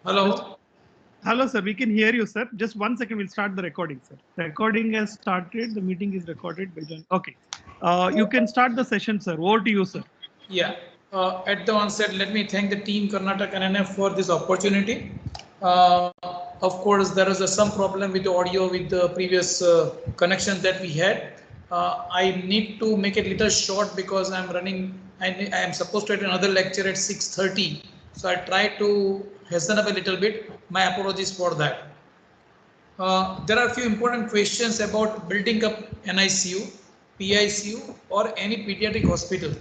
Hello. Hello, sir. We can hear you, sir. Just 1 second. We'll start the recording, sir. Recording has started. The meeting is recorded. Okay. You can start the session, sir. Over to you, sir. Yeah. At the onset, let me thank the team Karnataka NNF for this opportunity. Of course, there was some problem with the audio with the previous connection that we had. I need to make it little short because I'm running. I am supposed to have another lecture at 6:30. So I try to hasten up a little bit. My apologies for that. There are a few important questions about building up NICU, PICU, or any pediatric hospital.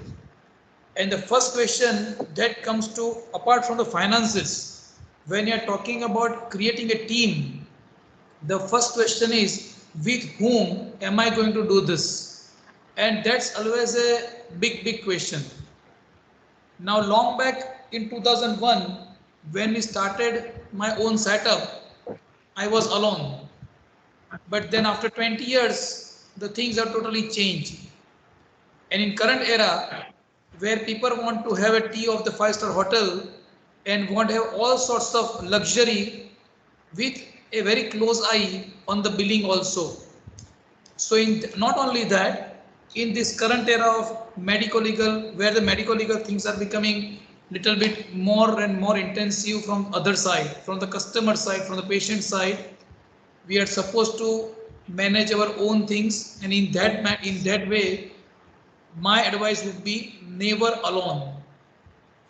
And the first question that comes to, apart from the finances, when you are talking about creating a team, the first question is, with whom am I going to do this? And that's always a big question. Now, long back in 2001, when we started my own setup, I was alone. But then after 20 years, the things are totally changed. And in current era, where people want to have a tea of the five-star hotel and want to have all sorts of luxury with a very close eye on the billing also. So not only that, in this current era of medical legal, where the medical legal things are becoming little bit more and more intensive from other side, from the customer side, from the patient side, we are supposed to manage our own things, and in that way my advice would be never alone.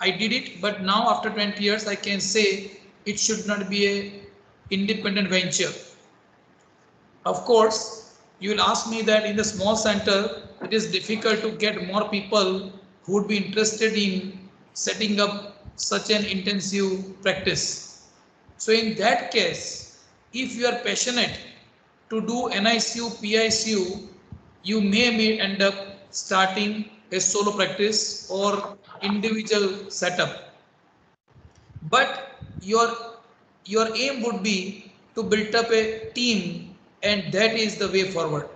I did it, but now after 20 years, I can say it should not be a independent venture. Of course, you will ask me that in the small center, it is difficult to get more people who would be interested in setting up such an intensive practice. So in that case, if you are passionate to do NICU, PICU, you may end up starting a solo practice or individual setup. But your aim would be to build up a team, and that is the way forward.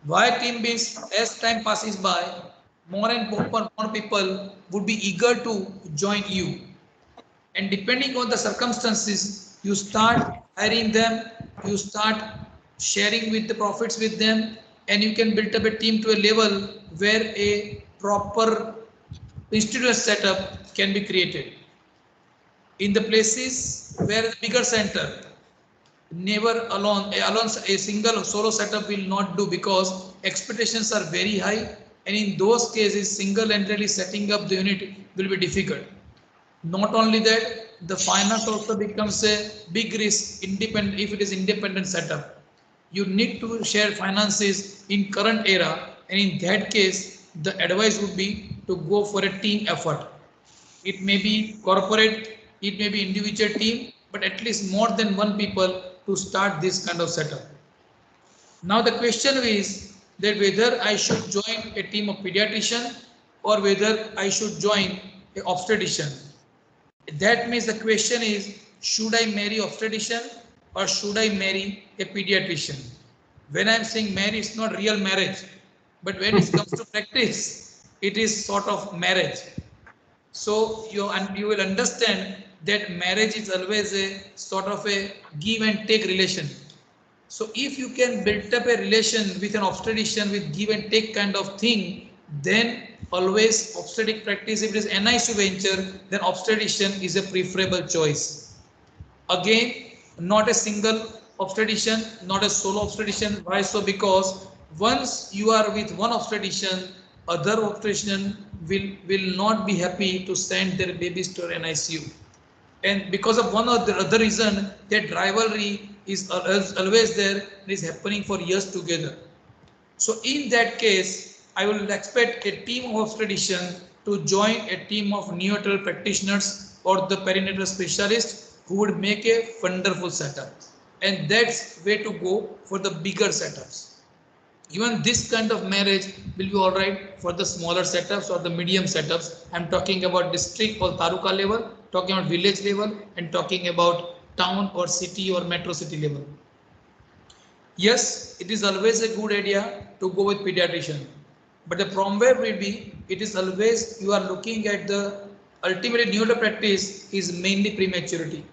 Why team means as time passes by, more and more people would be eager to join you. And depending on the circumstances, you start hiring them, you start sharing with the profits with them, and you can build up a team to a level where a proper institutional setup can be created. In the places where the bigger center, never a single solo setup will not do, because expectations are very high, and in those cases single-handedly setting up the unit will be difficult. Not only that, the finance also becomes a big risk independent if it is independent setup. You need to share finances in current era, and in that case the advice would be to go for a team effort. It may be corporate, it may be individual team, but at least more than one people to start this kind of setup. Now the question is that whether I should join a team of pediatrician or whether I should join a obstetrician. That means the question is, should I marry obstetrician or should I marry a pediatrician? When I'm saying marry, it's not real marriage, but when it comes to practice, it is sort of marriage. So you will understand that marriage is always a sort of a give and take relation. So if you can build up a relation with an obstetrician with give and take kind of thing, then always obstetric practice, if it is NICU venture, then obstetrician is a preferable choice. Again, not a single obstetrician, not a solo obstetrician. Why so? Because once you are with one obstetrician, other obstetrician will not be happy to send their babies to an NICU. And because of one or the other reason, that rivalry is always there and is happening for years together. So in that case, I will expect a team of obstetricians to join a team of neonatal practitioners or the perinatal specialists who would make a wonderful setup. And that's way to go for the bigger setups. Even this kind of marriage will be all right for the smaller setups or the medium setups. I'm talking about district or taluka level, talking about village level, and talking about town or city or metro city level. Yes, it is always a good idea to go with pediatrician, but the problem will be it is always you are looking at the ultimately neonatal practice is mainly prematurity.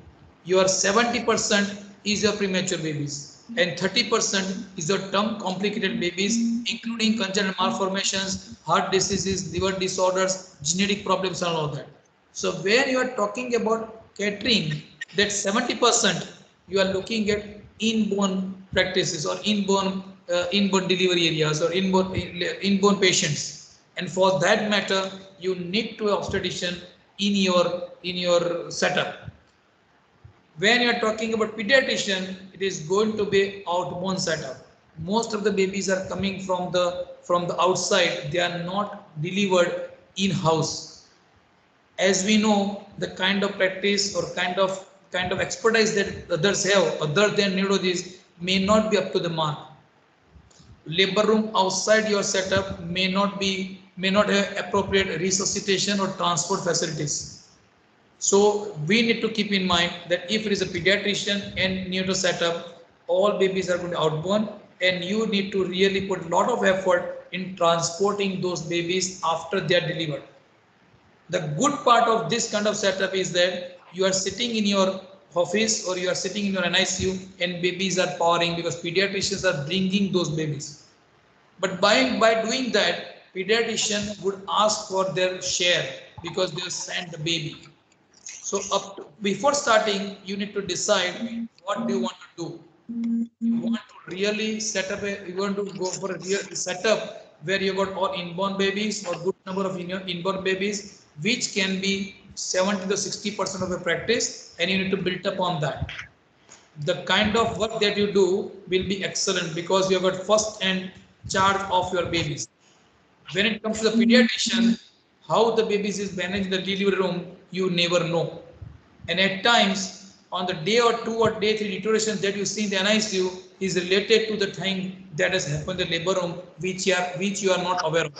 Your 70% is your premature babies and 30% is your term complicated babies, including congenital malformations, heart diseases, liver disorders, genetic problems and all that. So when you are talking about catering, that 70% you are looking at inborn practices or inborn delivery areas or inborn patients, and for that matter you need to obstetrician in your setup. When you are talking about pediatrician, it is going to be outborn setup. Most of the babies are coming from the outside. They are not delivered in house. As we know, the kind of practice or kind of expertise that others have other than neurologists may not be up to the mark. Labor room outside your setup may not have appropriate resuscitation or transport facilities. So we need to keep in mind that if it is a pediatrician and neonatal setup, all babies are going to be outborn, and you need to really put a lot of effort in transporting those babies after they are delivered. The good part of this kind of setup is that you are sitting in your office or you are sitting in your NICU and babies are powering because pediatricians are bringing those babies. But by doing that, pediatrician would ask for their share because they sent the baby. So before starting, you need to decide what do you want to do. You want to really set up you want to go for a real setup where you got all inborn babies or good number of inborn babies, which can be 70 to 60% of your practice, and you need to build up on that. The kind of work that you do will be excellent because you have got first hand charge of your babies. When it comes to the pediatrician, how the babies is managed in the delivery room, you never know. And at times, on the day or two or day three deterioration that you see in the NICU is related to the thing that has happened in the labor room, which you are not aware of.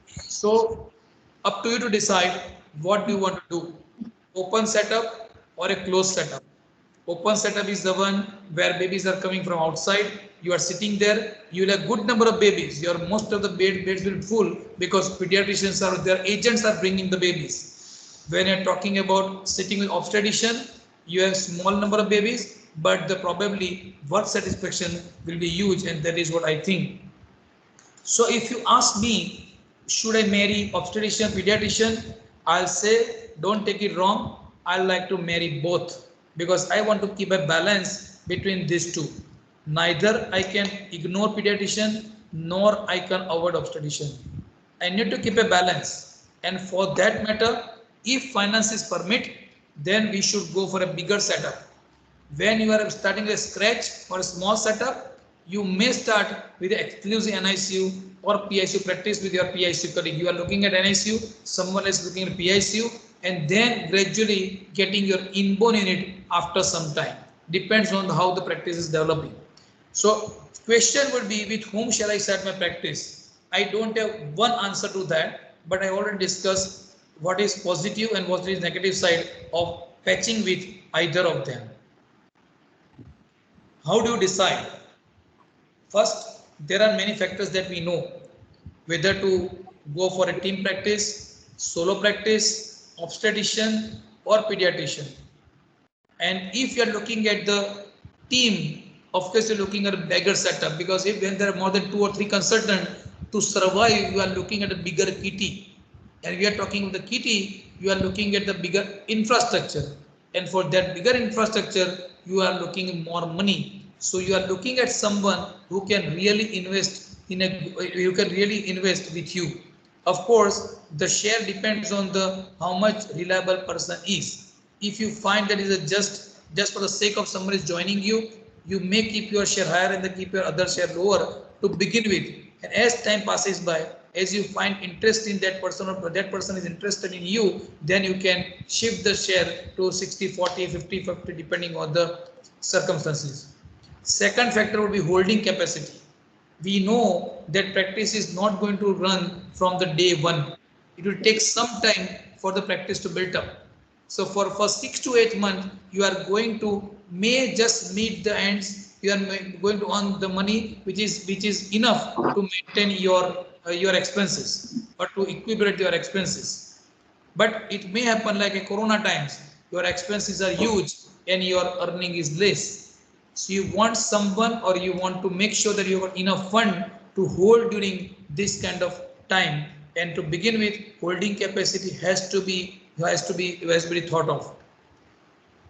So, up to you to decide what do you want to do, open setup or a closed setup. Open setup is the one where babies are coming from outside. You are sitting there. You will have good number of babies. Most of the beds will be full because pediatricians are their agents are bringing the babies. When you're talking about sitting with obstetrician, you have small number of babies, but the probably work satisfaction will be huge, and that is what I think. So if you ask me, should I marry obstetrician, pediatrician? I'll say, don't take it wrong. I like to marry both because I want to keep a balance between these two. Neither I can ignore pediatrician nor I can avoid obstetrician. I need to keep a balance. And for that matter, if finances permit, then we should go for a bigger setup. When you are starting a scratch or a small setup, you may start with the exclusive NICU or PICU practice with your PICU colleague. You are looking at NICU, someone is looking at PICU, and then gradually getting your inborn unit after some time. Depends on how the practice is developing. So question would be, with whom shall I start my practice? I don't have one answer to that, but I already discussed what is positive and what is negative side of patching with either of them. How do you decide? First, there are many factors that we know, whether to go for a team practice, solo practice, obstetrician or pediatrician. And if you are looking at the team, of course you're looking at a bigger setup, because if when there are more than 2 or 3 consultants, to survive you are looking at a bigger kitty. And we are talking about the kitty, you are looking at the bigger infrastructure. And for that bigger infrastructure, you are looking more money. So you are looking at someone who can really invest with you. Of course, the share depends on the how much reliable person is. If you find that is just for the sake of somebody is joining you, you may keep your share higher and then keep your other share lower to begin with. And as time passes by, as you find interest in that person or that person is interested in you, then you can shift the share to 60-40, 50-50 depending on the circumstances. Second factor would be holding capacity. We know that practice is not going to run from the day one. It will take some time for the practice to build up. So for 6 to 8 months, you are going to may just meet the ends. You are going to earn the money which is enough to maintain your expenses or to equilibrate your expenses. But it may happen like a corona times, your expenses are huge and your earning is less. So you want someone, or you want to make sure that you have enough fund to hold during this kind of time. And to begin with, holding capacity has to be thought of.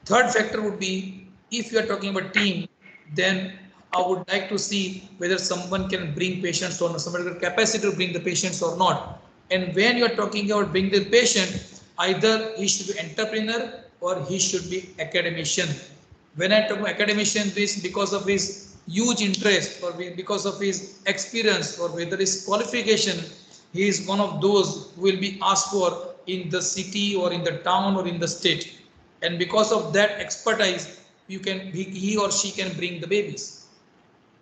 Third factor would be, if you are talking about team, then I would like to see whether someone can bring patients or not, somebody has capacity to bring the patients or not. And when you are talking about bring the patient, either he should be entrepreneur or he should be academician. When I talk about academician, this because of his huge interest or because of his experience or whether his qualification, he is one of those who will be asked for in the city or in the town or in the state. And because of that expertise, he or she can bring the babies.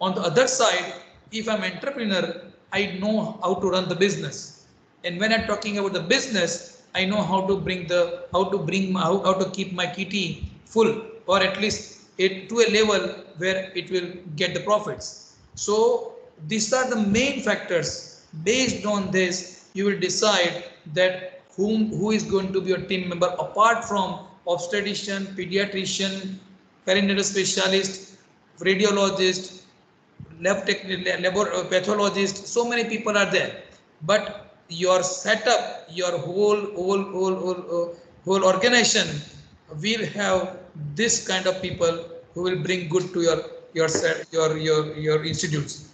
On the other side, if I'm entrepreneur, I know how to run the business. And when I'm talking about the business, I know how to keep my kitty full, or at least it to a level where it will get the profits. So these are the main factors. Based on this, you will decide that who is going to be your team member, apart from obstetrician, pediatrician, perinatal specialist, radiologist, pathologist. So many people are there, but your setup, your whole organization will have this kind of people who will bring good to your institutes.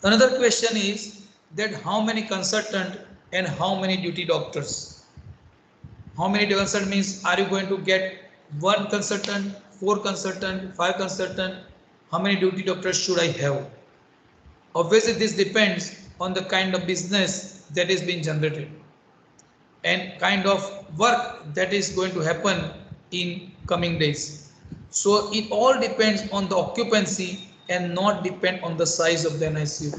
Another question is that how many consultant and how many duty doctors? How many consultant means, are you going to get one consultant, 4 consultant, 5 consultant? How many duty doctors should I have? Obviously, this depends on the kind of business that is being generated and kind of work that is going to happen in coming days. So it all depends on the occupancy and not depend on the size of the NICU.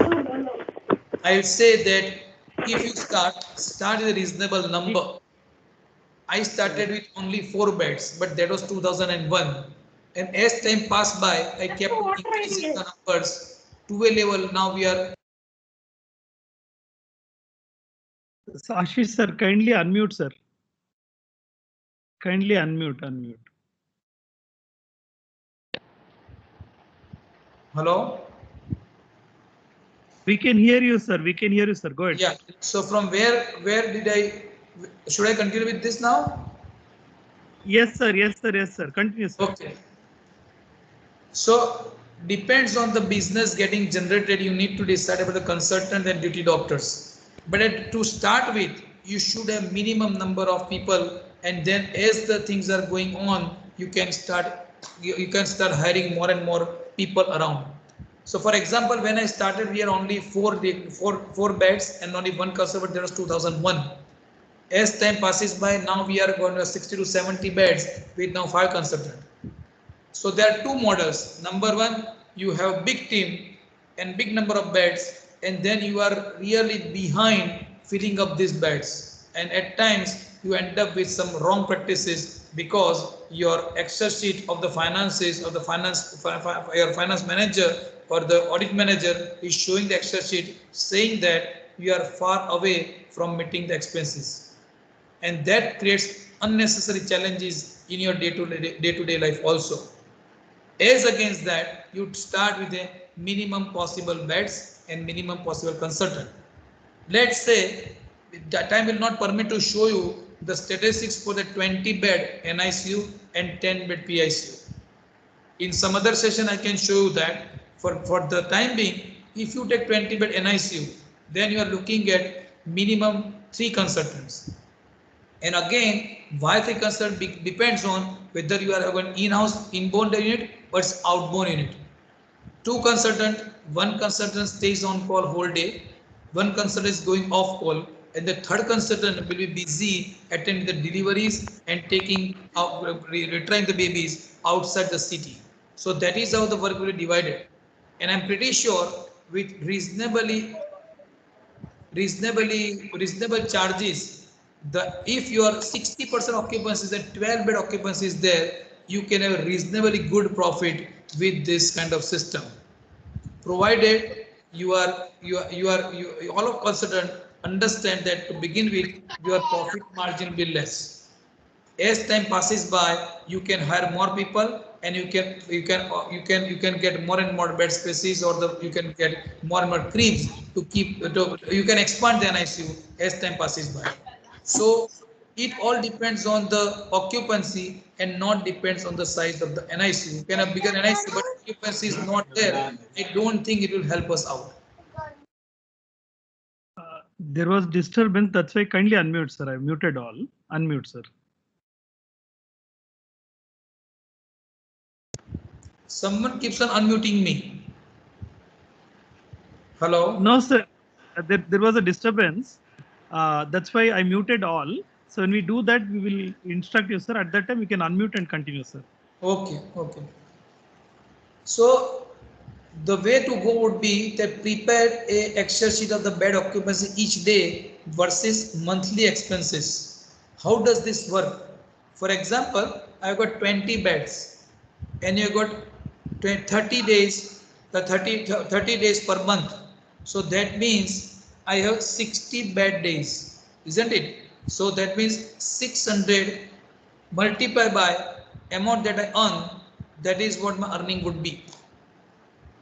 I would say that if you start with a reasonable number. I started with only 4 beds, but that was 2001. And as time passed by, I kept increasing the numbers to a level. Now we are. So Ashish sir, kindly unmute, sir. Kindly unmute. Hello? We can hear you, sir. Go ahead. Yeah. So from where should I continue with this now? Yes, sir. Continue, sir. Okay. So depends on the business getting generated. You need to decide about the consultant and duty doctors. But to start with, you should have minimum number of people, and then as the things are going on, you can start hiring more and more people around. So for example, when I started, we are only four beds and only 1 consultant. That was 2001. As time passes by, now we are going to 60 to 70 beds with now 5 consultants. So there are 2 models. Number 1, you have big team and big number of beds, and then you are really behind filling up these beds. And at times you end up with some wrong practices because your Excel sheet of the finances of the your finance manager or the audit manager is showing the Excel sheet saying that you are far away from meeting the expenses. And that creates unnecessary challenges in your day-to-day life also. As against that, you start with a minimum possible beds and minimum possible consultant. Let's say the time will not permit to show you the statistics for the 20-bed NICU and 10-bed PICU. In some other session, I can show you that. For the time being, if you take 20-bed NICU, then you are looking at minimum 3 consultants. And again, why 3 consultants depends on whether you are having in-house inbound unit or outbound unit. 2 consultants, 1 consultant stays on call whole day, 1 consultant is going off call, and the 3rd consultant will be busy attending the deliveries and taking out, retrieving the babies outside the city. So that is how the work will be divided. And I'm pretty sure with reasonable charges, if your 60% occupancy and 12-bed occupancy is there, you can have a reasonably good profit with this kind of system, provided all of consultant understand that to begin with, your profit margin will be less. As time passes by, you can hire more people, and you can get more and more bed spaces, or you can get more and more cribs to keep. You can expand the NICU as time passes by. So it all depends on the occupancy and not depends on the size of the NICU. You can have bigger NICU, but occupancy is not there. I don't think it will help us out. There was disturbance. That's why kindly unmute, sir. I muted all. Unmute, sir. Someone keeps on unmuting me. Hello? No, sir. There was a disturbance. That's why I muted all. So when we do that, we will instruct you, sir. At that time, you can unmute and continue, sir. Okay, okay. So the way to go would be that prepare a Excel sheet of the bed occupancy each day versus monthly expenses. How does this work? For example, I've got 20 beds and you got 30 days, the 30 days per month. So that means I have 60 bed days, isn't it? So that means 600 multiplied by amount that I earn, that is what my earning would be.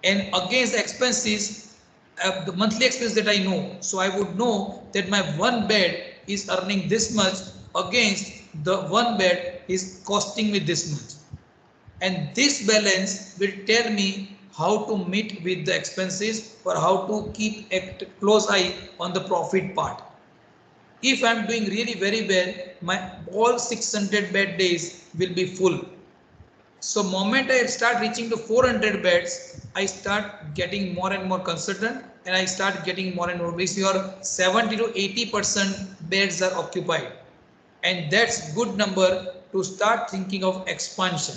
And against expenses, the monthly expense that I know, so I would know that my one bed is earning this much against the one bed is costing me this much. And this balance will tell me how to meet with the expenses or how to keep a close eye on the profit part. If I'm doing really very well, my all 600 bed days will be full. So moment I start reaching to 400 beds, I start getting more and more consultant, and I start getting more and more, because your 70 to 80% beds are occupied. And that's good number to start thinking of expansion.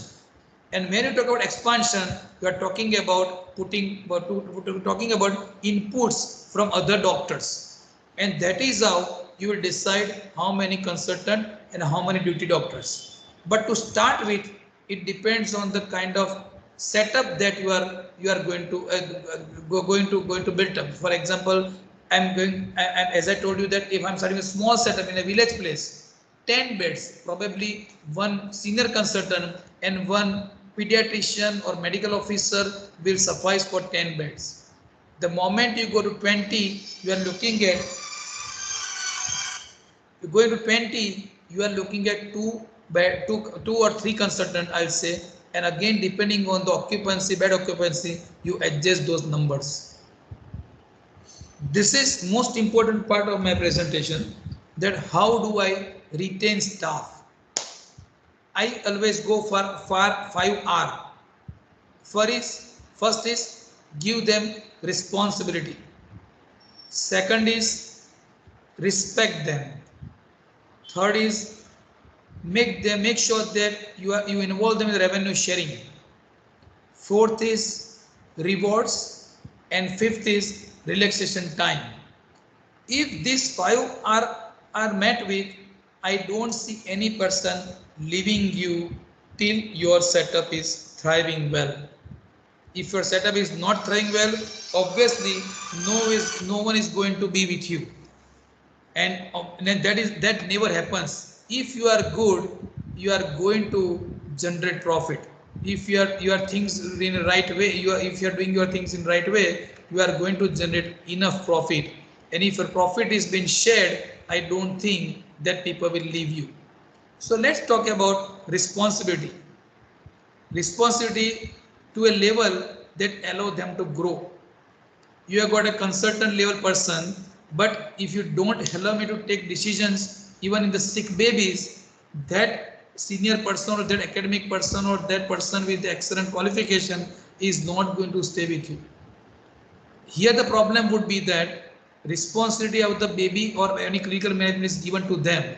And when you talk about expansion, you are talking about talking about inputs from other doctors. And that is how you will decide how many consultant and how many duty doctors. But to start with, it depends on the kind of setup that you are going to build up. For example, as I told you, that if I'm starting a small setup in a village place, 10 beds, probably one senior consultant and one pediatrician or medical officer will suffice for 10 beds. The moment you go to 20, you are looking at two or three consultant, I'll say. And again, depending on the occupancy, bed occupancy, you adjust those numbers. This is most important part of my presentation, that how do I retain staff. I always go for 5R. First is give them responsibility. Second is respect them. Third is make sure that you involve them in revenue sharing. Fourth is rewards, and fifth is relaxation time. If these 5 are met with, I don't see any person leaving you till your setup is thriving well. If your setup is not thriving well, obviously no one is going to be with you. And that never happens. If you are good, you are going to generate profit. If your things in the right way, if you are doing your things in right way, you are going to generate enough profit. And if your profit is being shared, I don't think that people will leave you. So let's talk about responsibility. Responsibility to a level that allow them to grow. You have got a consultant level person, but if you don't allow me to take decisions even in the sick babies, that senior person or that academic person or that person with the excellent qualification is not going to stay with you. Here the problem would be that responsibility of the baby or any clinical management is given to them.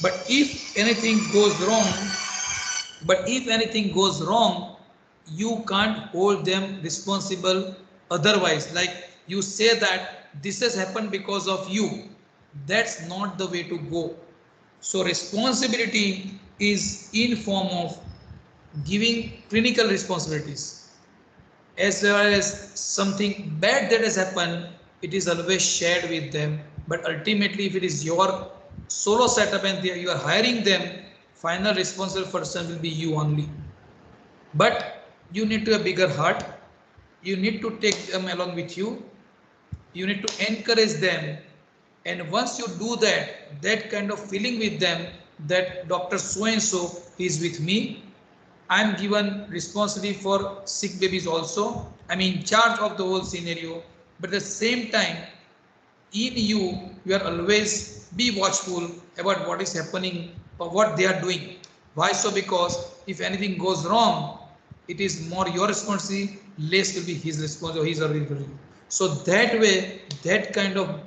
But if anything goes wrong, you can't hold them responsible otherwise. Like you say that this has happened because of you. That's not the way to go. So responsibility is in form of giving clinical responsibilities. As well as something bad that has happened, it is always shared with them But ultimately, if it is your solo setup and you are hiring them, final responsible person will be you only. But you need to have bigger heart. You need to take them along with you. You need to encourage them. And once you do that, that kind of feeling with them that Dr. So-and-so is with me. I'm given responsibility for sick babies also. I'm in charge of the whole scenario. But at the same time, in you, you are always be watchful about what is happening or what they are doing. Why so? Because if anything goes wrong, it is more your responsibility, less will be his responsibility, his or her. So that way, that kind of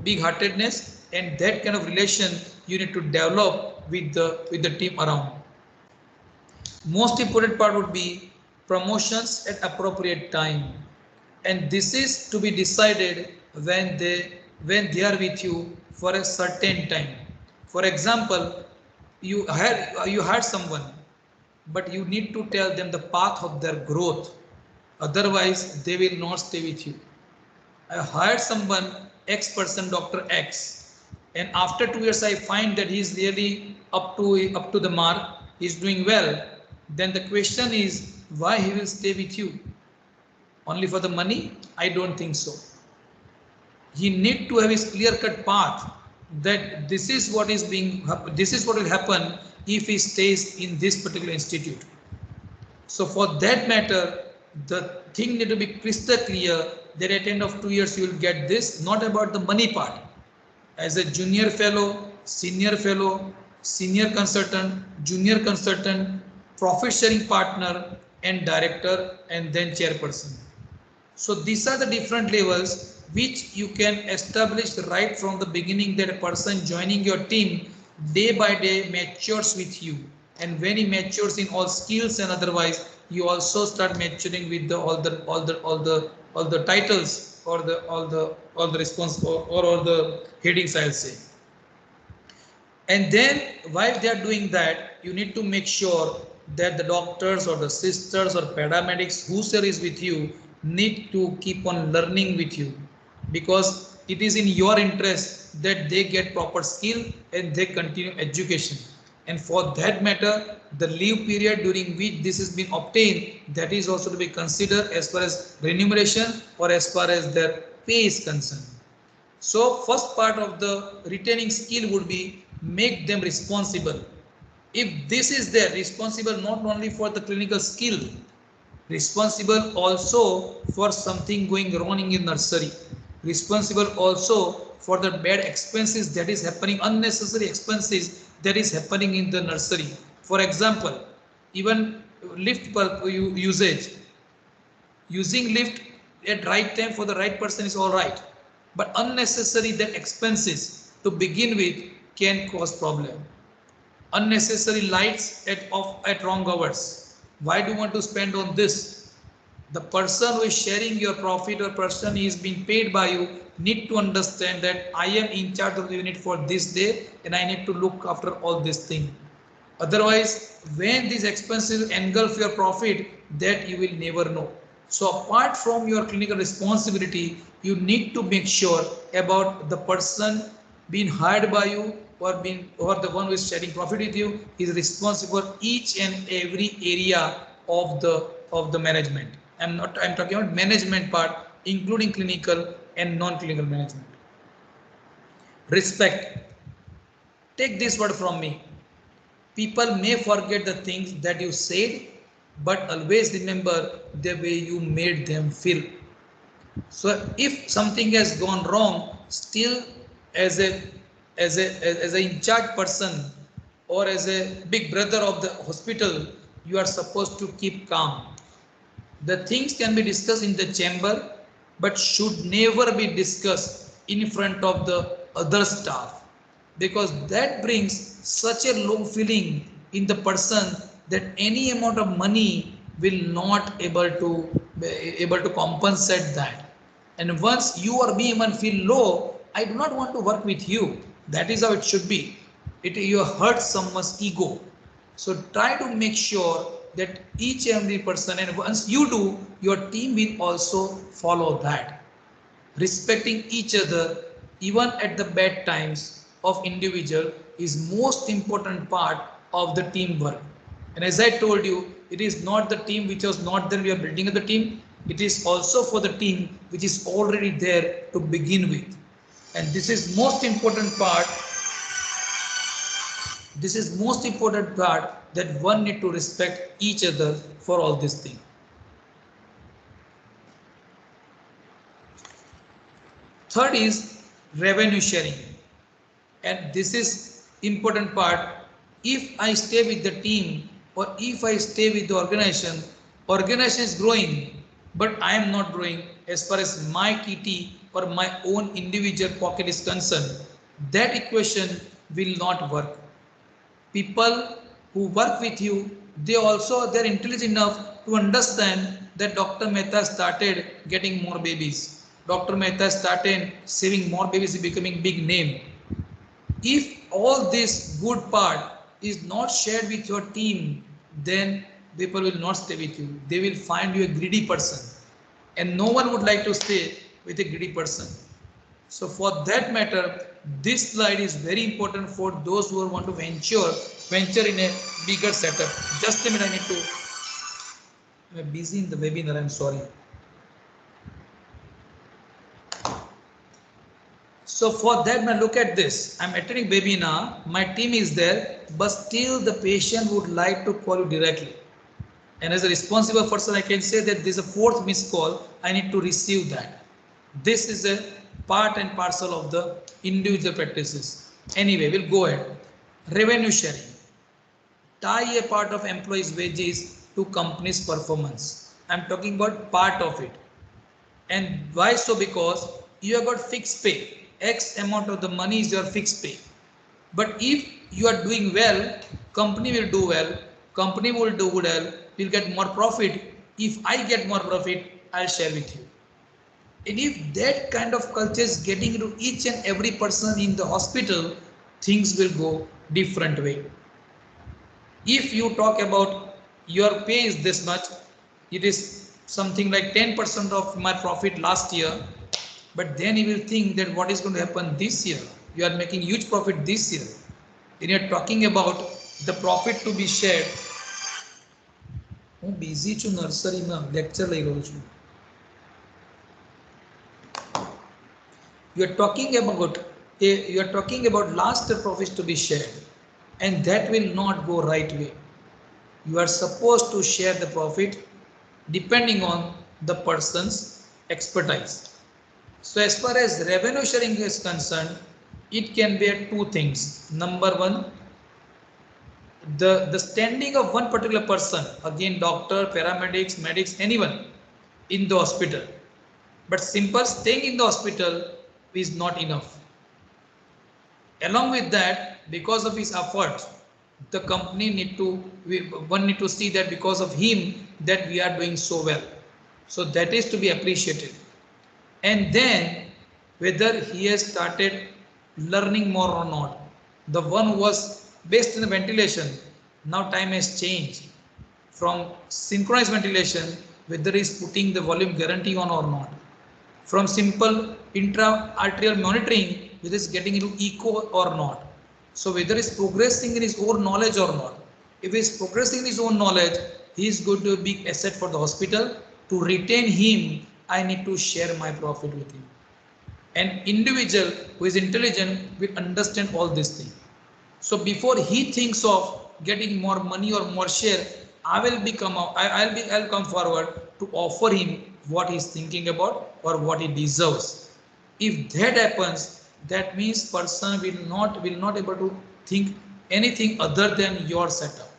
big-heartedness and that kind of relation you need to develop with the team around. Most important part would be promotions at appropriate time, and this is to be decided when they are with you for a certain time. For example, you had someone, but you need to tell them the path of their growth, otherwise they will not stay with you. I hired someone, X person, Dr. X, and after 2 years I find that he is really up to the mark, he is doing well. Then the question is, why he will stay with you? Only for the money? I don't think so. He need to have his clear-cut path that this is what will happen if he stays in this particular institute. So for that matter, the thing need to be crystal clear that at the end of 2 years you will get this, not about the money part. As a junior fellow, senior consultant, junior consultant, profit sharing partner and director, and then chairperson. So these are the different levels which you can establish right from the beginning, that a person joining your team day by day matures with you. And when he matures in all skills and otherwise, you also start maturing with all the titles or all the response or all the headings, I'll say. And then while they are doing that, you need to make sure that the doctors or the sisters or paramedics, whoever is with you, need to keep on learning with you, because it is in your interest that they get proper skill and they continue education. And for that matter, the leave period during which this has been obtained, that is also to be considered as far as remuneration or as far as their pay is concerned. So first part of the retaining skill would be make them responsible. If this is there, responsible not only for the clinical skill, responsible also for something going wrong in nursery, responsible also for the bad expenses that is happening, unnecessary expenses that is happening in the nursery. For example, even lift usage, using lift at right time for the right person is all right, but unnecessary that expenses to begin with can cause problem. Unnecessary lights at wrong hours. Why do you want to spend on this? The person who is sharing your profit or person is being paid by you need to understand that I am in charge of the unit for this day and I need to look after all this thing. Otherwise, when these expenses engulf your profit, that you will never know. So apart from your clinical responsibility, you need to make sure about the person being hired by you or the one who is sharing profit with you is responsible for each and every area of the management. I'm talking about management part, including clinical and non-clinical management. Respect. Take this word from me. People may forget the things that you said, but always remember the way you made them feel. So if something has gone wrong, still as a in charge person or as a big brother of the hospital, you are supposed to keep calm. The things can be discussed in the chamber, but should never be discussed in front of the other staff, because that brings such a low feeling in the person that any amount of money will not able to compensate that. And once you or me even feel low, I do not want to work with you. That is how it should be. You hurt someone's ego. So try to make sure that each and every person, and once you do, your team will also follow that. Respecting each other even at the bad times of individual is most important part of the teamwork. And as I told you, it is not the team which was not there, we are building up the team. It is also for the team which is already there to begin with. And this is most important part. This is most important part that one need to respect each other for all this thing. Third is revenue sharing. And this is important part. If I stay with the team or if I stay with the organization is growing, but I am not growing as far as my TT or my own individual pocket is concerned, that equation will not work. People who work with you, they're intelligent enough to understand that Dr. Mehta started getting more babies. Dr. Mehta started saving more babies, becoming big name. If all this good part is not shared with your team, then people will not stay with you. They will find you a greedy person. And no one would like to stay with a greedy person. So for that matter, this slide is very important for those who want to venture in a bigger setup. Just a minute, I'm busy in the webinar, I'm sorry. So for that, now look at this. I'm attending webinar, my team is there, but still the patient would like to call you directly. And as a responsible person, I can say that there's a fourth missed call, I need to receive that. This is a part and parcel of the individual practices. Anyway, we'll go ahead. Revenue sharing. Tie a part of employees' wages to company's performance. I'm talking about part of it. And why so? Because you have got fixed pay. X amount of the money is your fixed pay. But if you are doing well, company will do well, company will do well, will get more profit. If I get more profit, I'll share with you. And if that kind of culture is getting into each and every person in the hospital, things will go different way. If you talk about your pay is this much, it is something like 10% of my profit last year, but then you will think that what is going to happen this year? You are making huge profit this year. Then you are talking about the profit to be shared. હું busy છું નર્સરીમાં lecture લઈ રહ્યો છું. You are talking about last year profits to be shared, and that will not go right way. You are supposed to share the profit depending on the person's expertise. So as far as revenue sharing is concerned, it can be two things. Number one, the standing of one particular person, again doctor, paramedics, medics, anyone in the hospital. But simple staying in the hospital is not enough. Along with that, because of his effort, the company need to see that because of him that we are doing so well. So that is to be appreciated. And then whether he has started learning more or not. The one who was based in the ventilation, now time has changed from synchronized ventilation, whether he is putting the volume guarantee on or not. From simple intra-arterial monitoring, whether it's getting into echo or not. So whether it's progressing in his own knowledge or not. If he's progressing in his own knowledge, he is going to be a big asset for the hospital. To retain him, I need to share my profit with him. An individual who is intelligent will understand all these things. So before he thinks of getting more money or more share, I'll come forward to offer him what he's thinking about or what he deserves. If that happens, that means person will not able to think anything other than your setup.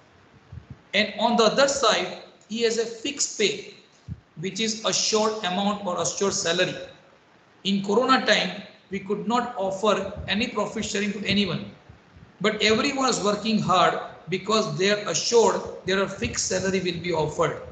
And on the other side, he has a fixed pay, which is assured amount or assured salary. In Corona time, we could not offer any profit sharing to anyone, but everyone is working hard because they are assured their fixed salary will be offered.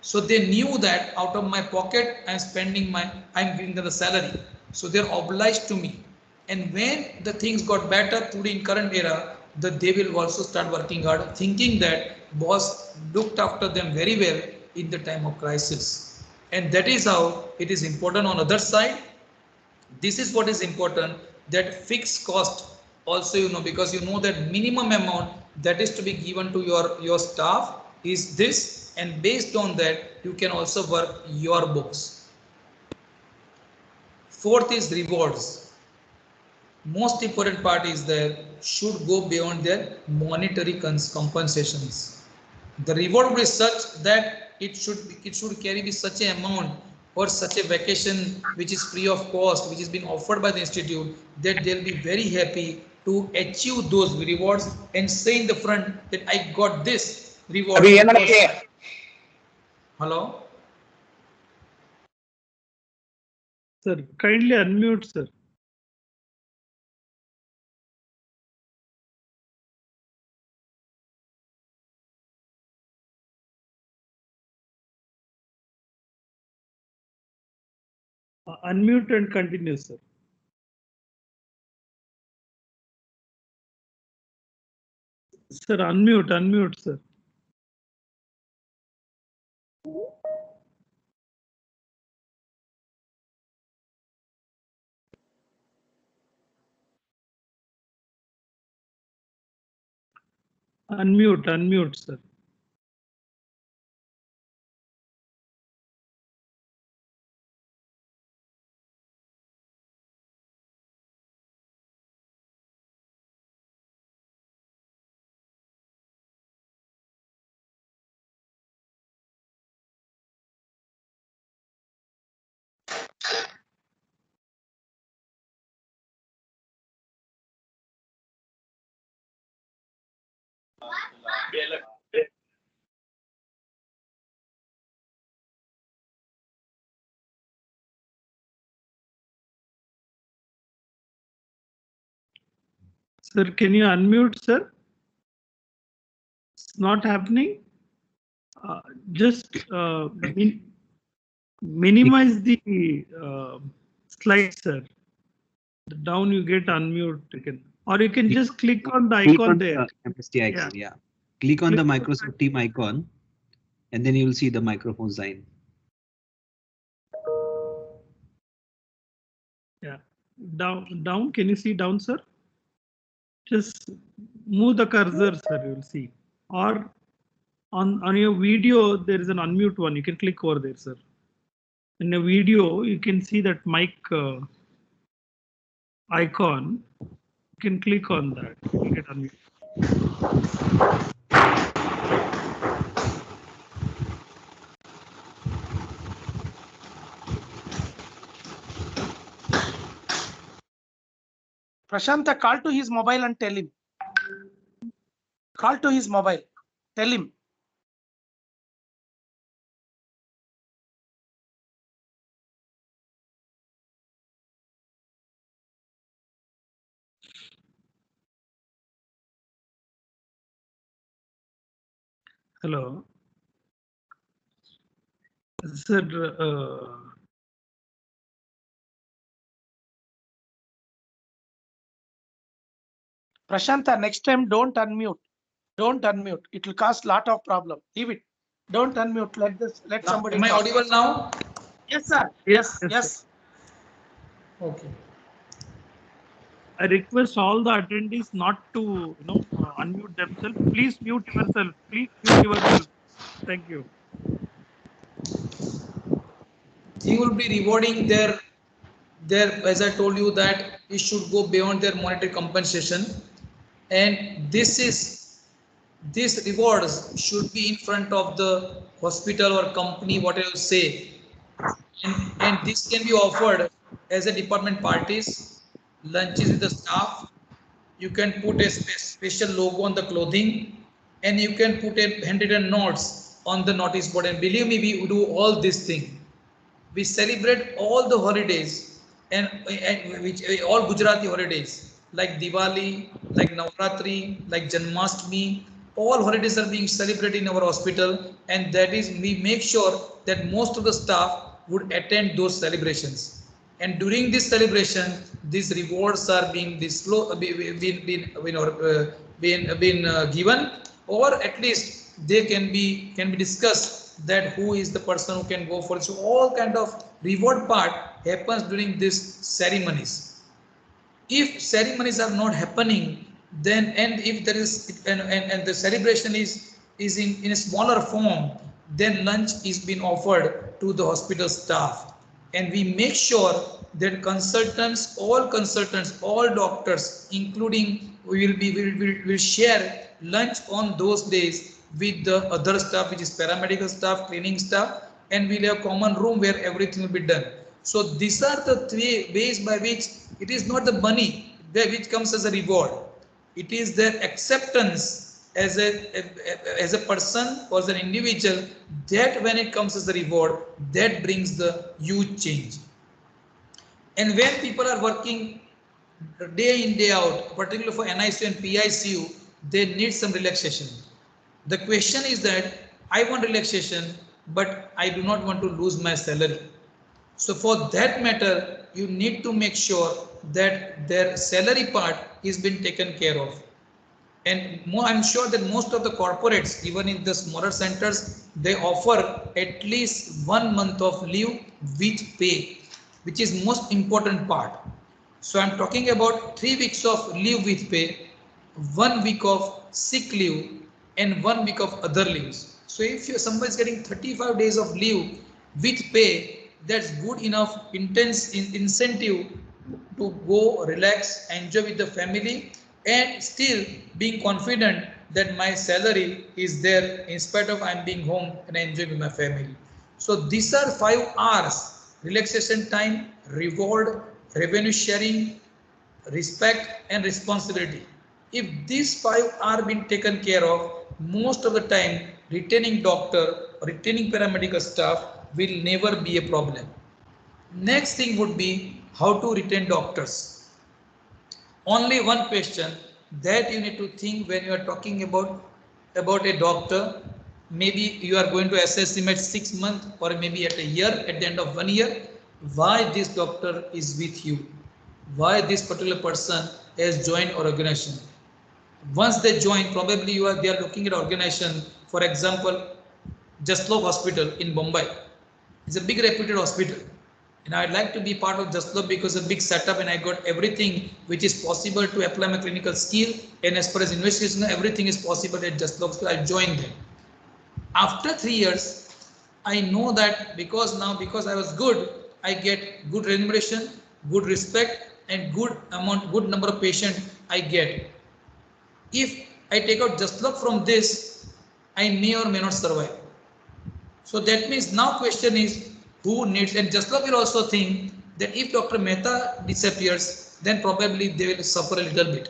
So they knew that out of my pocket, I'm giving them the salary. So they're obliged to me. And when the things got better today in current era, that they will also start working hard, thinking that boss looked after them very well in the time of crisis. And that is how it is important on other side. This is what is important, that fixed cost also, because that minimum amount that is to be given to your staff is this, and based on that you can also work your books. Fourth is rewards. Most important part is that should go beyond their monetary compensations. The reward will be such that it should carry be such an amount or such a vacation which is free of cost, which is being offered by the institute, that they'll be very happy to achieve those rewards and say in the front that I got this reward. Hello? Sir, kindly unmute, sir. Unmute and continue, sir. Sir, unmute, sir. Unmute, sir. Sir, can you unmute, sir? It's not happening. Just minimize the slide, sir. Down you get unmute again. Or you can just click on the icon there. MST icon, yeah. Click on the Microsoft Team icon, and then you will see the microphone sign. Yeah, down. Can you see down, sir? Just move the cursor, sir. You will see. Or on your video, there is an unmute one. You can click over there, sir. In a video, you can see that mic icon. You can click on that. You get unmute. Prashantha, call to his mobile and tell him. Call to his mobile. Tell him. Hello. Sir, Prashantha, next time don't unmute. Don't unmute. It will cause lot of problem. Leave it. Don't unmute. Let somebody. Am I audible now? Yes, sir. Yes. Okay. I request all the attendees not to unmute themselves. Please mute yourself. Please mute yourself. Thank you. He will be rewarding their, as I told you, that it should go beyond their monetary compensation, and these rewards should be in front of the hospital or company, whatever you say, and this can be offered as a department parties, lunches with the staff. You can put a special logo on the clothing, and you can put a handwritten notes on the notice board. And believe me, we do all this thing. We celebrate all the holidays and which all Gujarati holidays like Diwali, like Navratri, like Janmashtami. All holidays are being celebrated in our hospital, and that is we make sure that most of the staff would attend those celebrations. And during this celebration, these rewards are being given, or at least they can be discussed that who is the person who can go for it. So all kind of reward part happens during these ceremonies. If ceremonies are not happening, then and if there is and the celebration is in a smaller form, then lunch is being offered to the hospital staff, and we make sure that consultants, all doctors, including will share lunch on those days with the other staff, which is paramedical staff, cleaning staff, and we'll have common room where everything will be done. So these are the three ways by which it is not the money which comes as a reward. It is their acceptance as a person or as an individual, that when it comes as a reward, that brings the huge change. And when people are working day in, day out, particularly for NICU and PICU, they need some relaxation. The question is that I want relaxation, but I do not want to lose my salary. So for that matter, you need to make sure that their salary part is being taken care of. And I'm sure that most of the corporates, even in the smaller centers, they offer at least 1 month of leave with pay, which is most important part. So I'm talking about 3 weeks of leave with pay, 1 week of sick leave, and 1 week of other leaves. So if somebody is getting 35 days of leave with pay, that's good enough incentive to go relax, enjoy with the family, and still being confident that my salary is there in spite of I'm being home and enjoying with my family. So these are 5 R's: relaxation time, reward, revenue sharing, respect, and responsibility. If these 5 are being taken care of, most of the time retaining doctor, retaining paramedical staff will never be a problem. Next thing would be how to retain doctors. Only one question that you need to think when you are talking about a doctor. Maybe you are going to assess him at 6 months or maybe at a year, at the end of 1 year. Why this doctor is with you? Why this particular person has joined our organization? Once they join, probably they are looking at organization. For example, Jaslok Hospital in Bombay. It's a big reputed hospital, and I'd like to be part of Jaslok because it's a big setup and I got everything which is possible to apply my clinical skill, and as far as investigation, everything is possible at Jaslok, so I joined them. After 3 years, I know that because I was good, I get good remuneration, good respect, and good number of patients I get. If I take out Jaslok from this, I may or may not survive. So that means now question is who needs, and Jaslok will also think that if Dr. Mehta disappears, then probably they will suffer a little bit.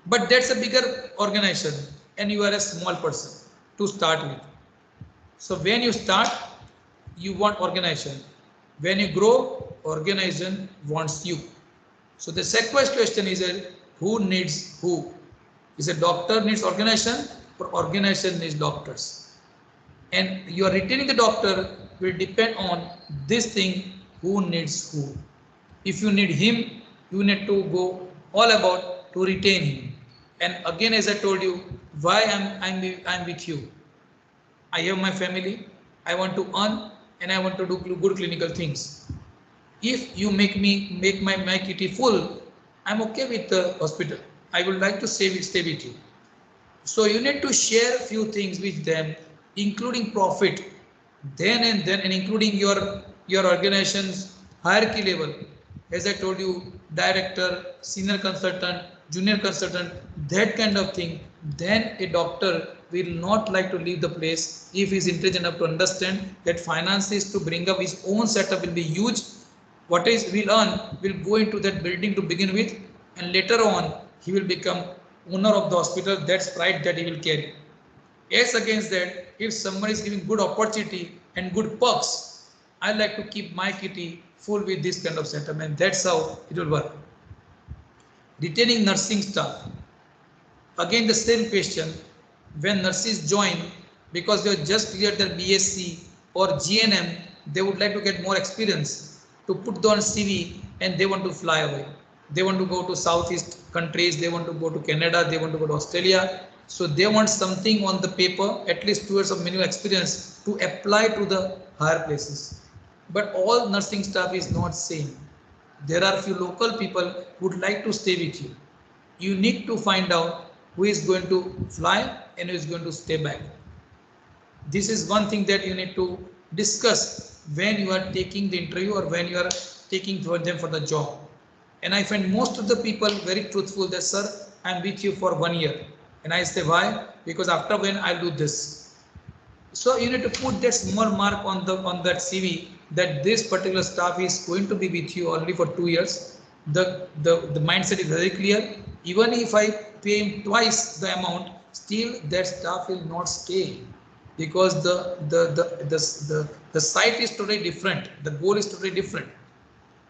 But that's a bigger organization and you are a small person to start with. So when you start, you want organization. When you grow, organization wants you. So the second question is who needs who? Is a doctor needs organization or organization needs doctors? And you are retaining the doctor will depend on this thing, who needs who. If you need him, you need to go all about to retain him. And again, as I told you, why I'm with you. I have my family, I want to earn, and I want to do good clinical things. If you make my kitty full, I'm okay with the hospital. I would like to stay with you. So you need to share a few things with them, including profit, then and including your organization's hierarchy level. As I told you, director, senior consultant, junior consultant, that kind of thing. Then a doctor will not like to leave the place if he is intelligent enough to understand that finances to bring up his own setup will be huge. What is will earn will go into that building to begin with, and later on he will become owner of the hospital. That's pride that he will carry. As against that, if somebody is giving good opportunity and good perks, I like to keep my kitty full with this kind of setup, and that's how it will work. Retaining nursing staff. Again, the same question. When nurses join, because they have just cleared their BSc or GNM, they would like to get more experience to put on CV, and they want to fly away. They want to go to Southeast countries, they want to go to Canada, they want to go to Australia. So they want something on the paper, at least 2 years of minimum experience to apply to the higher places. But all nursing staff is not same. There are few local people who would like to stay with you. You need to find out who is going to fly and who is going to stay back. This is one thing that you need to discuss when you are taking the interview or when you are taking for them for the job. And I find most of the people very truthful that, sir, I'm with you for 1 year. And I say, why? Because after when I'll do this. So you need to put that small mark on that CV that this particular staff is going to be with you only for 2 years. The mindset is very clear. Even if I pay him twice the amount, still that staff will not stay, because the site is totally different. The goal is totally different.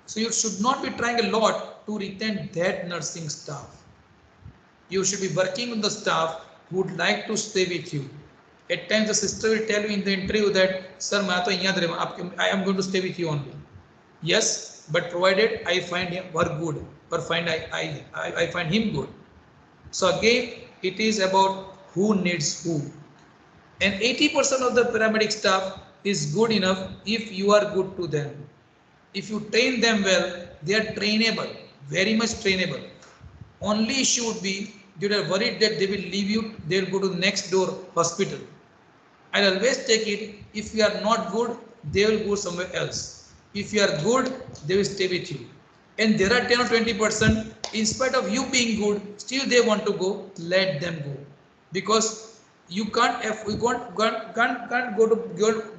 So you should not be trying a lot to retain that nursing staff. You should be working on the staff who would like to stay with you. At times the sister will tell you in the interview that, sir, I am going to stay with you only. Yes, but provided I find her good, or I find him good. So again, it is about who needs who. And 80% of the paramedic staff is good enough if you are good to them. If you train them well, they are trainable, very much trainable. Only issue would be you are worried that they will leave you, they will go to next door hospital. I always take it, if you are not good, they will go somewhere else. If you are good, they will stay with you. And there are 10 or 20%, in spite of you being good, still they want to go, let them go. Because you can't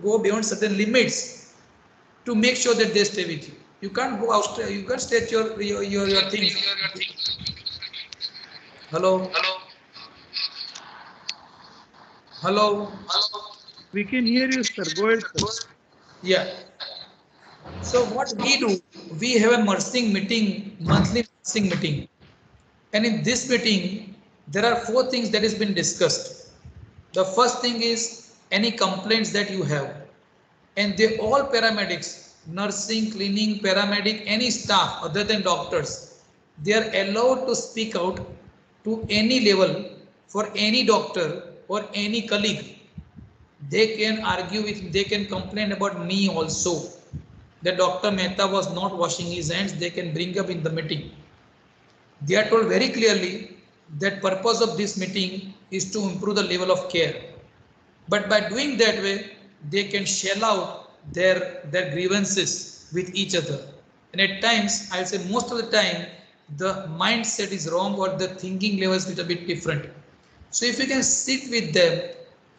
go beyond certain limits to make sure that they stay with you. You can't go out, you can't state your things. Hello? Hello? We can hear you, sir. Go ahead, sir. Yeah. So what we do, we have a nursing meeting, monthly nursing meeting. And in this meeting, there are 4 things that has been discussed. The first thing is any complaints that you have. And they all paramedics, nursing, cleaning, paramedic, any staff other than doctors, they are allowed to speak out to any level for any doctor or any colleague. They can argue with, they can complain about me also. That Dr. Mehta was not washing his hands, they can bring up in the meeting. They are told very clearly that purpose of this meeting is to improve the level of care. But by doing that way, they can shell out their grievances with each other. And at times, I'll say most of the time, the mindset is wrong or the thinking level is a little bit different. So if you can sit with them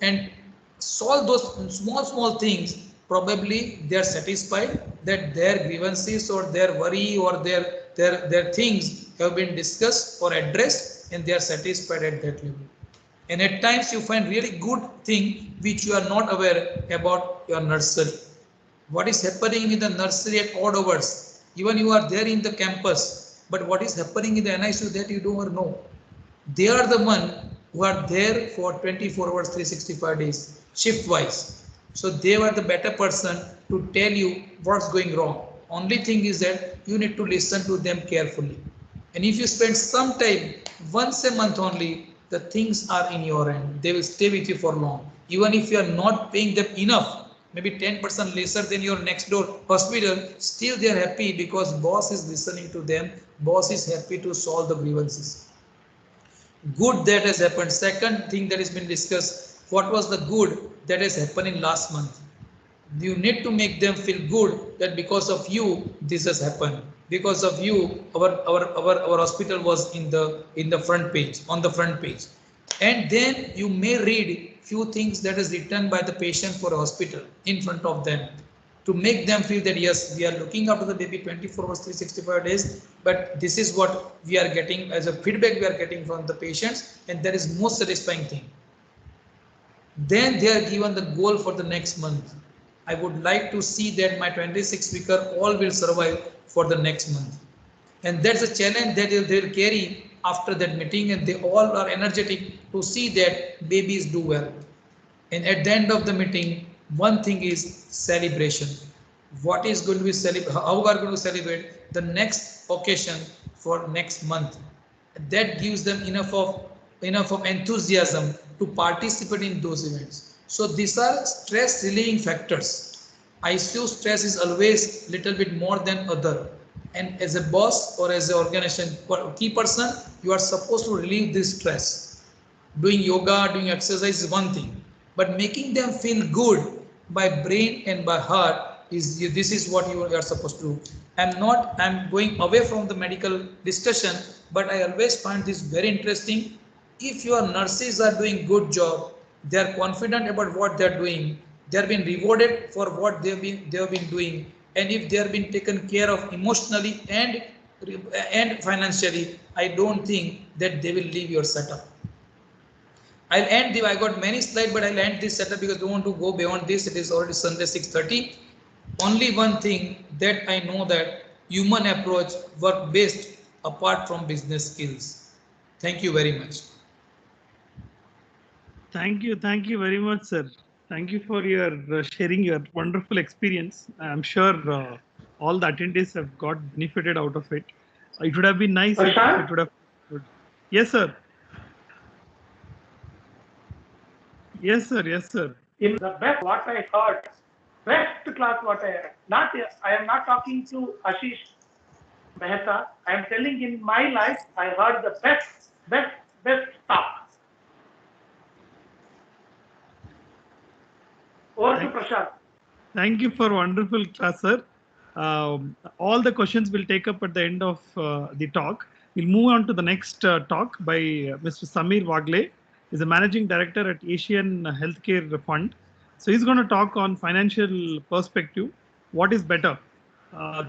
and solve those small things, probably they are satisfied that their grievances or their worry or their things have been discussed or addressed, and they are satisfied at that level. And at times you find really good thing which you are not aware about your nursery. What is happening in the nursery at odd hours? Even you are there in the campus, but what is happening in the NICU that you don't know. They are the one who are there for 24 hours, 365 days, shift wise. So they are the better person to tell you what's going wrong. Only thing is that you need to listen to them carefully. And if you spend some time, once a month only, the things are in your hand. They will stay with you for long. Even if you are not paying them enough, maybe 10% lesser than your next door hospital, still they are happy because boss is listening to them. Boss is happy to solve the grievances. Good that has happened. Second thing that has been discussed, what was the good that has happened in last month? You need to make them feel good that because of you, this has happened. Because of you, our hospital was in the front page, on the front page. And then you may read few things that is written by the patient for a hospital in front of them to make them feel that yes, we are looking after the baby 24 hours, 365 days, but this is what we are getting as a feedback we are getting from the patients, and that is most satisfying thing. Then they are given the goal for the next month. I would like to see that my 26 weeker all will survive for the next month. And that's a challenge that they'll carry after that meeting, and they all are energetic to see that babies do well. And at the end of the meeting, one thing is celebration. What is going to be celebrated? How we are going to celebrate the next occasion for next month? That gives them enough of enough of enthusiasm to participate in those events. So these are stress relieving factors. ICU stress is always little bit more than other. And as a boss or as an organization key person, you are supposed to relieve this stress. Doing yoga, doing exercise is one thing, but making them feel good by brain and by heart is this is what you are supposed to do. I'm going away from the medical discussion, but I always find this very interesting. If your nurses are doing good job, they are confident about what they are doing, they are being rewarded for what they have been doing, and if they are being taken care of emotionally and financially, I don't think that they will leave your setup. I'll end I got many slides, but I'll end this setup because I don't want to go beyond this. It is already Sunday 6:30. Only one thing that I know, that human approach work best apart from business skills. Thank you very much. Thank you very much, sir. Thank you for your sharing your wonderful experience. I'm sure all the attendees have got benefited out of it. It would have been nice if it would have. Yes, sir. Yes, sir. Yes, sir. In the best what I heard, best class what I heard. I am not talking to Ashish Mehta. I am telling in my life I heard the best talk. Over to Prashanth. Thank you for wonderful class, sir. All the questions we'll take up at the end of the talk. We'll move on to the next talk by Mr. Samir Wagle. He's a managing director at Asian Healthcare Fund. So he's going to talk on financial perspective. What is better?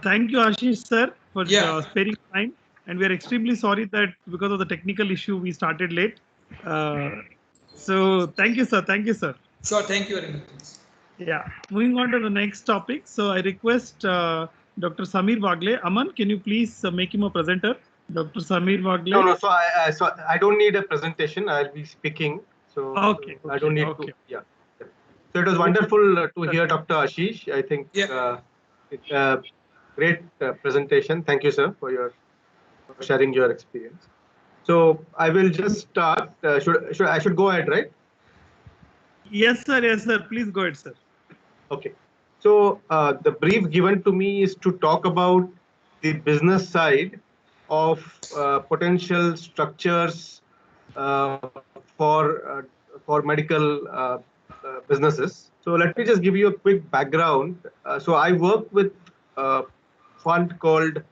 Thank you, Ashish, sir, for sparing time. And we are extremely sorry that because of the technical issue, we started late. So thank you, sir. Thank you, sir. Sure, thank you very much. Yeah, moving on to the next topic. So I request Dr. Samir Wagle. Aman, can you please make him a presenter? Dr. Samir Wagle. No. So I don't need a presentation. I'll be speaking. So okay, I don't need to. Yeah. So it was wonderful to hear Dr. Ashish. I think it's a great presentation. Thank you, sir, for sharing your experience. So I will just start. I should go ahead, right? Yes, sir. Yes, sir. Please go ahead, sir. Okay. So the brief given to me is to talk about the business side of potential structures for medical businesses. So let me just give you a quick background. So I work with a fund called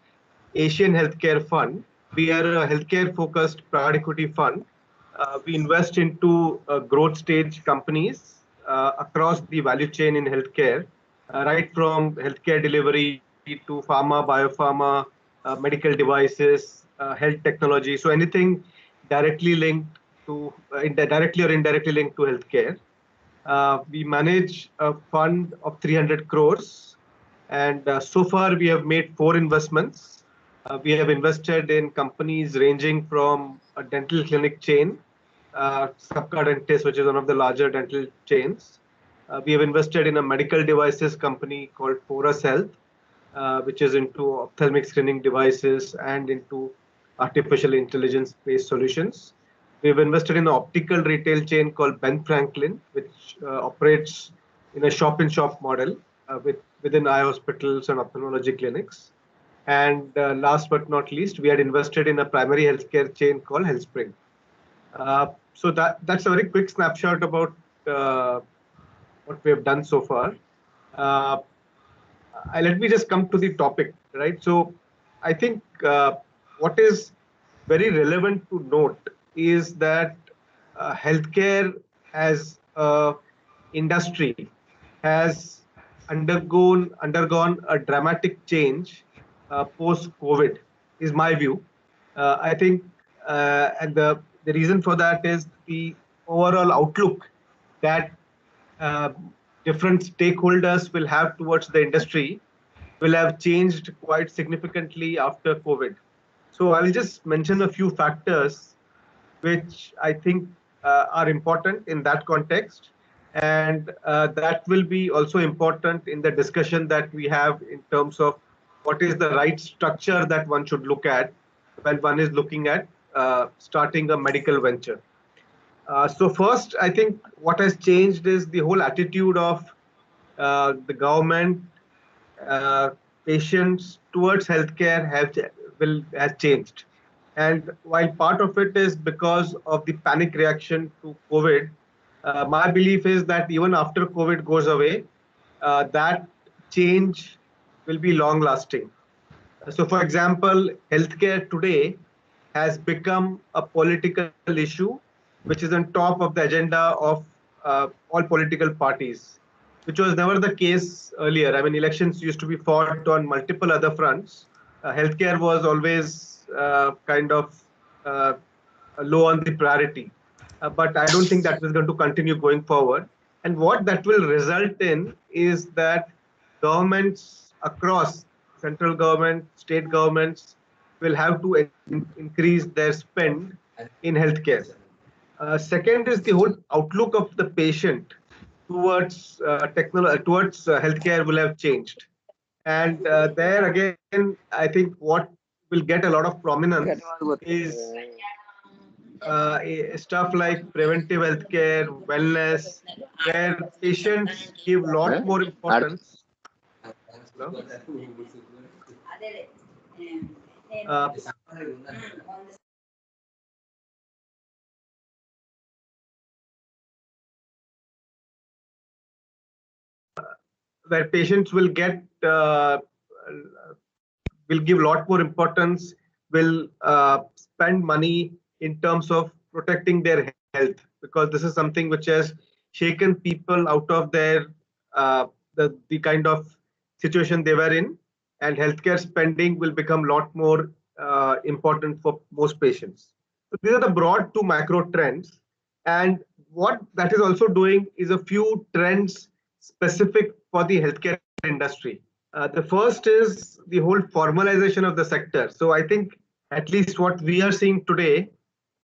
Asian Healthcare Fund. We are a healthcare focused private equity fund. We invest into growth stage companies across the value chain in healthcare, right from healthcare delivery to pharma, biopharma, medical devices, health technology. So anything directly linked to, directly or indirectly linked to healthcare. We manage a fund of 300 crores. And so far we have made 4 investments. We have invested in companies ranging from a dental clinic chain, Sapka Dentist, which is one of the larger dental chains. We have invested in a medical devices company called Porus Health, which is into ophthalmic screening devices and into artificial intelligence-based solutions. We have invested in an optical retail chain called Ben Franklin, which operates in a shop-in-shop model within eye hospitals and ophthalmology clinics. And last but not least, we had invested in a primary healthcare chain called HealthSpring. So that's a very quick snapshot about what we have done so far. Let me just come to the topic, right? So I think what is very relevant to note is that healthcare as an industry has undergone a dramatic change post-COVID, is my view. I think, and the reason for that is the overall outlook that different stakeholders will have towards the industry will have changed quite significantly after COVID. So I will just mention a few factors which I think are important in that context. And that will be also important in the discussion that we have in terms of what is the right structure that one should look at when one is looking at starting a medical venture. So first, I think what has changed is the whole attitude of the government, patients towards healthcare has changed. And while part of it is because of the panic reaction to COVID, my belief is that even after COVID goes away, that change will be long lasting. So, for example, healthcare today has become a political issue, which is on top of the agenda of all political parties, which was never the case earlier. I mean, elections used to be fought on multiple other fronts. Healthcare was always kind of uh, low on the priority. But I don't think that is going to continue going forward. And what that will result in is that governments across central government, state governments will have to increase their spend in healthcare. Second is the whole outlook of the patient towards healthcare will have changed. And there again, I think what will get a lot of prominence is stuff like preventive healthcare, wellness, where patients give a lot more importance. Hello? Uh, where patients will give a lot more importance, will spend money in terms of protecting their health, because this is something which has shaken people out of their the kind of situation they were in, and healthcare spending will become a lot more important for most patients. So these are the broad two macro trends, and what that is also doing is a few trends specific for the healthcare industry. The first is the whole formalization of the sector. So I think at least what we are seeing today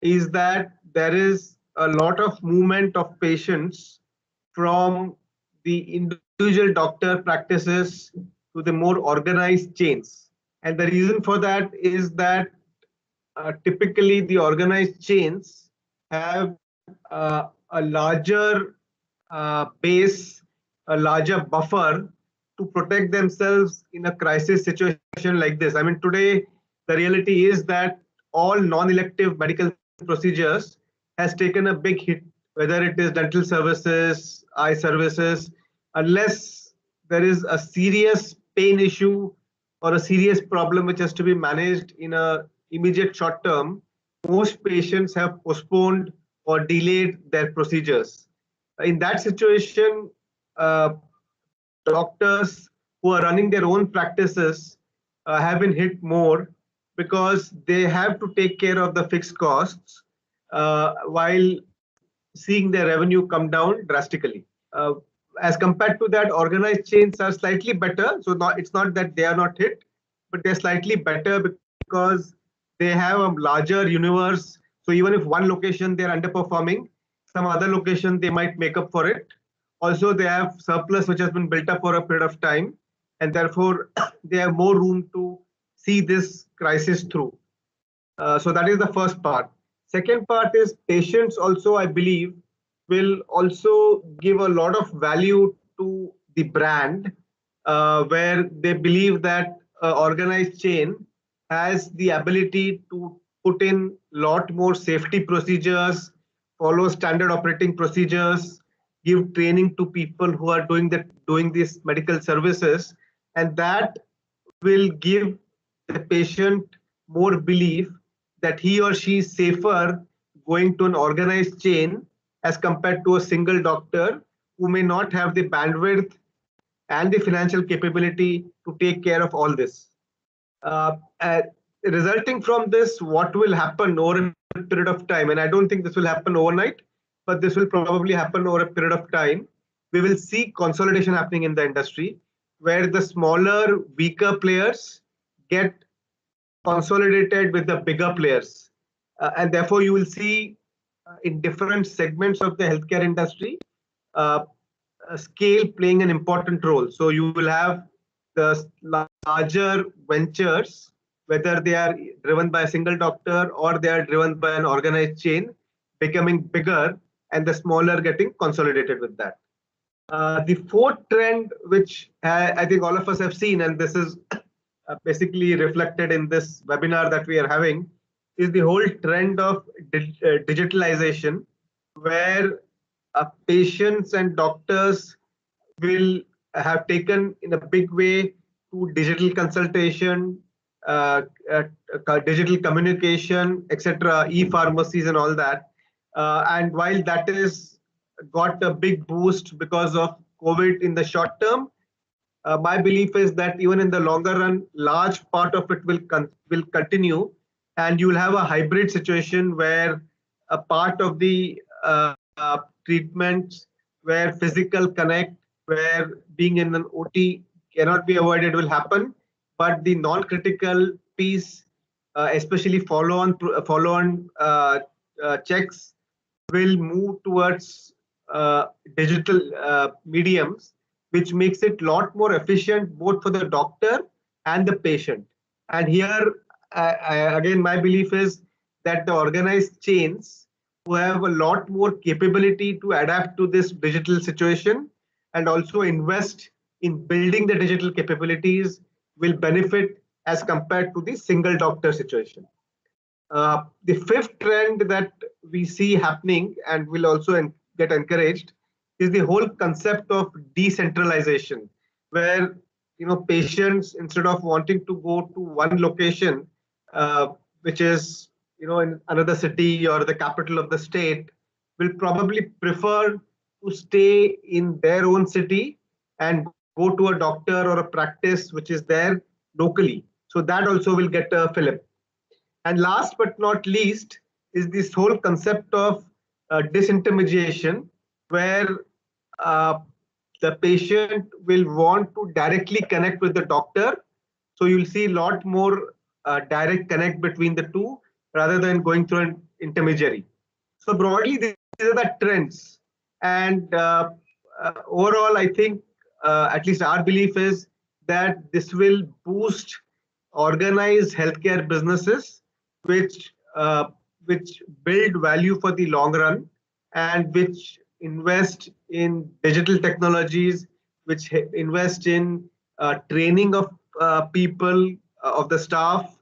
is that there is a lot of movement of patients from the individual doctor practices to the more organized chains. And the reason for that is that typically the organized chains have a larger base, a larger buffer to protect themselves in a crisis situation like this. I mean, today, the reality is that all non-elective medical procedures has taken a big hit, whether it is dental services, eye services, unless there is a serious pain issue or a serious problem which has to be managed in a immediate short term, most patients have postponed or delayed their procedures. In that situation, uh, doctors who are running their own practices have been hit more because they have to take care of the fixed costs while seeing their revenue come down drastically. As compared to that, organized chains are slightly better. So it's not that they are not hit, but they're slightly better because they have a larger universe. So even if one location they're underperforming, some other location they might make up for it. Also, they have surplus which has been built up for a period of time, and therefore they have more room to see this crisis through. So that is the first part. Second part is patients also, I believe, will also give a lot of value to the brand, where they believe that organized chain has the ability to put in lot more safety procedures, follow standard operating procedures, give training to people who are doing these medical services, and that will give the patient more belief that he or she is safer going to an organized chain as compared to a single doctor who may not have the bandwidth and the financial capability to take care of all this. Resulting from this, what will happen over a period of time, and I don't think this will happen overnight, but this will probably happen over a period of time, we will see consolidation happening in the industry where the smaller, weaker players get consolidated with the bigger players. And therefore, you will see in different segments of the healthcare industry, uh, scale playing an important role. So you will have the larger ventures, whether they are driven by a single doctor or they are driven by an organized chain, becoming bigger and the smaller getting consolidated with that. The fourth trend, which I think all of us have seen, and this is basically reflected in this webinar that we are having, is the whole trend of digitalization, where patients and doctors will have taken in a big way to digital consultation, digital communication, etc., e-pharmacies and all that. And while that is got a big boost because of COVID in the short term, my belief is that even in the longer run, large part of it will continue, and you will have a hybrid situation where a part of the treatments where physical connect, where being in an OT cannot be avoided will happen, but the non-critical piece, especially follow-on checks, will move towards digital mediums, which makes it a lot more efficient both for the doctor and the patient. And here, again, my belief is that the organized chains who have a lot more capability to adapt to this digital situation and also invest in building the digital capabilities will benefit as compared to the single doctor situation. The fifth trend that we see happening and will also get encouraged is the whole concept of decentralization, where patients, instead of wanting to go to one location, which is in another city or the capital of the state, will probably prefer to stay in their own city and go to a doctor or a practice which is there locally. So that also will get a fillip. And last but not least is this whole concept of disintermediation, where the patient will want to directly connect with the doctor. So you'll see a lot more direct connect between the two rather than going through an intermediary. So broadly, these are the trends. And overall, I think at least our belief is that this will boost organized healthcare businesses, which build value for the long run and which invest in digital technologies, which invest in training of people, of the staff,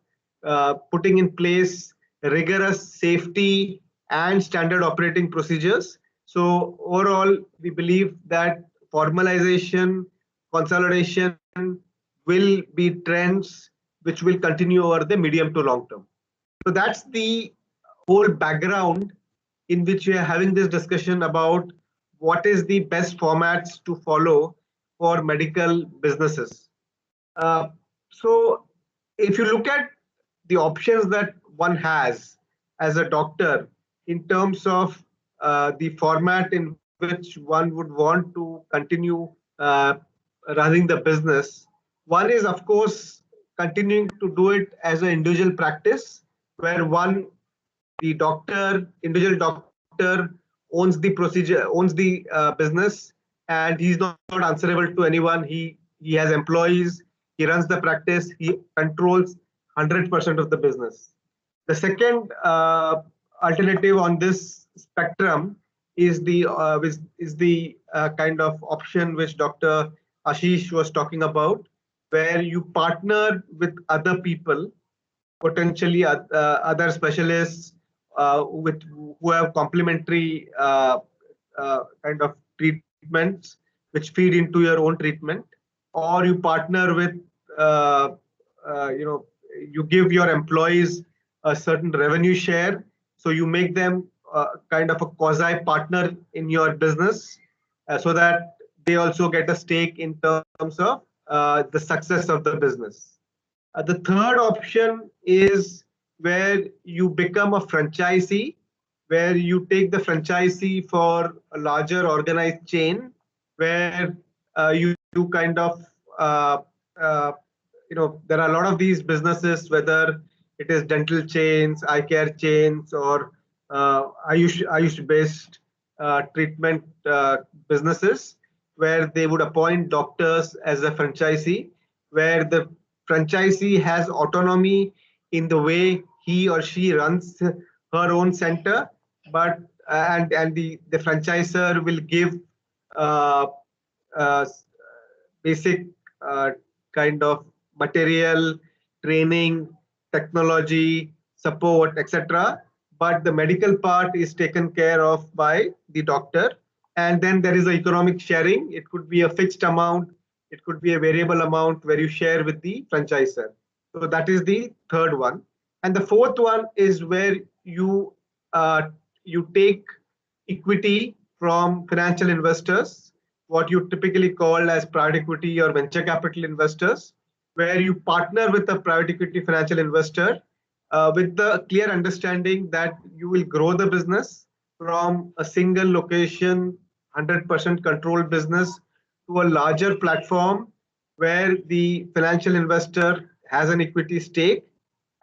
putting in place rigorous safety and standard operating procedures. So overall, we believe that formalization, consolidation will be trends which will continue over the medium to long term. So that's the whole background in which we are having this discussion about what is the best formats to follow for medical businesses. So if you look at the options that one has as a doctor in terms of the format in which one would want to continue running the business, one is, of course, continuing to do it as an individual practice, where individual doctor owns the procedure, owns the business, and he's not answerable to anyone. He has employees, he runs the practice, he controls 100% of the business. The second alternative on this spectrum is the kind of option which Dr. Ashish was talking about, where you partner with other people, potentially other specialists who have complementary kind of treatments which feed into your own treatment, or you partner with you give your employees a certain revenue share, so you make them kind of a quasi partner in your business, so that they also get a stake in terms of the success of the business. The third option is where you become a franchisee, where you take the franchisee for a larger organized chain, where you kind of there are a lot of these businesses, whether it is dental chains, eye care chains, or Ayush-based treatment businesses, where they would appoint doctors as a franchisee, where the franchisee has autonomy in the way he or she runs her own center, but and the franchisor will give uh, uh, basic kind of material, training, technology, support, etc. But the medical part is taken care of by the doctor. And then there is a economic sharing. It could be a fixed amount. It could be a variable amount where you share with the franchisor. So that is the third one. And the fourth one is where uh, you take equity from financial investors, what you typically call as private equity or venture capital investors, where you partner with a private equity financial investor with the clear understanding that you will grow the business from a single location, 100% controlled business to a larger platform where the financial investor has an equity stake,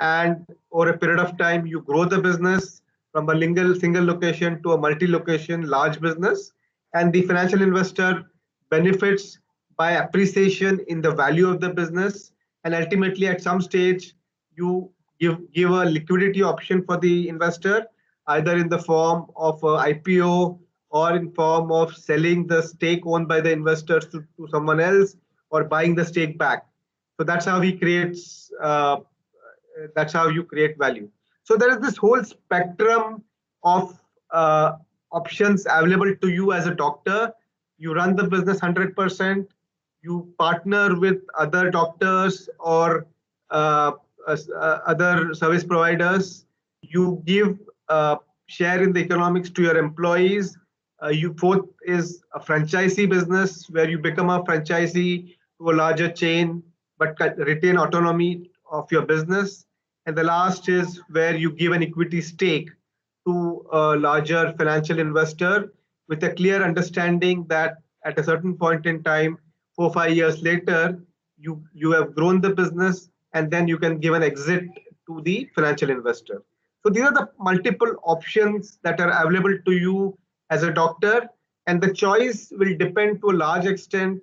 and over a period of time you grow the business from a single location to a multi-location large business, and the financial investor benefits by appreciation in the value of the business, and ultimately at some stage you give a liquidity option for the investor, either in the form of a IPO or in form of selling the stake owned by the investors to someone else, or buying the stake back. So that's how you create value. So there is this whole spectrum of options available to you as a doctor. You run the business 100%. You partner with other doctors or other service providers. You give share in the economics to your employees. Fourth is a franchisee business where you become a franchisee to a larger chain but retain autonomy of your business. And the last is where you give an equity stake to a larger financial investor with a clear understanding that at a certain point in time, 4 or 5 years later, you have grown the business, and then you can give an exit to the financial investor. So these are the multiple options that are available to you as a doctor, and the choice will depend to a large extent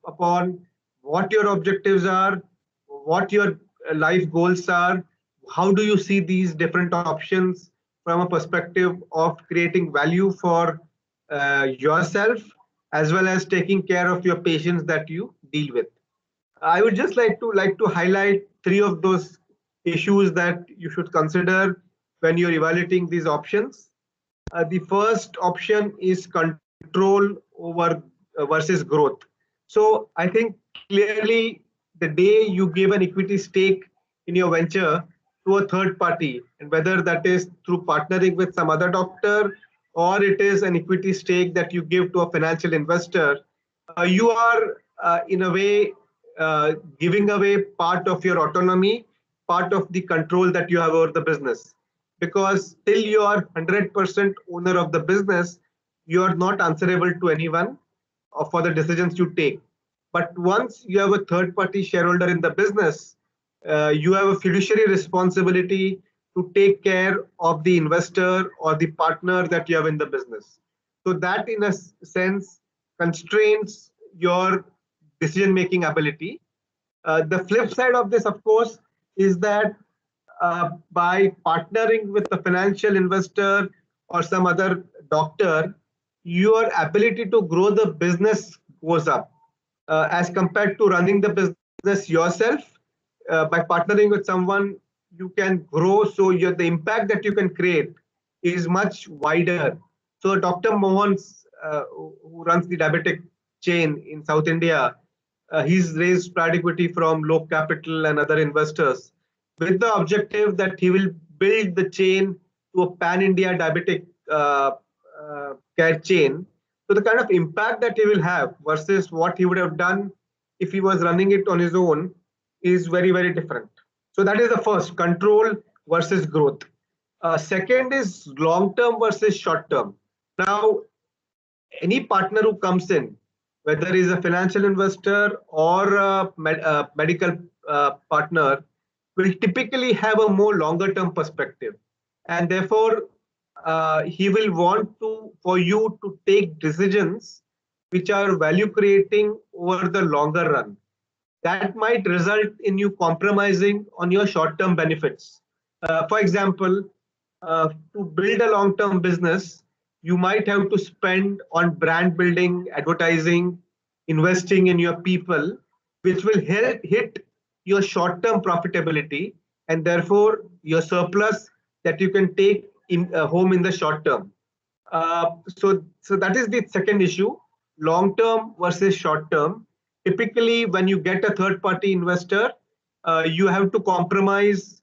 upon what your objectives are, what your life goals are, how do you see these different options from a perspective of creating value for yourself as well as taking care of your patients that you deal with. I would just like to highlight three of those issues that you should consider when you're evaluating these options. The first option is control over versus growth. So I think clearly the day you give an equity stake in your venture to a third party, and whether that is through partnering with some other doctor or it is an equity stake that you give to a financial investor, you are in a way giving away part of your autonomy, part of the control that you have over the business. Because till you are 100% owner of the business, you are not answerable to anyone for the decisions you take. But once you have a third party shareholder in the business, you have a fiduciary responsibility to take care of the investor or the partner that you have in the business. So that in a sense constrains your decision making ability. The flip side of this, of course, is that by partnering with a financial investor or some other doctor, your ability to grow the business goes up as compared to running the business yourself. By partnering with someone, you can grow, so the impact that you can create is much wider. So Dr. Mohan, who runs the diabetic chain in South India, he's raised private equity from Low Capital and other investors with the objective that he will build the chain to a pan-India diabetic care chain. So the kind of impact that he will have versus what he would have done if he was running it on his own is very, very different. So that is the first, control versus growth. Second is long-term versus short-term. Now, any partner who comes in, whether he's a financial investor or a medical partner, will typically have a more longer-term perspective, and therefore he will want for you to take decisions which are value creating over the longer run. That might result in you compromising on your short-term benefits. For example, to build a long-term business, you might have to spend on brand building, advertising, investing in your people, which will help hit your short-term profitability and therefore your surplus that you can take in home in the short term. So that is the second issue, long-term versus short-term. Typically, when you get a third-party investor, you have to compromise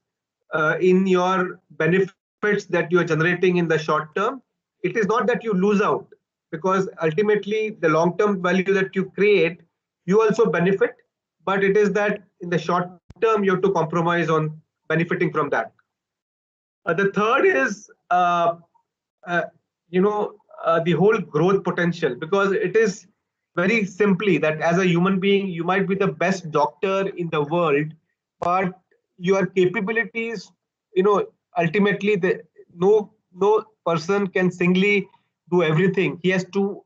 in your benefits that you are generating in the short term. It is not that you lose out, because ultimately the long-term value that you create, you also benefit, but it is that in the short term you have to compromise on benefiting from that. The third is uh, the whole growth potential, because it is very simply that as a human being you might be the best doctor in the world, but your capabilities, ultimately no person can singly do everything. He has to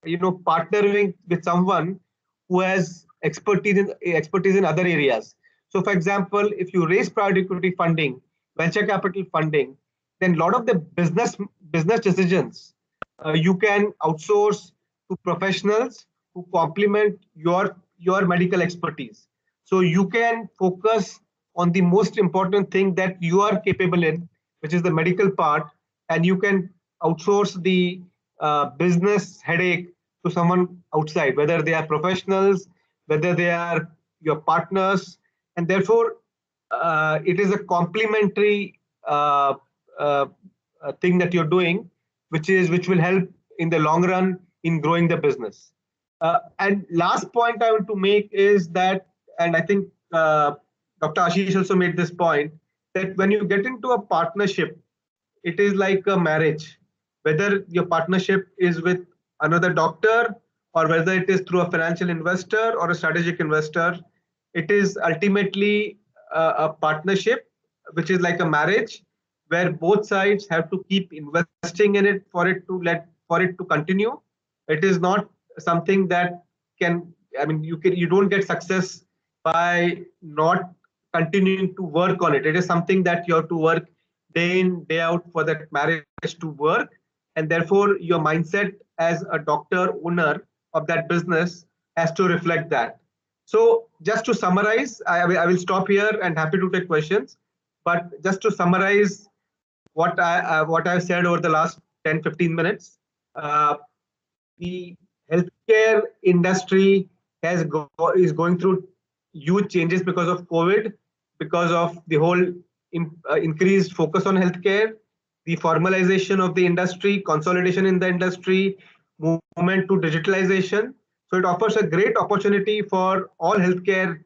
partnering with someone who has expertise in other areas. So for example, if you raise private equity funding, venture capital funding, then a lot of the business decisions you can outsource to professionals who complement your medical expertise. So you can focus on the most important thing that you are capable in, which is the medical part, and you can outsource the business headache to someone outside, whether they are professionals, whether they are your partners, and therefore it is a complementary thing that you're doing, which will help in the long run in growing the business. And last point I want to make is that, and I think Dr. Ashish also made this point, that when you get into a partnership, it is like a marriage. Whether your partnership is with another doctor or whether it is through a financial investor or a strategic investor, it is ultimately a partnership, which is like a marriage, where both sides have to keep investing in it for it to continue. It is not something that you don't get success by not continuing to work on it. It is something that you have to work day in, day out for that marriage to work. And therefore, your mindset as a doctor owner of that business has to reflect that. So just to summarize, I will stop here and happy to take questions. But just to summarize what I've said over the last 10-15 minutes, the healthcare industry is going through huge changes because of COVID, because of the whole increased focus on healthcare, the formalization of the industry, consolidation in the industry, movement to digitalization. So it offers a great opportunity for all healthcare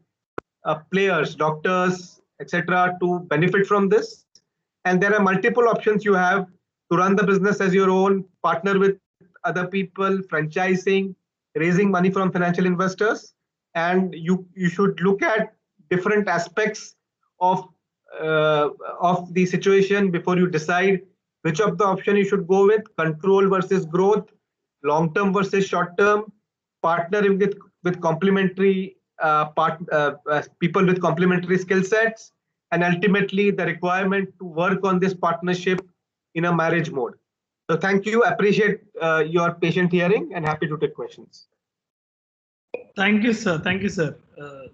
players, doctors, etc., to benefit from this. And there are multiple options you have to run the business as your own, partner with other people, franchising, raising money from financial investors. And you should look at different aspects of the situation before you decide which of the option you should go with: control versus growth, long term versus short term, partnering with complementary people with complementary skill sets, and ultimately the requirement to work on this partnership in a marriage mode. So thank you. Appreciate your patient hearing and happy to take questions. Thank you, sir. Thank you, sir.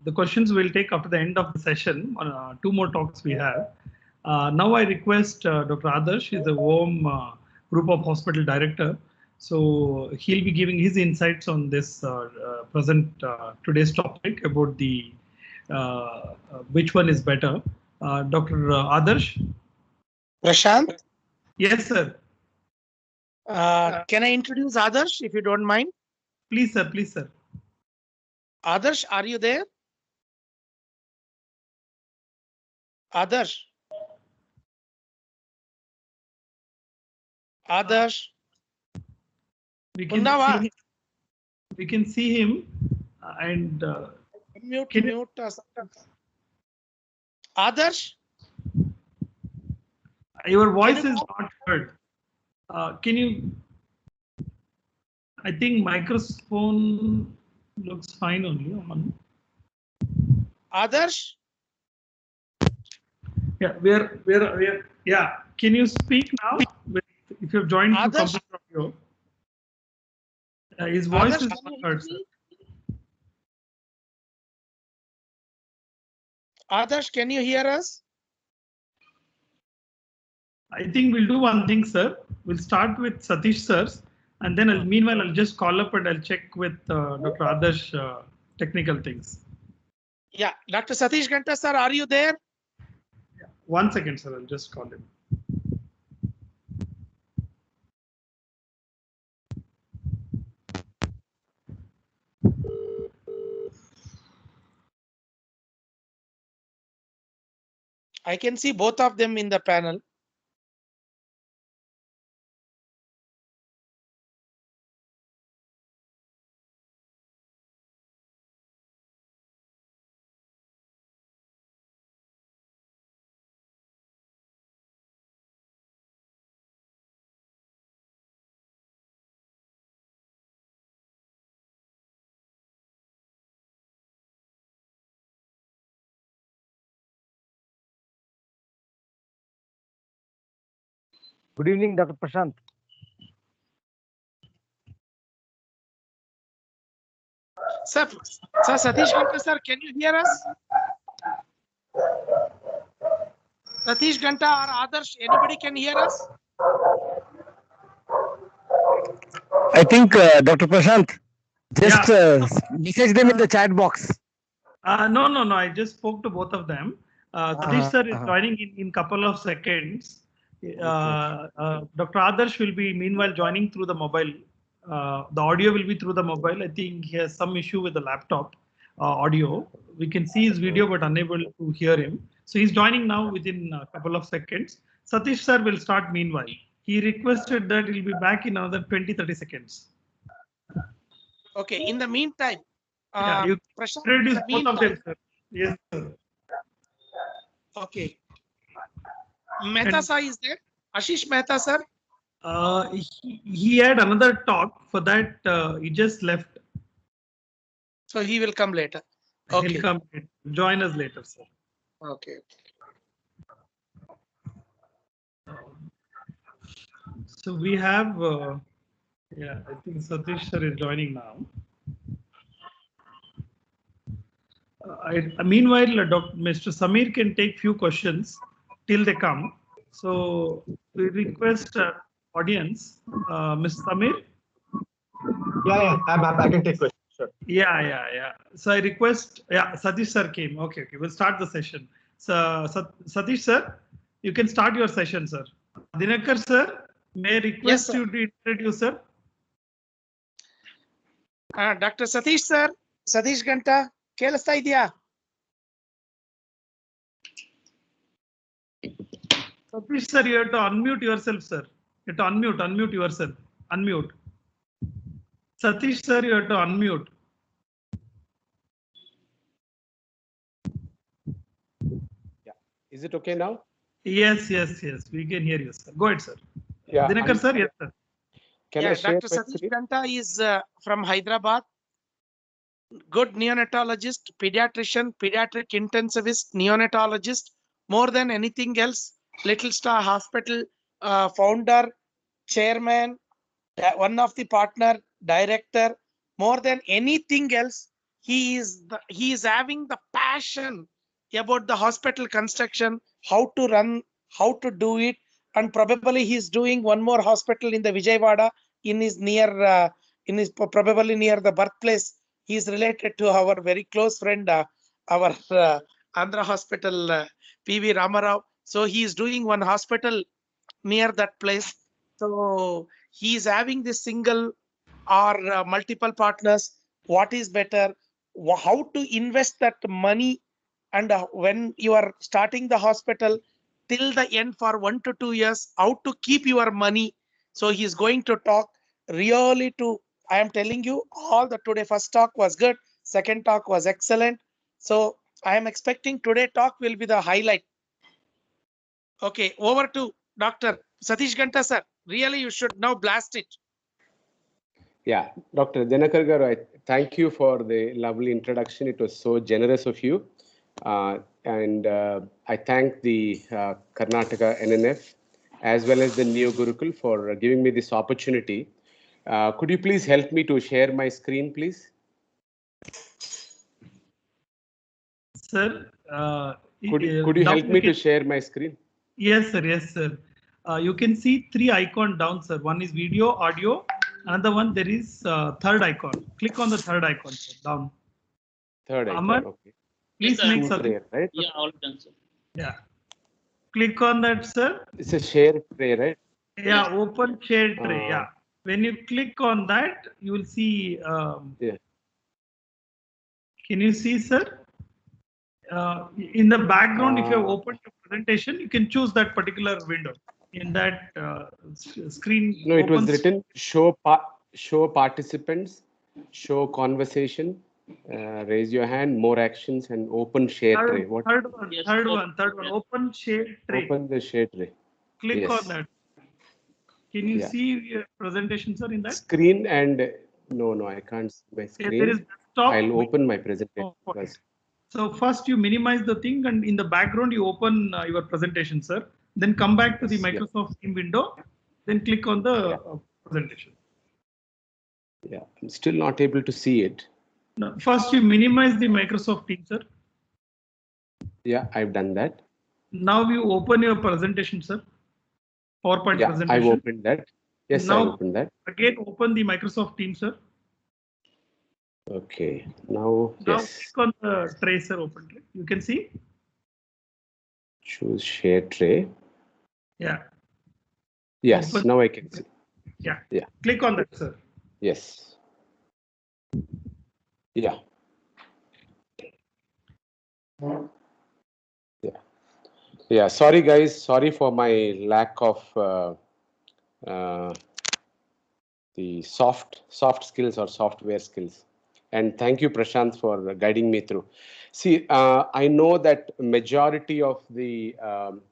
The questions we'll take after the end of the session. Two more talks we have. Now I request Dr. Adarsh, he's the home group of hospital director. So he'll be giving his insights on this today's topic about the which one is better. Dr. Adarsh. Prashanth? Yes, sir. Can I introduce Adarsh, if you don't mind? Please, sir. Please, sir. Adarsh, are you there? Adarsh? Adarsh? We can see him and mute us. Adarsh? Your voice is not heard. Can you? I think microphone looks fine only on. Adarsh? Yeah, we're yeah. Can you speak now? If you've joined through Adarsh? computer audio, his voice Adarsh, is can not you hear heard, sir. me? Adarsh, can you hear us? I think we'll do one thing, sir. We'll start with Satish sir, and then meanwhile I'll just call up and I'll check with Dr. Adarsh technical things. Yeah, Dr. Satish Ganta, sir, are you there? 1 second, sir. I'll just call him. I can see both of them in the panel. Good evening, Dr. Prashanth. Sir, Satish Ganta, sir, can you hear us? Satish Ganta or Adarsh, anybody can hear us? I think Dr. Prashanth, just message them in the chat box. No. I just spoke to both of them. Satish sir is joining in couple of seconds. Dr. Adarsh will be meanwhile joining through the mobile. The audio will be through the mobile. I think he has some issue with the laptop audio. We can see his video but unable to hear him. So he's joining now within a couple of seconds. Satish sir will start meanwhile. He requested that he'll be back in another 20-30 seconds. Okay, in the meantime, You Prashanth, introduce both of them, sir. Yes, sir. Okay. Mehta sir is there? Ashish Mehta sir? He had another talk. For that, he just left. So he will come later. Okay. He'll come join us later, sir. Okay. So we have, yeah, I think Satish sir is joining now. Meanwhile, Mr. Samir can take few questions till they come. So we request audience, Mr. Samir. Yeah, I can take questions. Sure. Yeah. So I request, Satish sir came. Okay, we'll start the session. So Satish sir, you can start your session, sir. Dinakar sir, may I request you to introduce, sir? Dr. Satish sir, Satish Ganta, ಕೇಳಿಸ್ತಾ ಇದೆಯಾ? Satish sir, you have to unmute yourself, sir. You have to unmute yourself. Unmute. Satish sir, you have to unmute. Yeah. Is it okay now? Yes. We can hear you, sir. Go ahead, sir. Yeah. Dinakar sir, yes, sir. Can I share Dr. my Satish screen? Ganta is from Hyderabad. Good neonatologist, pediatrician, pediatric intensivist, neonatologist. More than anything else, Little Star Hospital founder, chairman, one of the partner, director. More than anything else, he is having the passion about the hospital construction, how to run, how to do it, and probably he is doing one more hospital in the Vijayawada in his probably near the birthplace. He is related to our very close friend, our Andhra Hospital, PV Ramarao. So he is doing one hospital near that place. So he is having this single or multiple partners. What is better? How to invest that money? And when you are starting the hospital till the end for 1 to 2 years, how to keep your money? So he is going to talk really to. I am telling you, all the today first talk was good. Second talk was excellent. So I am expecting today talk will be the highlight. Okay, over to Dr. Satish Ganta sir. Really, you should now blast it. Yeah, Dr. Dinakar garu, thank you for the lovely introduction. It was so generous of you. and I thank the Karnataka NNF as well as the Neo Gurukul for giving me this opportunity. Could you please help me to share my screen, please? Sir, Could you help me to share my screen? Yes, sir. Yes, sir. You can see 3 icons down, sir. One is video, audio. Another one, there is third icon. Click on the third icon, sir, down. Third icon, Amar, okay. please Yes, make Shoot something. tray, right? Yeah, all done, sir. Yeah. Click on that, sir. It's a share tray, right? Yeah, open share tray. Uh, Yeah. When you click on that, you will see. Yeah. Can you see, sir? In the background, if you have opened your presentation, you can choose that particular window. In that screen. No, it was opens- written show participants, show conversation, raise your hand, more actions, and open share tray. What? Third one. Yes, Third open one. Open share tray. Open the share tray. Click Yes. on that. Can you Yeah. see your presentation, sir, in that? Screen and no, I can't see my There screen. is desktop. I'll open my presentation Oh, okay. first. So first you minimize the thing, and in the background you open your presentation, sir. Then come back to the Yes, yeah. Microsoft Team window. Then click on the presentation. Yeah, I'm still not able to see it. No, first you minimize the Microsoft Team, sir. Yeah, I've done that. Now you open your presentation, sir. PowerPoint Yeah, presentation. I've opened that. Yes, Now, I opened that. Again, open the Microsoft Team, sir. Okay, now Now yes. click on the tray, sir. Open tray. You can see. Choose share tray. Yeah. Yes, Open. now I can see. Yeah. Yeah. Click on that, sir. Yes. Yeah. Yeah. Yeah. Sorry, guys. Sorry for my lack of the soft skills or software skills. And thank you, Prashanth, for guiding me through. See, I know that majority of the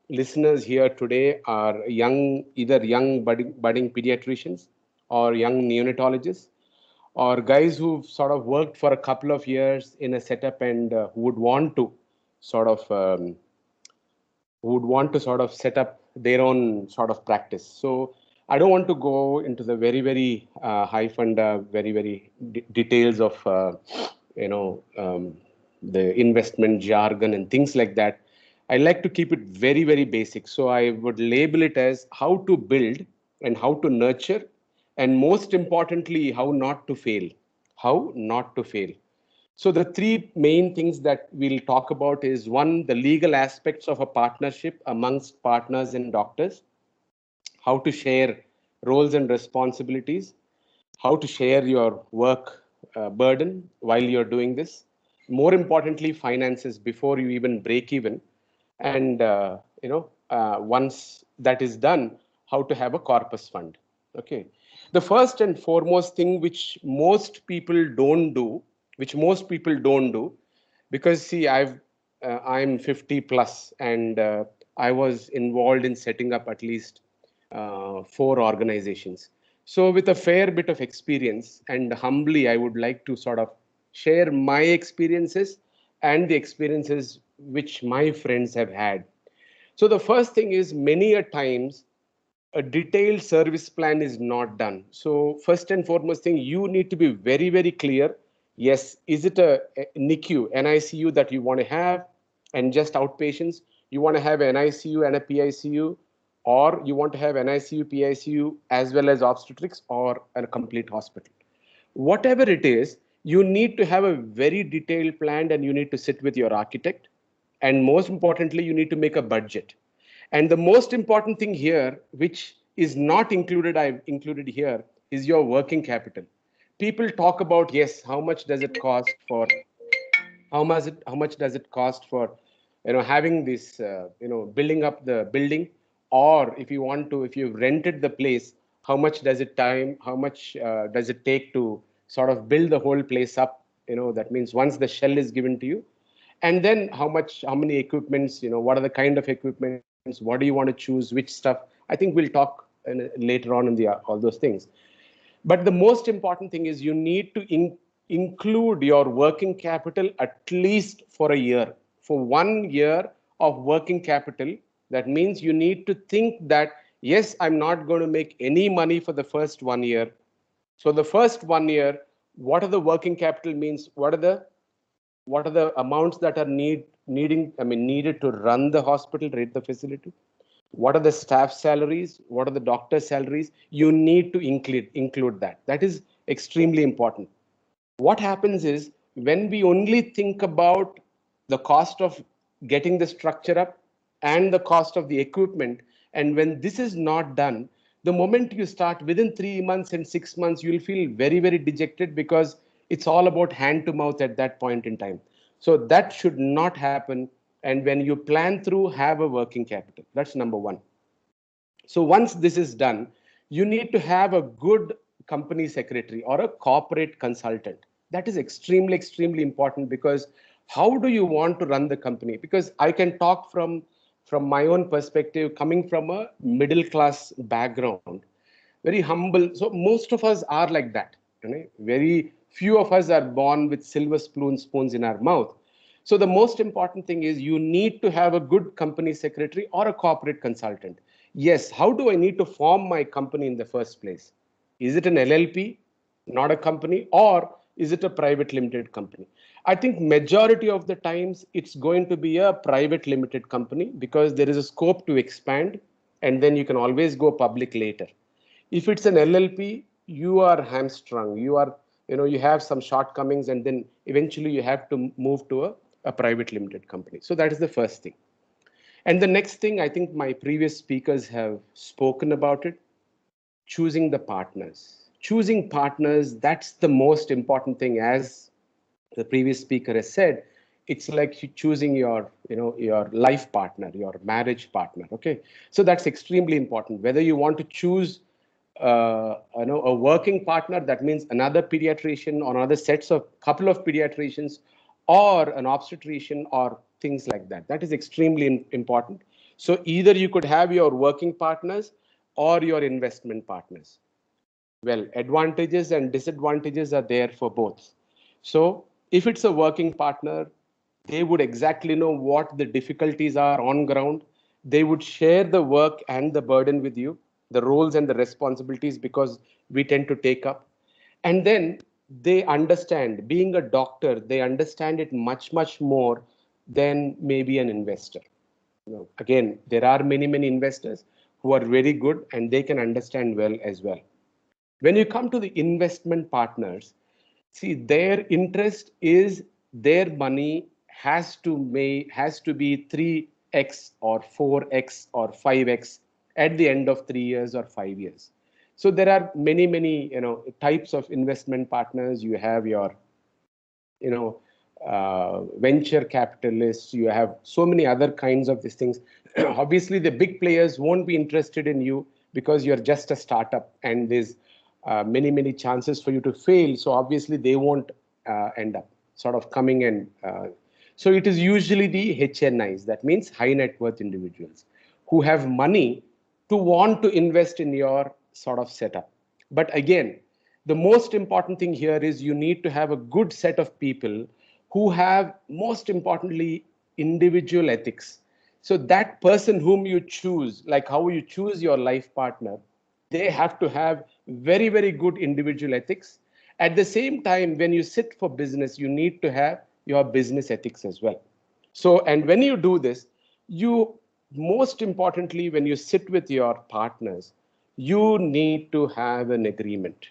listeners here today are either young budding pediatricians or young neonatologists, or guys who've sort of worked for a couple of years in a setup and who would want to sort of set up their own sort of practice. So I don't want to go into the very high funda, very details of the investment jargon and things like that. I like to keep it very basic. So I would label it as how to build and how to nurture, and most importantly, how not to fail. How not to fail. So the 3 main things that we'll talk about is, 1, the legal aspects of a partnership amongst partners and doctors, how to share roles and responsibilities, how to share your work burden while you're doing this, more importantly, finances before you even break even, and once that is done, how to have a corpus fund. Okay, the first and foremost thing which most people don't do, because see, I'm 50 plus, and I was involved in setting up at least 4 organizations. So with a fair bit of experience, and humbly, I would like to sort of share my experiences and the experiences which my friends have had. So the first thing is, many a times a detailed service plan is not done. So first and foremost thing, you need to be very clear. Yes, is it a NICU, NICU that you want to have, and just outpatients? You want to have an NICU and a PICU, or you want to have NICU, PICU, as well as obstetrics, or a complete hospital? Whatever it is, you need to have a very detailed plan, and you need to sit with your architect. And most importantly, you need to make a budget. And the most important thing here, which is not included, I've included here, is your working capital. People talk about, yes, how much does it cost for, how much does it cost for, having this, building up the building, or if you've rented the place, how much does it does it take to sort of build the whole place up? That means once the shell is given to you, and then how many equipments, what are the kind of equipments, what do you want to choose, which stuff? I think we'll talk later on in all those things. But the most important thing is, you need to include your working capital at least for a year, for 1 year of working capital. That means you need to think that, yes, I'm not going to make any money for the first 1 year. So the first 1 year, what are the working capital means? What are the amounts that are needed to run the hospital, run the facility? What are the staff salaries? What are the doctor salaries? You need to include that. That is extremely important. What happens is when we only think about the cost of getting the structure up and the cost of the equipment, and when this is not done, the moment you start within 3 months and 6 months, you'll feel very, very dejected because it's all about hand to mouth at that point in time. So that should not happen. And when you plan through, have a working capital. That's number one. So once this is done, you need to have a good company secretary or a corporate consultant. That is extremely, extremely important, because how do you want to run the company? Because I can talk from my own perspective, coming from a middle class background, very humble. So most of us are like that. Very few of us are born with silver spoons in our mouth. So the most important thing is you need to have a good company secretary or a corporate consultant. Yes, how do I need to form my company in the first place? Is it an LLP, not a company, or is it a private limited company? I think majority of the times it's going to be a private limited company, because there is a scope to expand and then you can always go public later. If it's an LLP, you are hamstrung, you have some shortcomings, and then eventually you have to move to a private limited company. So that is the first thing. And the next thing, I think my previous speakers have spoken about it, choosing the partners. Choosing partners, that's the most important thing. As the previous speaker has said, it's like choosing your life partner, your marriage partner. Okay, so that's extremely important. Whether you want to choose a working partner, that means another pediatrician or another sets of couple of pediatricians, or an obstetrician or things like that. That is extremely important. So either you could have your working partners or your investment partners. Well, advantages and disadvantages are there for both. So if it's a working partner, they would exactly know what the difficulties are on ground. They would share the work and the burden with you, the roles and the responsibilities, because we tend to take up. And then they understand, being a doctor, they understand it much, much more than maybe an investor. Again, there are many, many investors who are very good and they can understand well as well. When you come to the investment partners, see, their interest is their money has to be 3x or 4x or 5x at the end of 3 years or 5 years. So there are many, many types of investment partners. You have your venture capitalists. You have so many other kinds of these things. Obviously, the big players won't be interested in you because you're just a startup and there's many, many chances for you to fail. So obviously, they won't end up sort of coming and. So it is usually the HNIs, that means high net worth individuals, who have money to want to invest in your sort of setup. But again, the most important thing here is you need to have a good set of people who have, most importantly, individual ethics. So that person whom you choose, like how you choose your life partner, they have to have very, very good individual ethics. At the same time, when you sit for business, you need to have your business ethics as well. So, and when you do this, you, most importantly, when you sit with your partners, you need to have an agreement,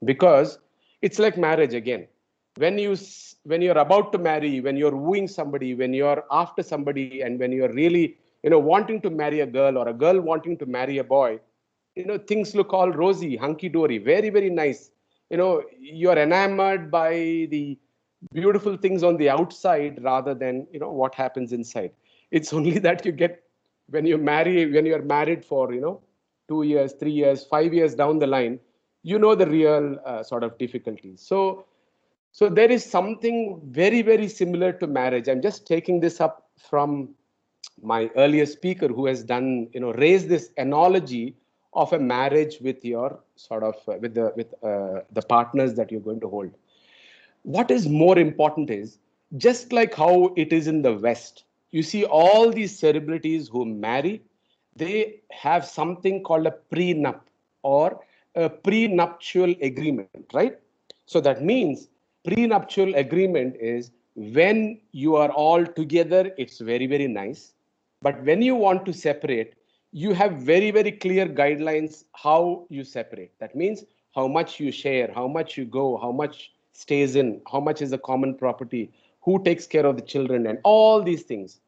because it's like marriage again. When you're about to marry, when you're wooing somebody, when you're after somebody, and when you're really wanting to marry a girl or a girl wanting to marry a boy, things look all rosy, hunky-dory, very, very nice. You're enamored by the beautiful things on the outside rather than what happens inside. It's only that you get when you're married for 2 years, 3 years, 5 years down the line, the real sort of difficulties. So there is something very, very similar to marriage. I'm just taking this up from my earlier speaker, who has done raised this analogy of a marriage with your sort of with the partners that you're going to hold. What is more important is just like how it is in the West. You see all these celebrities who marry, they have something called a prenup or a prenuptial agreement, right? So that means prenuptial agreement is when you are all together, it's very, very nice. But when you want to separate, you have very, very clear guidelines how you separate. That means how much you share, how much you go, how much stays in, how much is a common property, who takes care of the children, and all these things.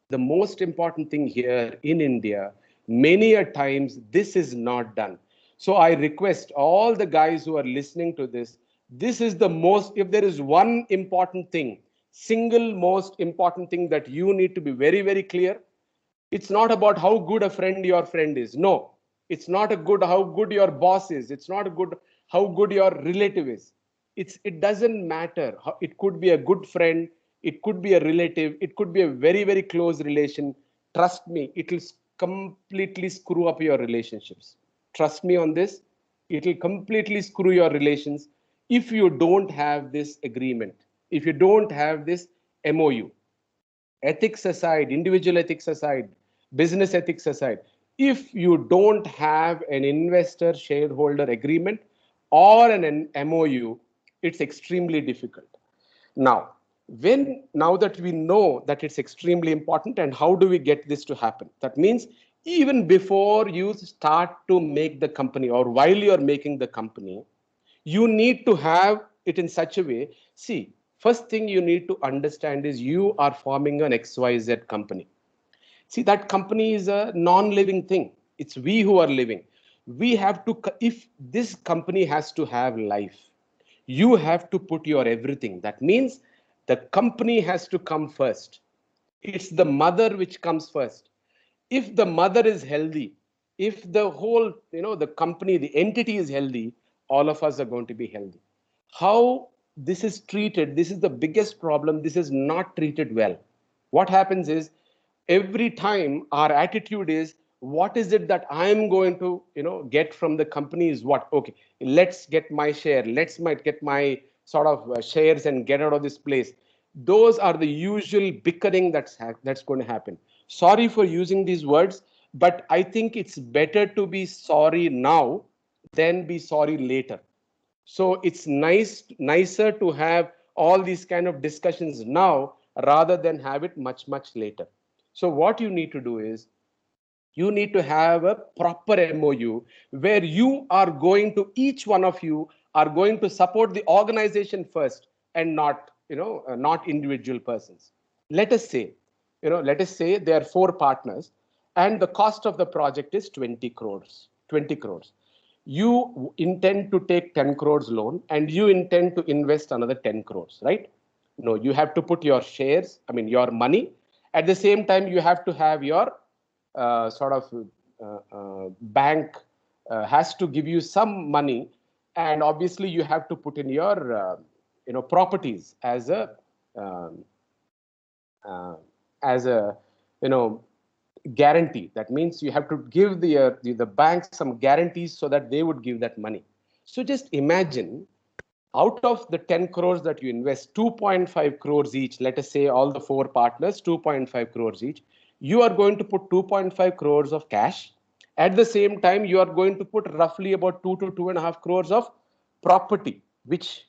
The most important thing here in India, many a times this is not done. So I request all the guys who are listening to this, this is the most, if there is one important thing, single most important thing that you need to be very, very clear, it's not about how good a friend your friend is. No, it's not a good how good your boss is. It's not a good how good your relative is. It doesn't matter. It could be a good friend. It could be a relative. It could be a very, very close relation. Trust me, it will completely screw up your relationships. Trust me on this. It will completely screw your relations if you don't have this agreement, if you don't have this MOU. Ethics aside, individual ethics aside, business ethics aside, if you don't have an investor shareholder agreement or an MOU, it's extremely difficult. Now, now that we know that it's extremely important, and how do we get this to happen? That means even before you start to make the company or while you're making the company, you need to have it in such a way. See, first thing you need to understand is you are forming an XYZ company. See, that company is a non-living thing. It's we who are living. We have to, if this company has to have life, you have to put your everything. That means the company has to come first. It's the mother which comes first. If the mother is healthy, if the whole, the company, the entity is healthy, all of us are going to be healthy. How this is treated, this is the biggest problem. This is not treated well. What happens is every time our attitude is, what is it that I'm going to, get from the company is what? Okay, let's get my share. Let's get my sort of shares and get out of this place. Those are the usual bickering that's going to happen. Sorry for using these words, but I think it's better to be sorry now than be sorry later. So it's nicer to have all these kind of discussions now rather than have it much, much later. So what you need to do is you need to have a proper MOU where you are going to, each one of you are going to support the organization first and not, not individual persons. Let us say there are 4 partners and the cost of the project is 20 crores. You intend to take 10 crores loan and you intend to invest another 10 crores, right? No, you have to put your shares, your money. At the same time, you have to have your bank has to give you some money, and obviously you have to put in your properties as a guarantee. That means you have to give the bank some guarantees so that they would give that money. So just imagine, out of the 10 crores that you invest, 2.5 crores each, let us say all the 4 partners, 2.5 crores each, you are going to put 2.5 crores of cash. At the same time, you are going to put roughly about 2 to 2.5 crores of property, which,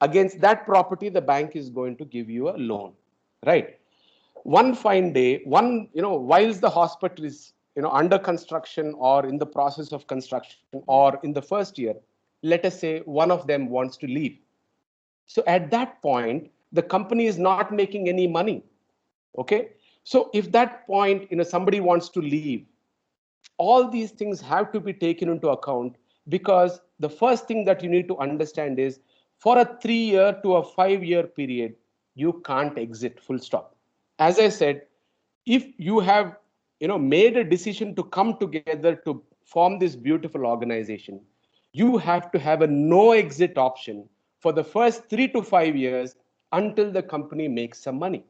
against that property, the bank is going to give you a loan, right? One fine day, whilst the hospital is, under construction or in the process of construction or in the first year, let us say one of them wants to leave. So at that point, the company is not making any money. Okay. So if that point, somebody wants to leave, all these things have to be taken into account, because the first thing that you need to understand is, for a 3-year to a 5-year period, you can't exit, full stop. As I said, if you have made a decision to come together to form this beautiful organization, you have to have a no exit option for the first 3 to 5 years until the company makes some money.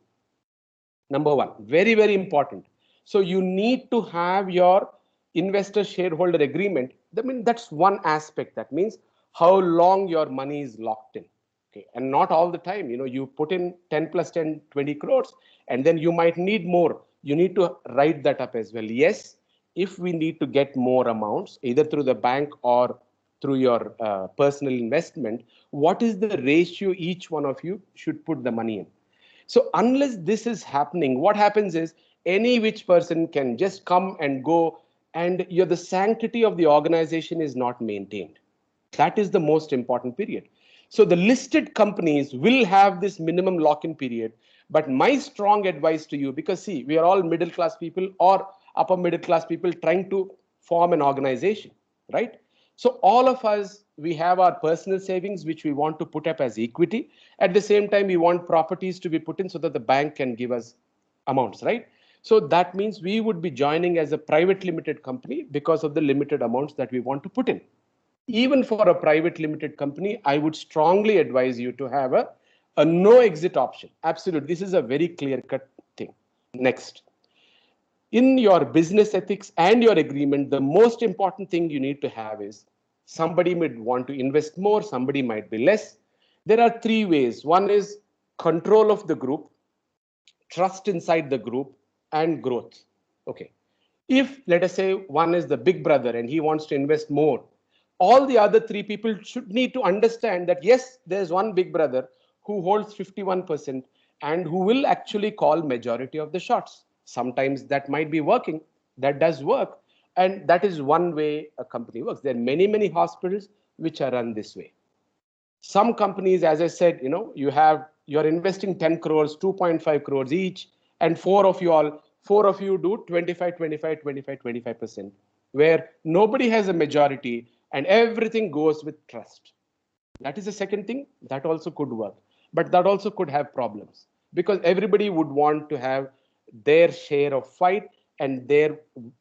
Number one, very, very important. So you need to have your investor shareholder agreement. I mean, that's one aspect. That means how long your money is locked in. Okay, and not all the time. You put in 10 plus 10, 20 crores, and then you might need more. You need to write that up as well. Yes, if we need to get more amounts, either through the bank or through your personal investment, what is the ratio each one of you should put the money in? So unless this is happening, what happens is any which person can just come and go, and the sanctity of the organization is not maintained. That is the most important period. So the listed companies will have this minimum lock-in period. But my strong advice to you, because see, we are all middle class people or upper middle class people trying to form an organization, right? So all of us, we have our personal savings, which we want to put up as equity. At the same time, we want properties to be put in so that the bank can give us amounts, right? So that means we would be joining as a private limited company because of the limited amounts that we want to put in. Even for a private limited company, I would strongly advise you to have a no exit option. Absolutely. This is a very clear cut thing. Next. In your business ethics and your agreement, the most important thing you need to have is somebody might want to invest more, somebody might be less. There are three ways. One is control of the group, trust inside the group, and growth. Okay. If, let us say, one is the big brother and he wants to invest more, all the other three people should need to understand that, yes, there's one big brother who holds 51% and who will actually call majority of the shots. Sometimes that might be working. That does work. And that is one way a company works. There are many, many hospitals which are run this way. Some companies, as I said, you're investing 10 crores, 2.5 crores each, and four of you do 25, 25, 25, 25%, where nobody has a majority and everything goes with trust. That is the second thing. That also could work, but that also could have problems because everybody would want to have their share of fight and their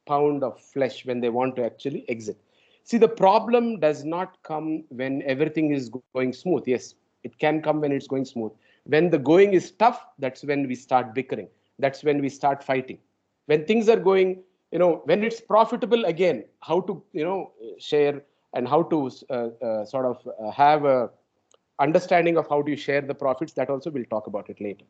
pound of flesh when they want to actually exit. See, the problem does not come when everything is going smooth. Yes, it can come when it's going smooth. When the going is tough, that's when we start bickering. That's when we start fighting. When things are going, when it's profitable, again, how to, share and how to sort of have a understanding of how do you share the profits. That also we'll talk about it later.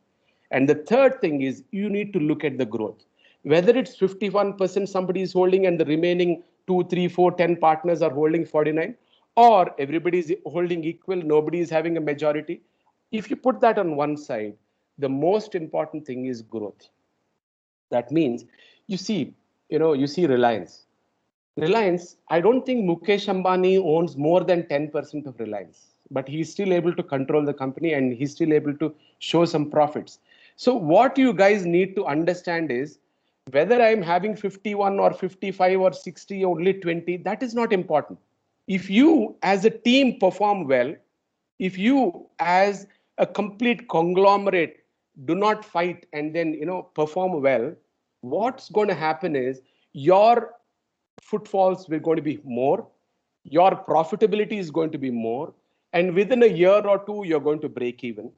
And the third thing is you need to look at the growth. Whether it's 51% somebody is holding and the remaining 2, 3, 4, 10 partners are holding 49, or everybody is holding equal, nobody is having a majority. If you put that on one side, the most important thing is growth. That means you see Reliance. Reliance, I don't think Mukesh Ambani owns more than 10% of Reliance, but he's still able to control the company and he's still able to show some profits. So what you guys need to understand is whether I'm having 51 or 55 or 60 or only 20, that is not important. If you as a team perform well, if you as a complete conglomerate do not fight and then perform well, what's going to happen is your footfalls will going to be more, your profitability is going to be more, and within a year or two you're going to break even.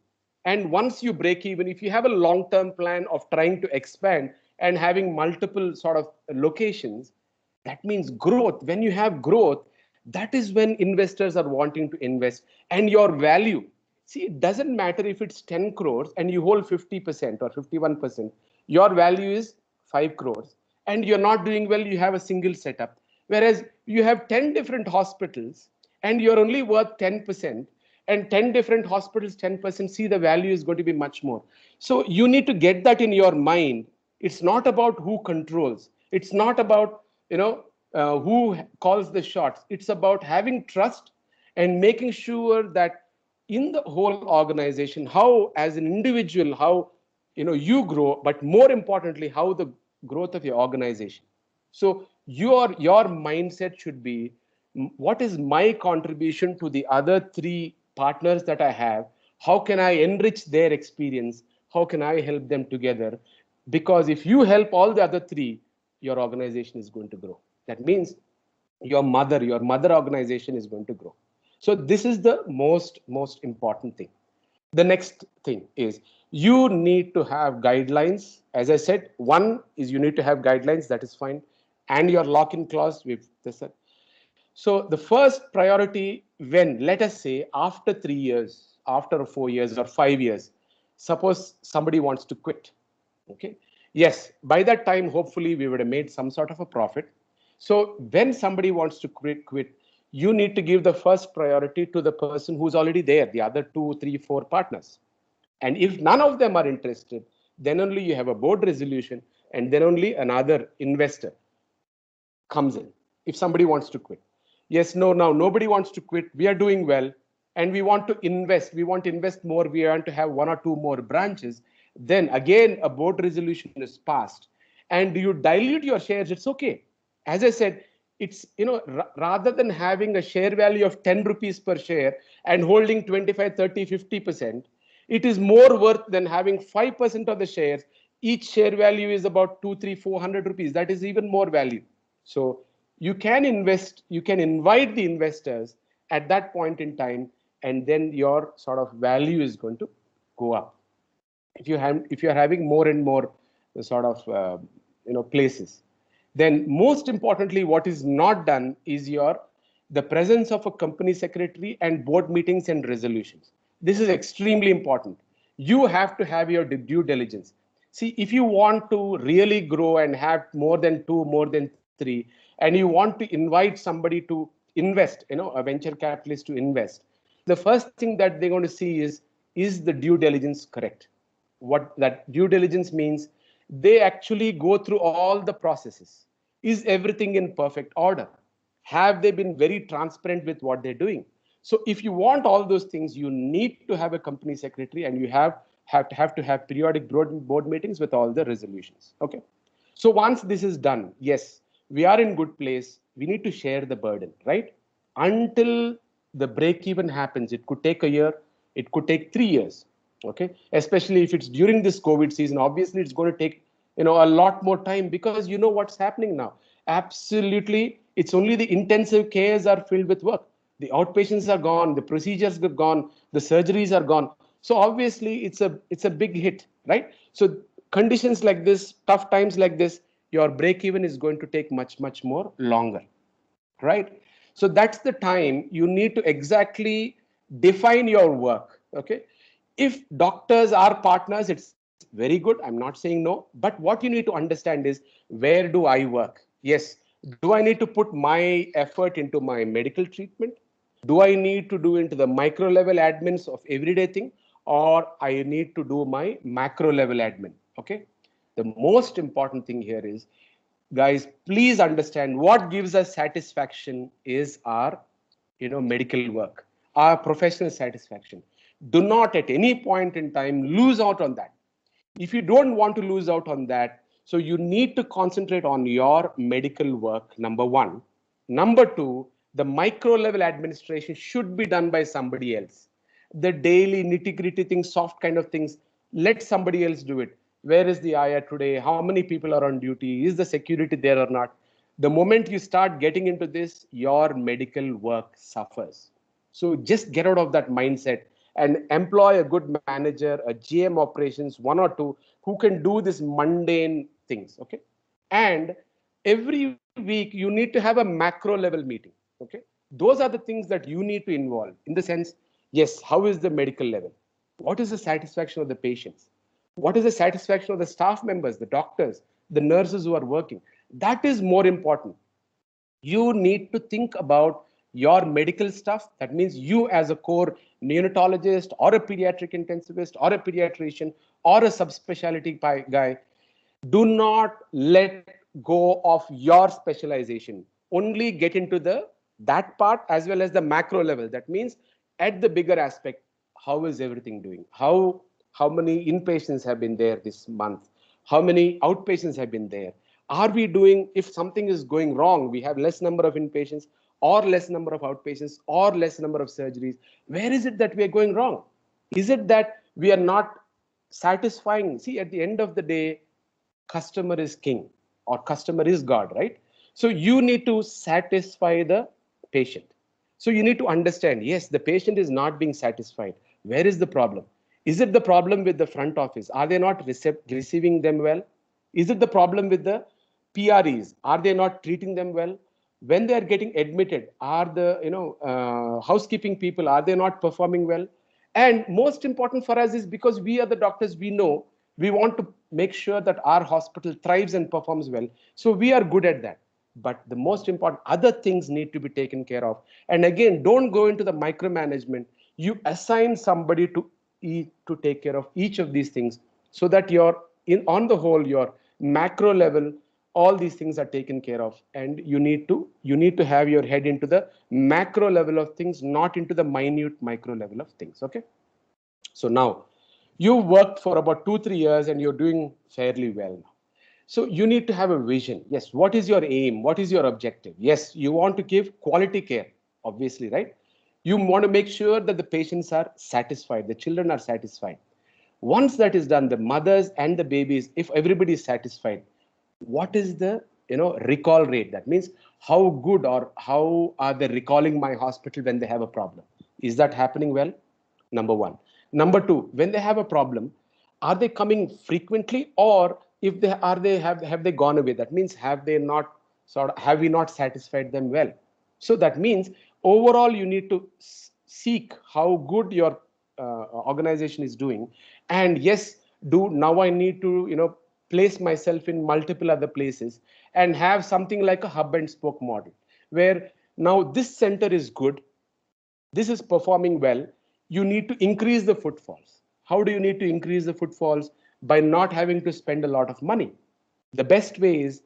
And once you break even, if you have a long-term plan of trying to expand and having multiple sort of locations, that means growth. When you have growth, that is when investors are wanting to invest. And your value, see, it doesn't matter if it's 10 crores and you hold 50% or 51%, your value is 5 crores. And you're not doing well, you have a single setup. Whereas you have 10 different hospitals and you're only worth 10%, and 10 different hospitals, 10%, see, the value is going to be much more. So you need to get that in your mind. It's not about who controls. It's not about, who calls the shots. It's about having trust and making sure that in the whole organization, how as an individual, how you grow, but more importantly, how the growth of your organization. So your mindset should be, what is my contribution to the other three partners that I have? How can I enrich their experience? How can I help them together? Because if you help all the other three, your organization is going to grow. That means your mother organization is going to grow. So this is the most important thing. The next thing is you need to have guidelines. As I said, one is you need to have guidelines, that is fine. And your lock-in clause with this. So the first priority, when, let us say, after 3 years after 4 years or 5 years, suppose somebody wants to quit. Okay. Yes, by that time, hopefully we would have made some sort of a profit. So when somebody wants to quit, you need to give the first priority to the person who's already there, the other 2, 3, 4 partners. And if none of them are interested, then only you have a board resolution, and then only another investor comes in. If somebody wants to quit. Yes, no, now nobody wants to quit. We are doing well and we want to invest. We want to invest more. We want to have 1 or 2 more branches. Then again, a board resolution is passed and you dilute your shares. It's okay. As I said, it's, rather than having a share value of 10 rupees per share and holding 25, 30, 50%, it is more worth than having 5% of the shares. Each share value is about 2, 3, 400 rupees. That is even more value. So you can invest, you can invite the investors at that point in time, and then your sort of value is going to go up. If you're having more and more sort of places, then most importantly, what is not done is the presence of a company secretary and board meetings and resolutions. This is extremely important. You have to have your due diligence. See, if you want to really grow and have more than 2, more than 3, and you want to invite somebody to invest, a venture capitalist to invest, the first thing that they're going to see is the due diligence correct? What that due diligence means, they actually go through all the processes. Is everything in perfect order? Have they been very transparent with what they're doing? So if you want all those things, you need to have a company secretary, and you have to have periodic board meetings with all the resolutions. Okay. So once this is done, yes, we are in good place. We need to share the burden, right? Until the break even happens, it could take a year, it could take 3 years. Okay, especially if it's during this COVID season, obviously it's going to take a lot more time, because what's happening now. Absolutely, it's only the intensive cares are filled with work. The outpatients are gone, the procedures are gone, the surgeries are gone. So obviously it's a big hit, right? So conditions like this, tough times like this, your break even is going to take much, much more longer, right? So that's the time you need to exactly define your work. Okay. If doctors are partners, it's very good. I'm not saying no, but what you need to understand is, where do I work? Yes. Do I need to put my effort into my medical treatment? Do I need to do into the micro level admins of everyday thing, or I need to do my macro level admin? Okay. The most important thing here is, guys, please understand, what gives us satisfaction is our, medical work, our professional satisfaction. Do not at any point in time lose out on that. If you don't want to lose out on that, so you need to concentrate on your medical work, number 1. Number 2, the micro level administration should be done by somebody else. The daily nitty-gritty things, soft kind of things, let somebody else do it. Where is the IR today? How many people are on duty? Is the security there or not? The moment you start getting into this, your medical work suffers. So just get out of that mindset and employ a good manager, a GM operations, 1 or 2, who can do this mundane things. Okay. And every week you need to have a macro level meeting. Okay. Those are the things that you need to involve, in the sense, yes, how is the medical level? What is the satisfaction of the patients? What is the satisfaction of the staff members, the doctors, the nurses who are working? That is more important. You need to think about your medical stuff. That means you, as a core neonatologist or a pediatric intensivist or a pediatrician or a subspecialty guy, do not let go of your specialization. Only get into that part as well as the macro level. That means at the bigger aspect, how is everything doing? How many inpatients have been there this month? How many outpatients have been there? Are we doing, if something is going wrong, we have less number of inpatients or less number of outpatients or less number of surgeries, where is it that we are going wrong? Is it that we are not satisfying? See, at the end of the day, customer is king, or customer is God, right? So you need to satisfy the patient. So you need to understand, yes, the patient is not being satisfied. Where is the problem? Is it the problem with the front office? Are they not receiving them well? Is it the problem with the PREs? Are they not treating them well? When they are getting admitted, are the housekeeping people, are they not performing well? And most important for us is because we are the doctors, we know we want to make sure that our hospital thrives and performs well. So we are good at that. But the most important other things need to be taken care of. And again, don't go into the micromanagement. You assign somebody to take care of each of these things so that on the whole, your macro level, all these things are taken care of. And you need to have your head into the macro level of things, not into the minute micro level of things. Okay. So now you worked for about 2-3 years and you're doing fairly well now. So you need to have a vision. Yes. What is your aim? What is your objective? Yes. You want to give quality care, obviously, right? You want to make sure that the patients are satisfied, the children are satisfied. Once that is done, the mothers and the babies, if everybody is satisfied, what is the recall rate? That means how good or how are they recalling my hospital when they have a problem? Is that happening well? Number one. Number two, when they have a problem, are they coming frequently, or if they are, have they gone away? That means have we not satisfied them well? So that means overall you need to seek how good your organization is doing. And yes, now I need to place myself in multiple other places and have something like a hub and spoke model, where now this center is good, this is performing well, you need to increase the footfalls. How do you need to increase the footfalls? By not having to spend a lot of money. The best way is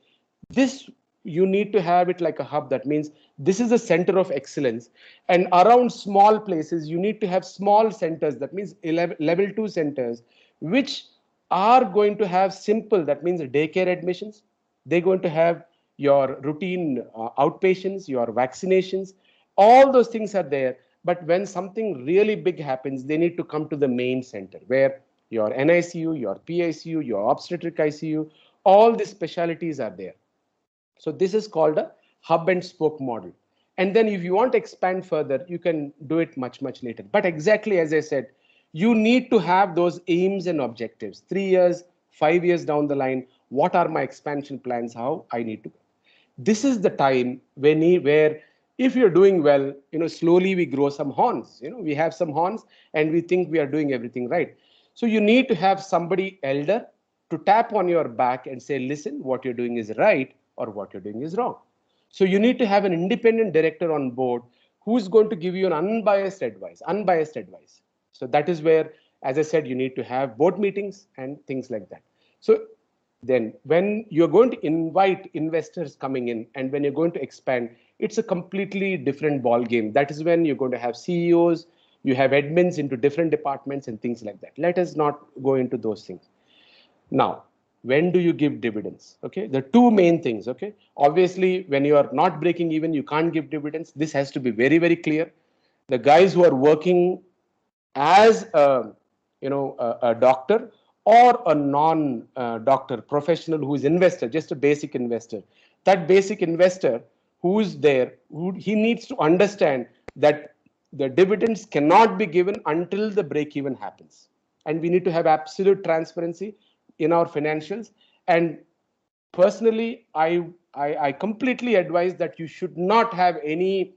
this. You need to have it like a hub. That means this is a center of excellence, and around small places you need to have small centers. That means level 2 centers, which are going to have simple, that means daycare admissions. They're going to have your routine outpatients, your vaccinations, all those things are there. But when something really big happens, they need to come to the main center where your NICU, your PICU, your obstetric ICU, all the specialties are there. So this is called a hub and spoke model. And then if you want to expand further, you can do it much, much later. But exactly as I said, you need to have those aims and objectives. 3 years, 5 years down the line, what are my expansion plans? How I need to go. This is the time where if you're doing well, slowly we grow some horns. We have some horns and we think we are doing everything right. So you need to have somebody elder to tap on your back and say, listen, what you're doing is right or what you're doing is wrong. So you need to have an independent director on board who's going to give you an unbiased advice. So that is where, as I said, you need to have board meetings and things like that. So then when you're going to invite investors coming in and when you're going to expand, it's a completely different ball game. That is when you're going to have CEOs, you have admins into different departments and things like that. Let us not go into those things. Now, when do you give dividends? Okay, the two main things. Okay, obviously, when you are not breaking even, you can't give dividends. This has to be very, very clear. The guys who are working as a doctor or a non-doctor professional who is investor, just a basic investor, that basic investor who is there, he needs to understand that the dividends cannot be given until the break even happens. And we need to have absolute transparency in our financials. And personally, I completely advise that you should not have any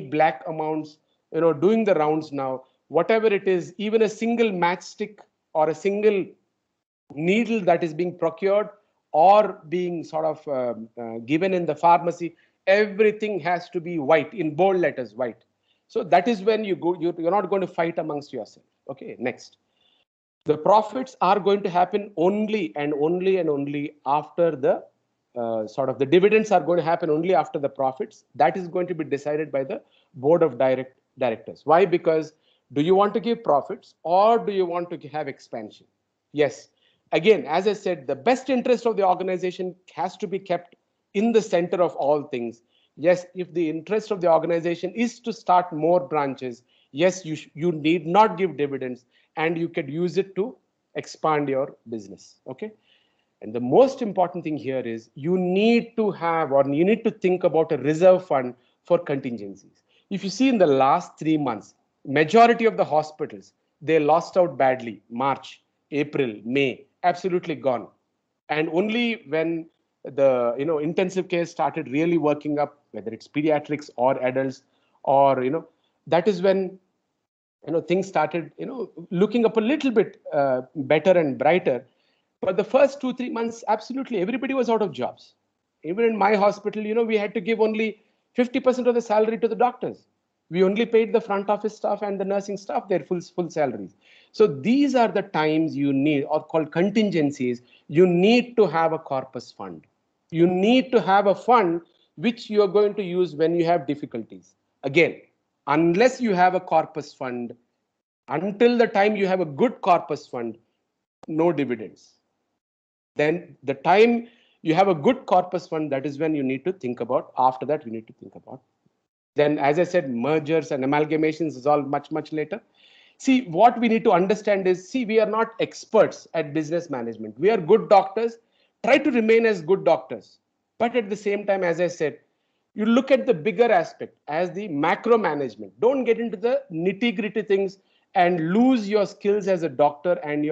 black amounts, doing the rounds now. Whatever it is, even a single matchstick or a single needle that is being procured or being sort of given in the pharmacy, everything has to be white, in bold letters, white. So that is when you're not going to fight amongst yourself. Okay, next. The profits are going to happen only and only after the the dividends are going to happen only after the profits. That is going to be decided by the board of directors. Why? Because do you want to give profits or do you want to have expansion? Yes. Again, as I said, the best interest of the organization has to be kept in the center of all things. Yes, if the interest of the organization is to start more branches, yes, you need not give dividends and you could use it to expand your business. Okay. And the most important thing here is you need to have, or you need to think about a reserve fund for contingencies. If you see in the last 3 months, majority of the hospitals, they lost out badly. March, April, May, absolutely gone. And only when the intensive care started really working up, whether it's pediatrics or adults, or that is when things started, looking up a little bit better and brighter. But the first 2-3 months, absolutely everybody was out of jobs. Even in my hospital, we had to give only 50% of the salary to the doctors. We only paid the front office staff and the nursing staff their full salaries. So these are the times you need, or called contingencies. You need to have a corpus fund. You need to have a fund which you are going to use when you have difficulties. Again, unless you have a corpus fund, until the time you have a good corpus fund, no dividends. Then the time you have a good corpus fund, that is when you need to think about. After that, we need to think about. Then, as I said, mergers and amalgamations is all much, much later. See, what we need to understand is, we are not experts at business management. We are good doctors. Try to remain as good doctors. But at the same time, as I said, you look at the bigger aspect as the macro management. Don't get into the nitty-gritty things and lose your skills as a doctor and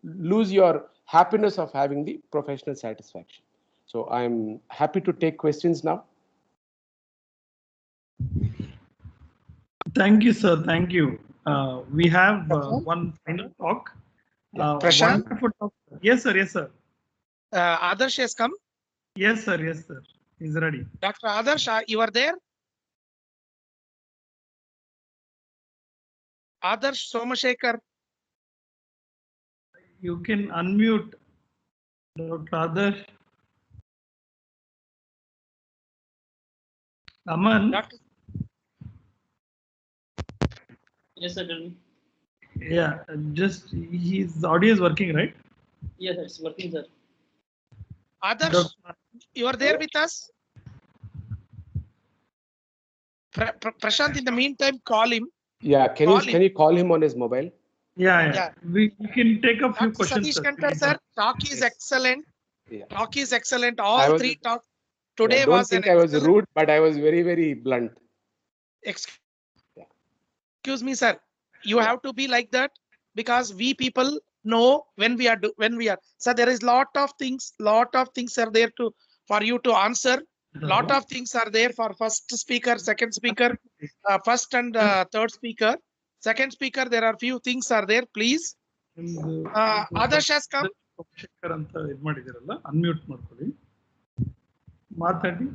lose your happiness of having the professional satisfaction. So I'm happy to take questions now. Thank you, sir. Thank you. We have one final talk. Prashant? Wonderful talk. Yes, sir. Yes, sir. Adarsh has come. Yes, sir. Yes, sir. He's ready. Dr. Adarsh, you are there? Adarsh Somashekar. You can unmute Dr. Adarsh. Aman. Dr. Yes, sir. Tell me. Yeah, just his audio is working, right? Yes, it's working, sir. Adarsh, you are there with us? Prashant, in the meantime, call him. Yeah, can you call him on his mobile? Yeah. We can take a few Dr. questions. Satish Kantar, sir, talk is excellent. Yeah. Talk is excellent. All three talk today I don't was think an I was excellent. rude, but I was very, very blunt. Excuse me, sir. You have to be like that because we people know when we are. So there is lot of things are there for you to answer. Lot of things are there for first speaker, second speaker, first and third speaker. Second speaker, there are few things are there. Please. Adarsh has come. ಅಂತ ಇದು ಮಾಡಿದಿರಲ್ಲ unmute ಮಾಡ್ಕೊಳ್ಳಿ ಮಾತಾಡಿ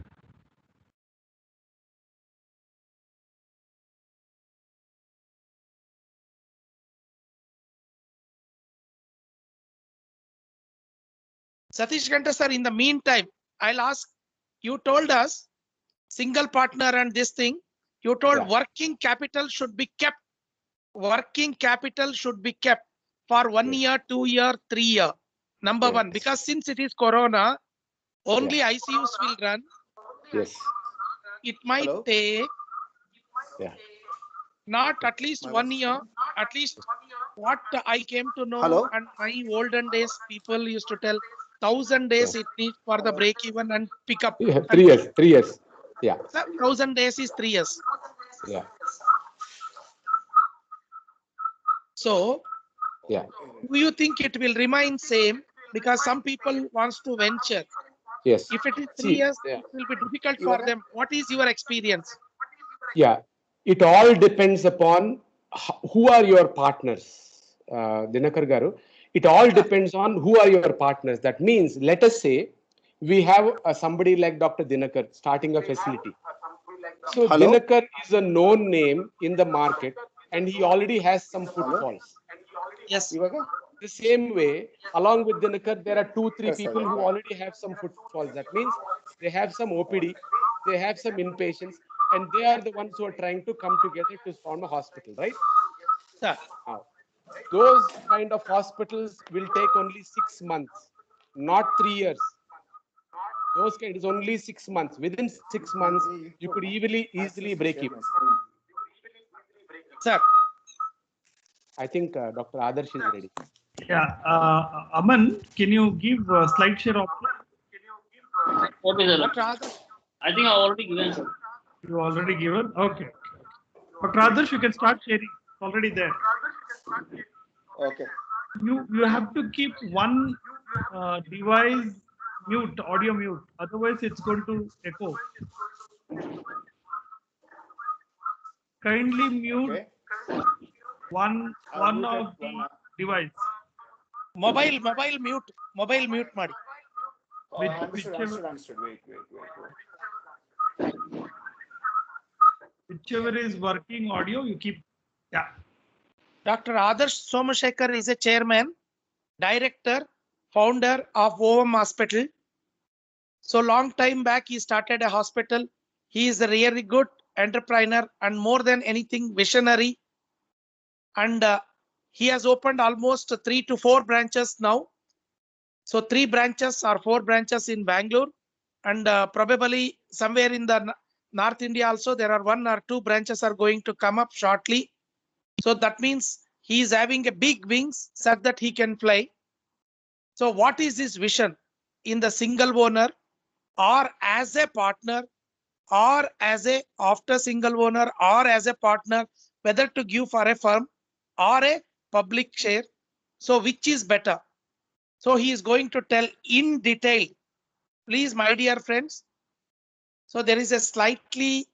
Satish Kantar, sir, in the meantime, I'll ask, you told us single partner and this thing, you told working capital should be kept. Working capital should be kept for 1 year, 2 year, 3 year. Number one, because since it is Corona, only ICUs will run. Yes. It might take not at least 1 year, at least what I came to know. And my olden days, people used to tell 1,000 days it needs for the break even and pick up. Yeah, 3 years. 3 years. Yeah. 1,000 days is 3 years. Yeah. So, do you think it will remain same? Because some people wants to venture. Yes. If it is 3 years, it will be difficult for them. What is your experience? Yeah, it all depends upon who are your partners, Dinakar Garu. It all depends on who are your partners. That means, let us say, we have somebody like Dr. Dinakar starting a facility. So Dinakar is a known name in the market and he already has some footfalls. Yes. The same way, along with Dinakar, there are 2-3 people who already have some footfalls. That means they have some OPD, they have some inpatients, and they are the ones who are trying to come together to form a hospital, right? Yeah. Now, those kind of hospitals will take only 6 months, not 3 years. Those kind is only 6 months. Within 6 months, you could easily break even. Sir, I think Dr. Adarsh is ready. Yeah, Aman, can you give slide share option? Okay, sir. Dr. Adarsh. I think I already given, sir. You already given? Okay. Dr. Adarsh, you can start sharing. It's already there. Okay. You have to keep one device mute, audio mute. Otherwise, it's going to echo. Kindly mute. one of the device. Mobile mute ಮಾಡಿ. Understood. Wait. Whichever is working audio, you keep. Yeah. Dr. Adarsh Somashekar is a chairman, director, founder of OM Hospital. So long time back, he started a hospital. He is a really good entrepreneur and more than anything visionary. And he has opened almost 3 to 4 branches now. So 3 branches or 4 branches in Bangalore, and probably somewhere in the North India also there are 1 or 2 branches are going to come up shortly. So that means he is having a big wings such that he can fly. So what is his vision in the single owner or as a partner or as a after single owner or as a partner, whether to give for a firm or a public share? So which is better? So he is going to tell in detail. Please, my dear friends. So there is a slightly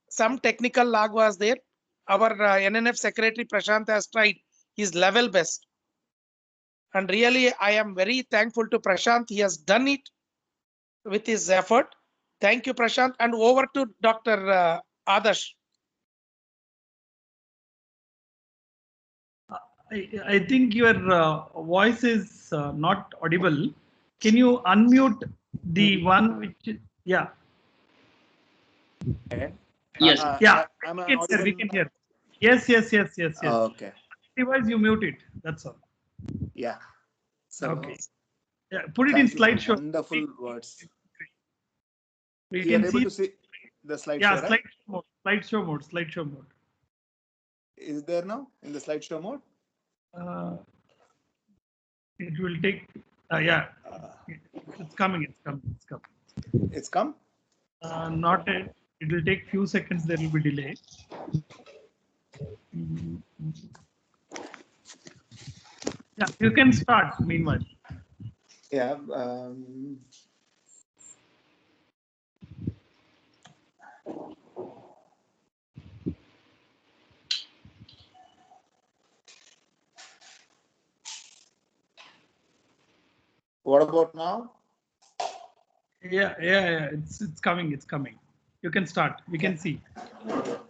some technical lag was there. Our NNF Secretary Prashanth has tried his level best. And really, I am very thankful to Prashanth. He has done it with his effort. Thank you, Prashanth. And over to Dr. Adarsh. I think your voice is not audible. Can you unmute the one which? Yeah. Okay. Yes. Yeah. We We can hear. Yes. Okay. Device you mute it. That's all. Yeah. So, Okay. Yeah. Put it in thank you for slideshow. wonderful words. We You are can able see. to see the slideshow, Yeah. right? Slideshow mode. Is there now in the slideshow mode? It will take. Yeah. It's coming. It's come? Not yet. It will take few seconds. There will be delay. Yeah, you can start meanwhile. Yeah. What about now? Yeah. It's coming. You can start. We can see.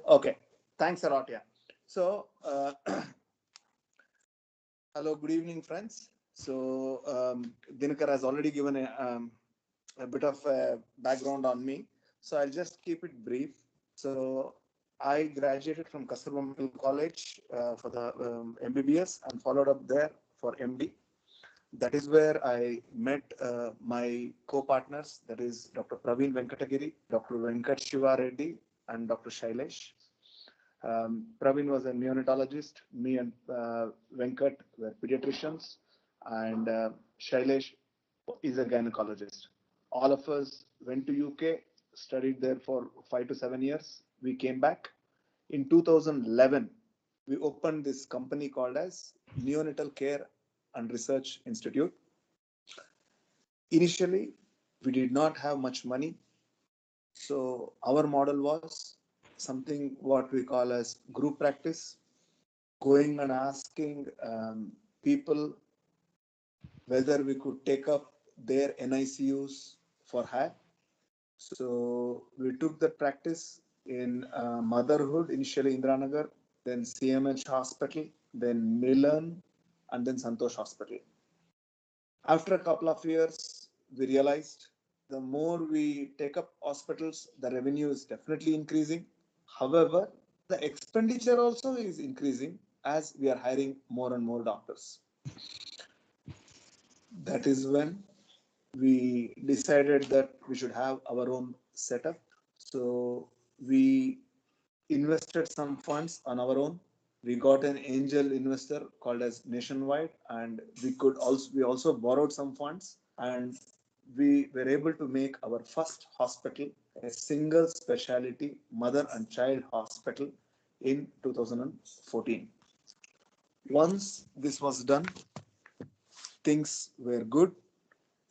Okay. Thanks a lot. Yeah. So, hello, good evening, friends. So, Dinakar has already given a bit of a background on me. So, I'll just keep it brief. So, I graduated from Kasturba Medical College for the MBBS and followed up there for MD. That is where I met my co-partners, that is Dr. Praveen Venkatagiri, Dr. Venkat Shiva Reddy, and Dr. Shailesh. Praveen was a neonatologist, me and Venkat were pediatricians, and Shailesh is a gynecologist. All of us went to UK, studied there for 5 to 7 years. We came back. In 2011, we opened this company called as Neonatal Care and Research Institute. Initially, we did not have much money. So our model was something what we call as group practice, going and asking people whether we could take up their NICUs for hire. So we took that practice in motherhood, initially Indranagar, then CMH Hospital, then Milan, and then Santosh Hospital. After a couple of years, we realized the more we take up hospitals, the revenue is definitely increasing. However, the expenditure also is increasing as we are hiring more and more doctors. That is when we decided that we should have our own setup. So we invested some funds on our own. We got an angel investor called as Nationwide, and we also borrowed some funds, and we were able to make our first hospital a single specialty mother and child hospital in 2014. Once this was done, things were good.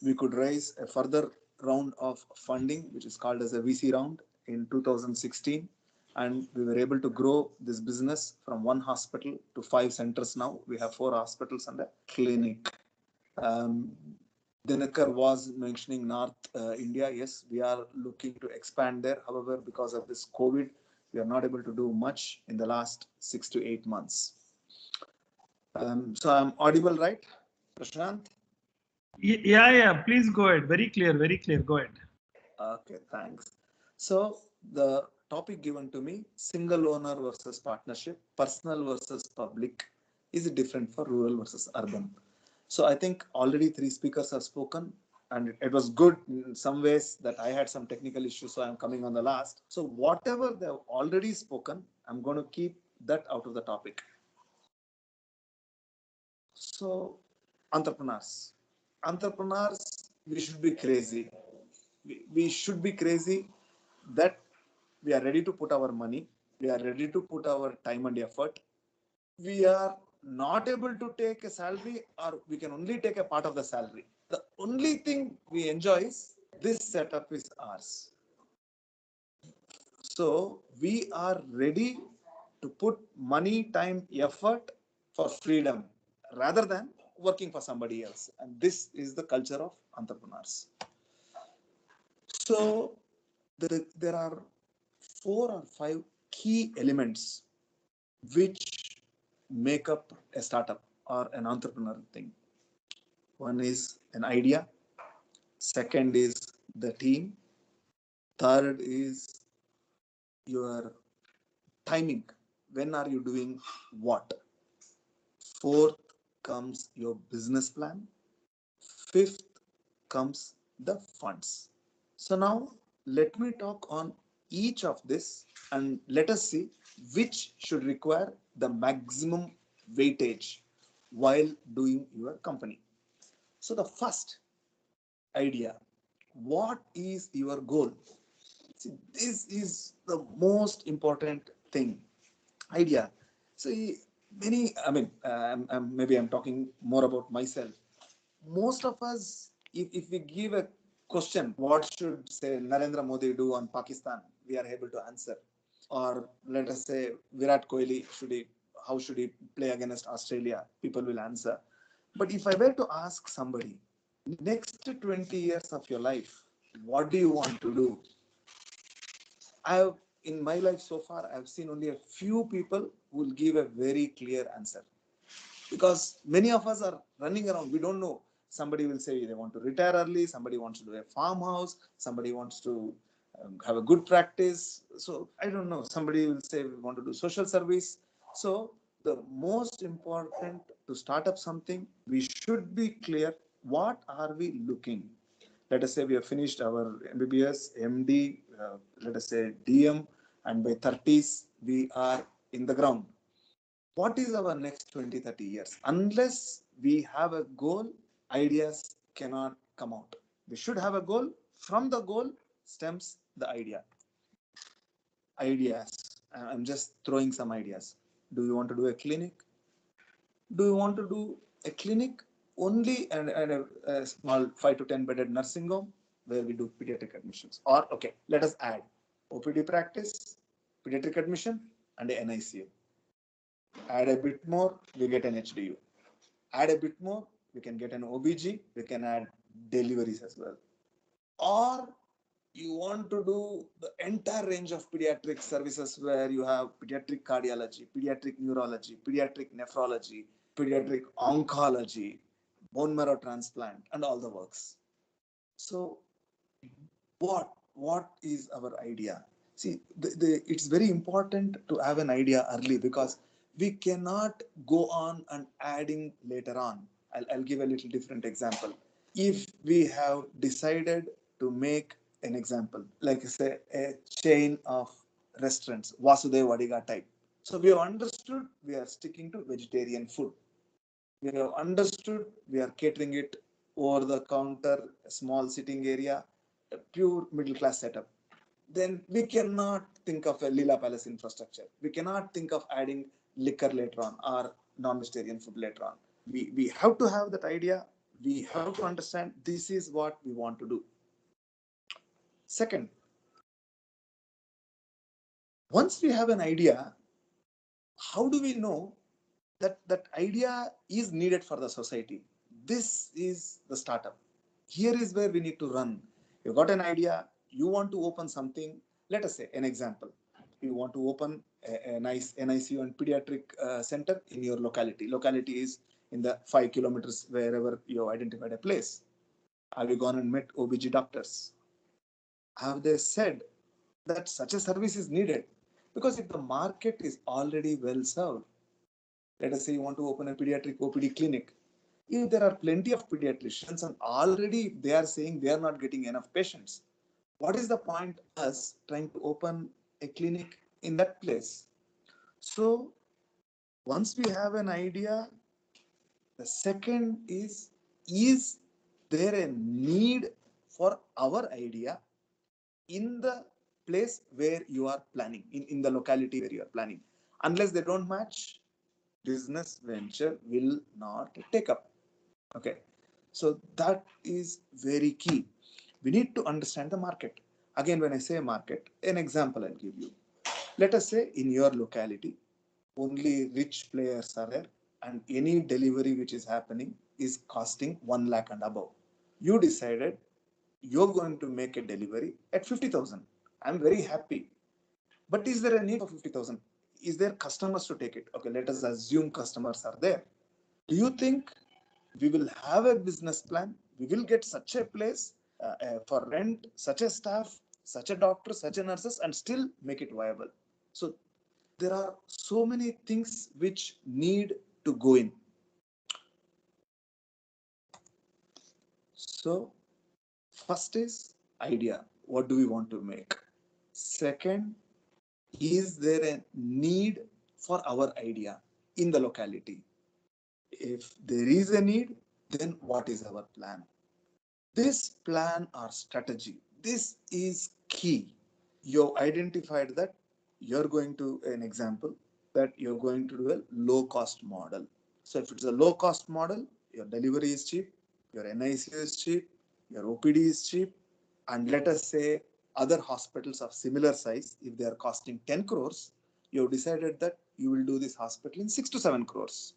We could raise a further round of funding, which is called as a VC round in 2016. and we were able to grow this business from one hospital to 5 centers now. We have 4 hospitals and a clinic. Dinakar was mentioning North India. Yes, we are looking to expand there. However, because of this COVID, we are not able to do much in the last 6 to 8 months. So I'm audible, right, Prashanth? Yeah. Please go ahead. Very clear. Go ahead. Okay, thanks. So the topic given to me, single owner versus partnership, personal versus public, is different for rural versus urban. So I think already 3 speakers have spoken, and it was good in some ways that I had some technical issues, so I'm coming on the last. So whatever they've already spoken, I'm going to keep that out of the topic. So entrepreneurs, we should be crazy. We should be crazy that we are ready to put our money, we are ready to put our time and effort. We are not able to take a salary, or we can only take a part of the salary. The only thing we enjoy is this setup is ours. So we are ready to put money, time, effort for freedom rather than working for somebody else. And this is the culture of entrepreneurs. So there are 4 or 5 key elements which make up a startup or an entrepreneur thing. One is an idea. Second is the team. Third is your timing. When are you doing what? Fourth comes your business plan. Fifth comes the funds. So now let me talk on each of this and let us see which should require the maximum weightage while doing your company. So the first idea, what is your goal? See, this is the most important thing. Idea. See, maybe I'm talking more about myself. Most of us, if we give a question, what should say Narendra Modi do on Pakistan, we are able to answer. Or let us say Virat Kohli, how should he play against Australia? People will answer. But if I were to ask somebody, next 20 years of your life, what do you want to do? In my life so far, I've seen only a few people who will give a very clear answer. Because many of us are running around, we don't know. Somebody will say they want to retire early, somebody wants to do a farmhouse, somebody wants to have a good practice. So I don't know, somebody will say we want to do social service. So the most important to start up something, we should be clear, what are we looking? Let us say we have finished our MBBS, MD, let us say DM, and by 30s, we are in the ground. What is our next 20, 30 years? Unless we have a goal, ideas cannot come out. We should have a goal. From the goal stems the idea. Ideas. I'm just throwing some ideas. Do you want to do a clinic? Do you want to do a clinic only and a small 5 to 10 bedded nursing home where we do pediatric admissions? Or, okay, let us add OPD practice, pediatric admission, and a NICU. Add a bit more, we get an HDU. Add a bit more, we can get an OBG, we can add deliveries as well. Or you want to do the entire range of pediatric services where you have pediatric cardiology, pediatric neurology, pediatric nephrology, pediatric oncology, bone marrow transplant, and all the works. So what is our idea? See, it's very important to have an idea early, because we cannot go on and adding later on. I'll give a little different example. If we have decided to make an example, like say a chain of restaurants, Vasudev Vadiga type. So we have understood we are sticking to vegetarian food. We have understood we are catering it over the counter, a small sitting area, a pure middle class setup. Then we cannot think of a Leela Palace infrastructure. We cannot think of adding liquor later on or non-vegetarian food later on. We have to have that idea. We have to understand this is what we want to do. Second, Once we have an idea, how do we know that that idea is needed for the society? This is the startup. Here is where we need to run. You got an idea, you want to open something. Let us say an example. You want to open a nice NICU and pediatric center in your locality. Locality is in the 5 kilometers wherever you identified a place. Have you gone and met OBG doctors? Have they said that such a service is needed? Because if the market is already well served, let us say you want to open a pediatric OPD clinic. If there are plenty of pediatricians and already they are saying they are not getting enough patients, what is the point us trying to open a clinic in that place? So once we have an idea, the second is there a need for our idea in the place where you are planning, in the locality where you are planning? Unless they don't match, business venture will not take up. Okay, so that is very key. We need to understand the market. Again, when I say market, an example I'll give you. Let us say in your locality, only rich players are there, and any delivery which is happening is costing 1 lakh and above. You decided you're going to make a delivery at 50,000. I'm very happy. But is there a need for 50,000? Is there customers to take it? Okay, let us assume customers are there. Do you think we will have a business plan? We will get such a place for rent, such a staff, such a doctor, such a nurses, and still make it viable? So there are so many things which need to go in. So first is idea. What do we want to make? Second, is there a need for our idea in the locality? If there is a need, then what is our plan? This plan or strategy, this is key. You identified that you're going to, an example, that you're going to do a low cost model. So if it's a low cost model, your delivery is cheap, your NICU is cheap, your OPD is cheap, and let us say other hospitals of similar size, if they are costing 10 crores, you have decided that you will do this hospital in 6 to 7 crores.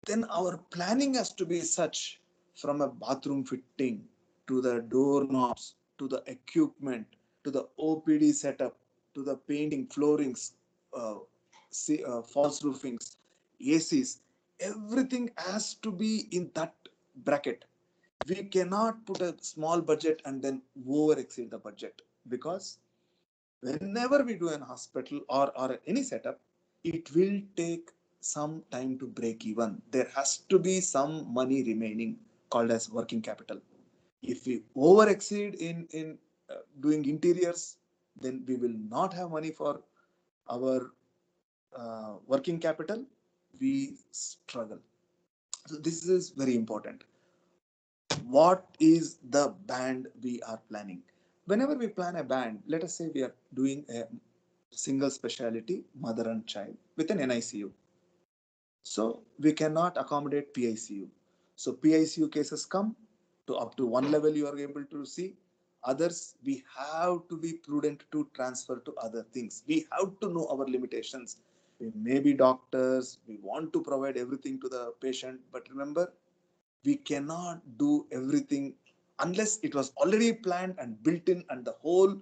Then our planning has to be such, from a bathroom fitting to the doorknobs, to the equipment, to the OPD setup, to the painting, floorings, false roofings, ACs, everything has to be in that bracket. We cannot put a small budget and then over exceed the budget, because whenever we do an hospital or any setup, it will take some time to break even. There has to be some money remaining, called as working capital. If we over exceed in doing interiors, then we will not have money for our working capital. We struggle. So this is very important. What is the band we are planning? Whenever we plan a band, let us say we are doing a single specialty mother and child with an NICU. So we cannot accommodate PICU. So PICU cases come to up to one level you are able to see. Others, we have to be prudent to transfer to other things. We have to know our limitations. We may be doctors, we want to provide everything to the patient, but remember, we cannot do everything unless it was already planned and built in, and the whole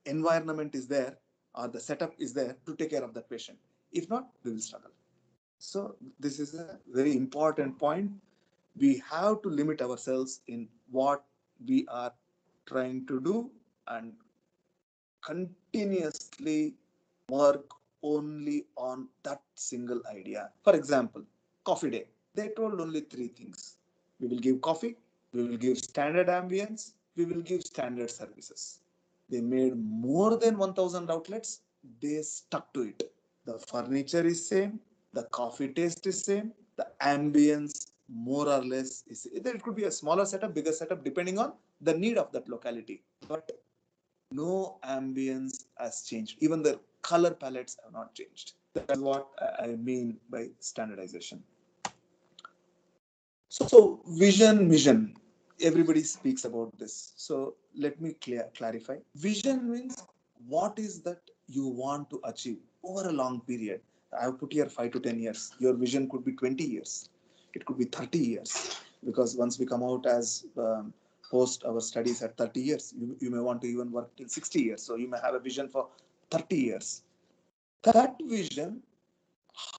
environment is there, or the setup is there to take care of that patient. If not, we will struggle. So this is a very important point. We have to limit ourselves in what we are trying to do and continuously work only on that single idea. For example, coffee day. They told only three things. We will give coffee, we will give standard ambience, we will give standard services. They made more than 1,000 outlets. They stuck to it. The furniture is same, the coffee taste is same, the ambience more or less is. It could be a smaller setup, bigger setup, depending on the need of that locality. But no ambience has changed. Even the color palettes have not changed. That's what I mean by standardization. So vision. Everybody speaks about this. So let me clarify. Vision means what is that you want to achieve over a long period. I have put here 5 to 10 years. Your vision could be 20 years. It could be 30 years. Because once we come out as post our studies at 30 years, you may want to even work till 60 years. So you may have a vision for 30 years. That vision,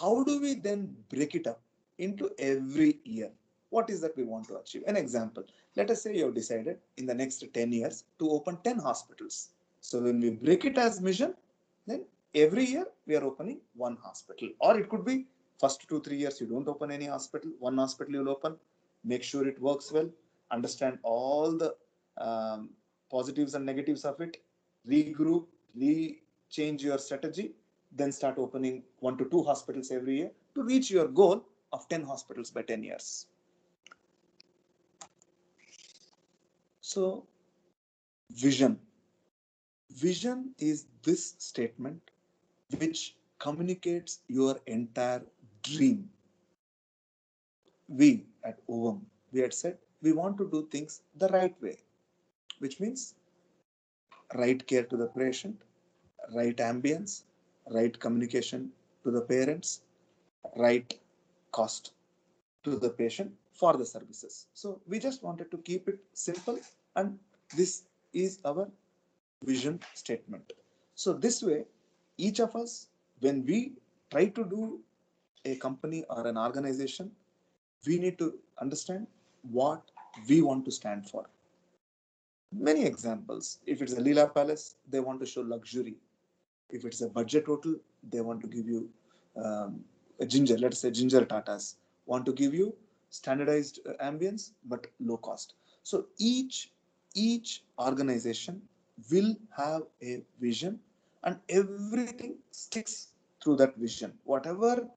how do we then break it up into every year? What is that we want to achieve? An example, let us say you have decided in the next 10 years to open 10 hospitals. So when we break it as mission, then every year we are opening one hospital. Or it could be first 2-3 years you don't open any hospital, one hospital you'll open, make sure it works well, understand all the positives and negatives of it, regroup, change your strategy, then start opening 1 to 2 hospitals every year to reach your goal of 10 hospitals by 10 years. So, vision. Vision is this statement which communicates your entire dream. We at OVM, we had said we want to do things the right way, which means right care to the patient, right ambience, right communication to the parents, right cost to the patient for the services. So we just wanted to keep it simple, and this is our vision statement. So this way, each of us, when we try to do a company or an organization, we need to understand what we want to stand for. Many examples. If it's a Leela Palace, they want to show luxury. If it's a budget hotel, they want to give you a ginger, let's say ginger Tatas, want to give you standardized ambience, but low cost. So each organization will have a vision, and everything sticks through that vision. Whatever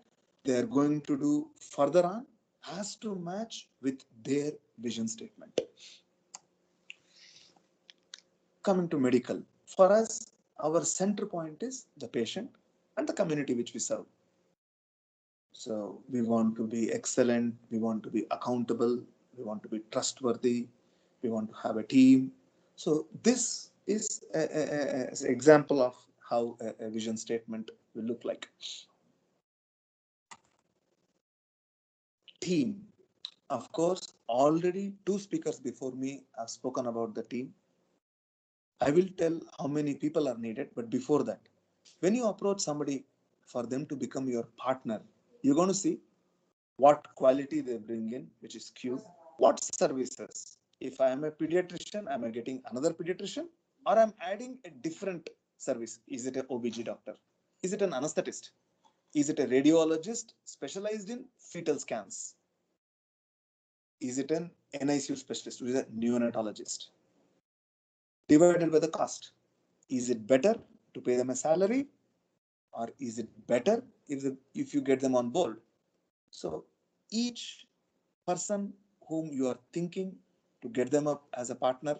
they are going to do further on has to match with their vision statement. Coming to medical, for us, our center point is the patient and the community which we serve. So we want to be excellent, we want to be accountable, we want to be trustworthy, we want to have a team. So this is an example of how a vision statement will look like. Team. Of course, already 2 speakers before me have spoken about the team. I will tell how many people are needed, but before that, when you approach somebody for them to become your partner, you're going to see what quality they bring in, which is Q, what services. If I am a pediatrician, am I getting another pediatrician, or I'm adding a different service? Is it an OBG doctor? Is it an anesthetist? Is it a radiologist specialized in fetal scans? Is it an NICU specialist? Is it a neonatologist? Divided by the cost. Is it better to pay them a salary, or is it better if you get them on board? So each person whom you are thinking to get them up as a partner,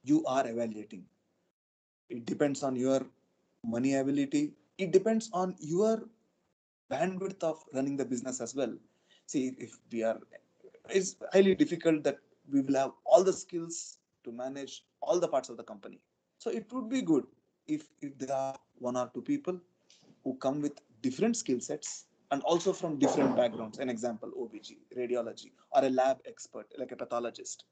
you are evaluating. It depends on your money ability. It depends on your bandwidth of running the business as well. See, it's highly difficult that we will have all the skills to manage all the parts of the company. So it would be good if there are 1 or 2 people who come with different skill sets and also from different backgrounds. An example, OBG, radiology, or a lab expert like a pathologist.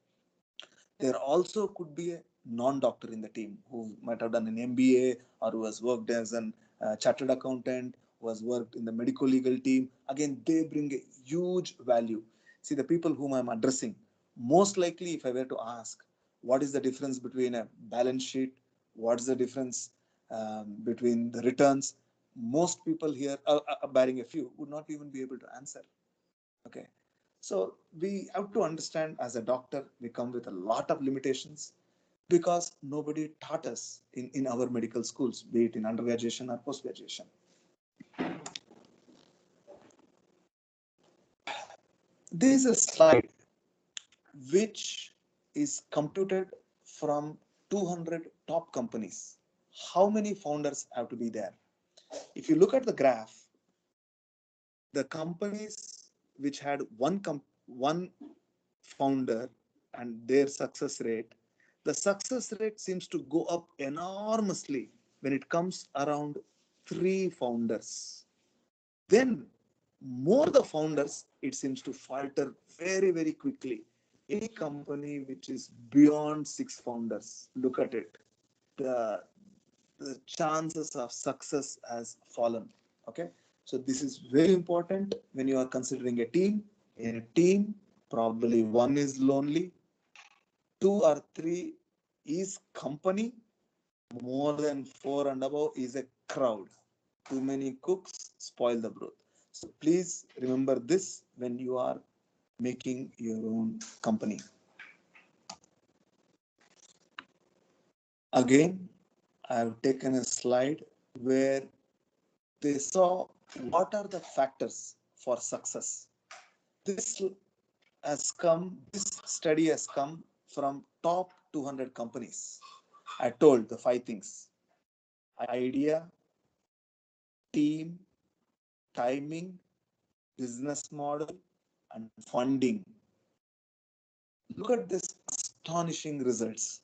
There also could be a non-doctor in the team who might have done an MBA, or who has worked as a chartered accountant, who has worked in the medical legal team. Again, they bring a huge value. See, the people whom I'm addressing, most likely if I were to ask, what is the difference between a balance sheet? What's the difference between the returns? Most people here, barring a few, would not even be able to answer. Okay. So we have to understand, as a doctor, we come with a lot of limitations because nobody taught us in our medical schools, be it in undergraduation or post-graduation. This is a slide which is computed from 200 top companies. How many founders have to be there? If you look at the graph, the companies which had one founder and their success rate, the success rate seems to go up enormously when it comes around 3 founders, then more the founders, it seems to falter very, very quickly. Any company which is beyond 6 founders, look at it. The chances of success has fallen. Okay. So this is very important when you are considering a team. In a team, probably one is lonely, 2 or 3 is company, more than 4 and above is a crowd. Too many cooks spoil the broth. So please remember this when you are making your own company. Again, I have taken a slide where they saw what are the factors for success. This study has come from top 200 companies. I told the 5 things: idea, team, timing, business model, and funding. Look at this astonishing results.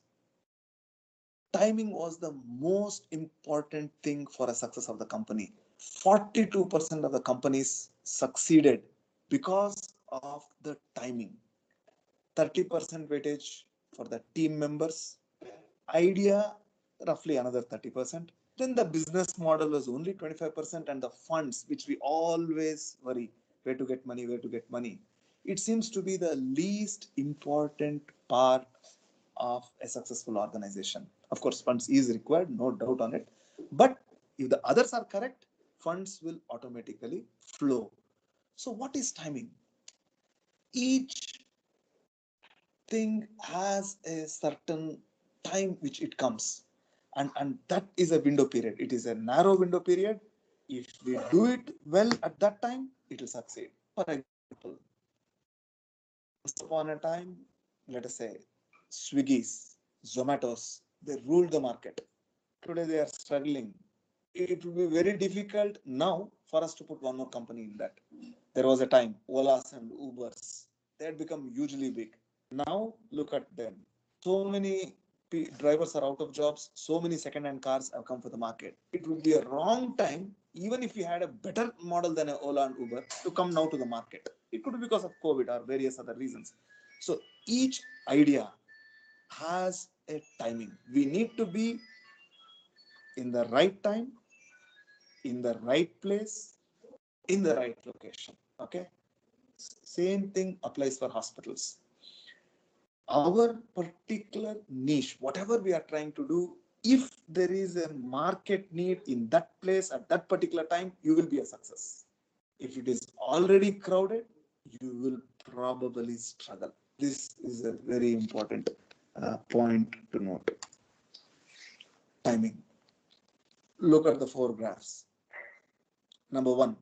Timing was the most important thing for a success of the company. 42% of the companies succeeded because of the timing. 30% weightage for the team members. Idea, roughly another 30%. Then the business model was only 25%, and the funds, which we always worry, where to get money, where to get money. It seems to be the least important part of a successful organization. Of course, funds is required, no doubt on it. But if the others are correct, funds will automatically flow. So what is timing? Each thing has a certain time which it comes. And that is a window period. It is a narrow window period. If we do it well at that time, it will succeed. For example, once upon a time, let us say, Swiggy's, Zomato's, they ruled the market. Today they are struggling. It will be very difficult now for us to put one more company in that. There was a time, Olas and Ubers, they had become hugely big. Now look at them. So many drivers are out of jobs. So many second-hand cars have come for the market. It would be a wrong time, even if you had a better model than a Ola and Uber, to come now to the market. It could be because of COVID or various other reasons. So each idea has a timing. We need to be in the right time, in the right place, in the right location. Okay. Same thing applies for hospitals. Our particular niche, whatever we are trying to do, if there is a market need in that place at that particular time, you will be a success. If it is already crowded, you will probably struggle. This is a very important point to note. Timing. Look at the 4 graphs. Number 1,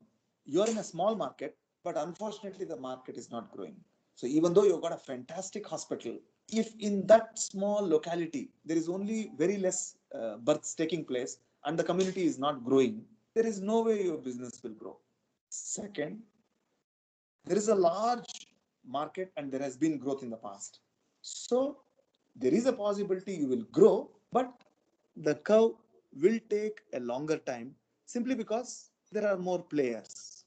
you are in a small market, but unfortunately the market is not growing. So even though you've got a fantastic hospital, if in that small locality there is only very less births taking place and the community is not growing, there is no way your business will grow. Second, there is a large market and there has been growth in the past. So there is a possibility you will grow, but the curve will take a longer time simply because there are more players.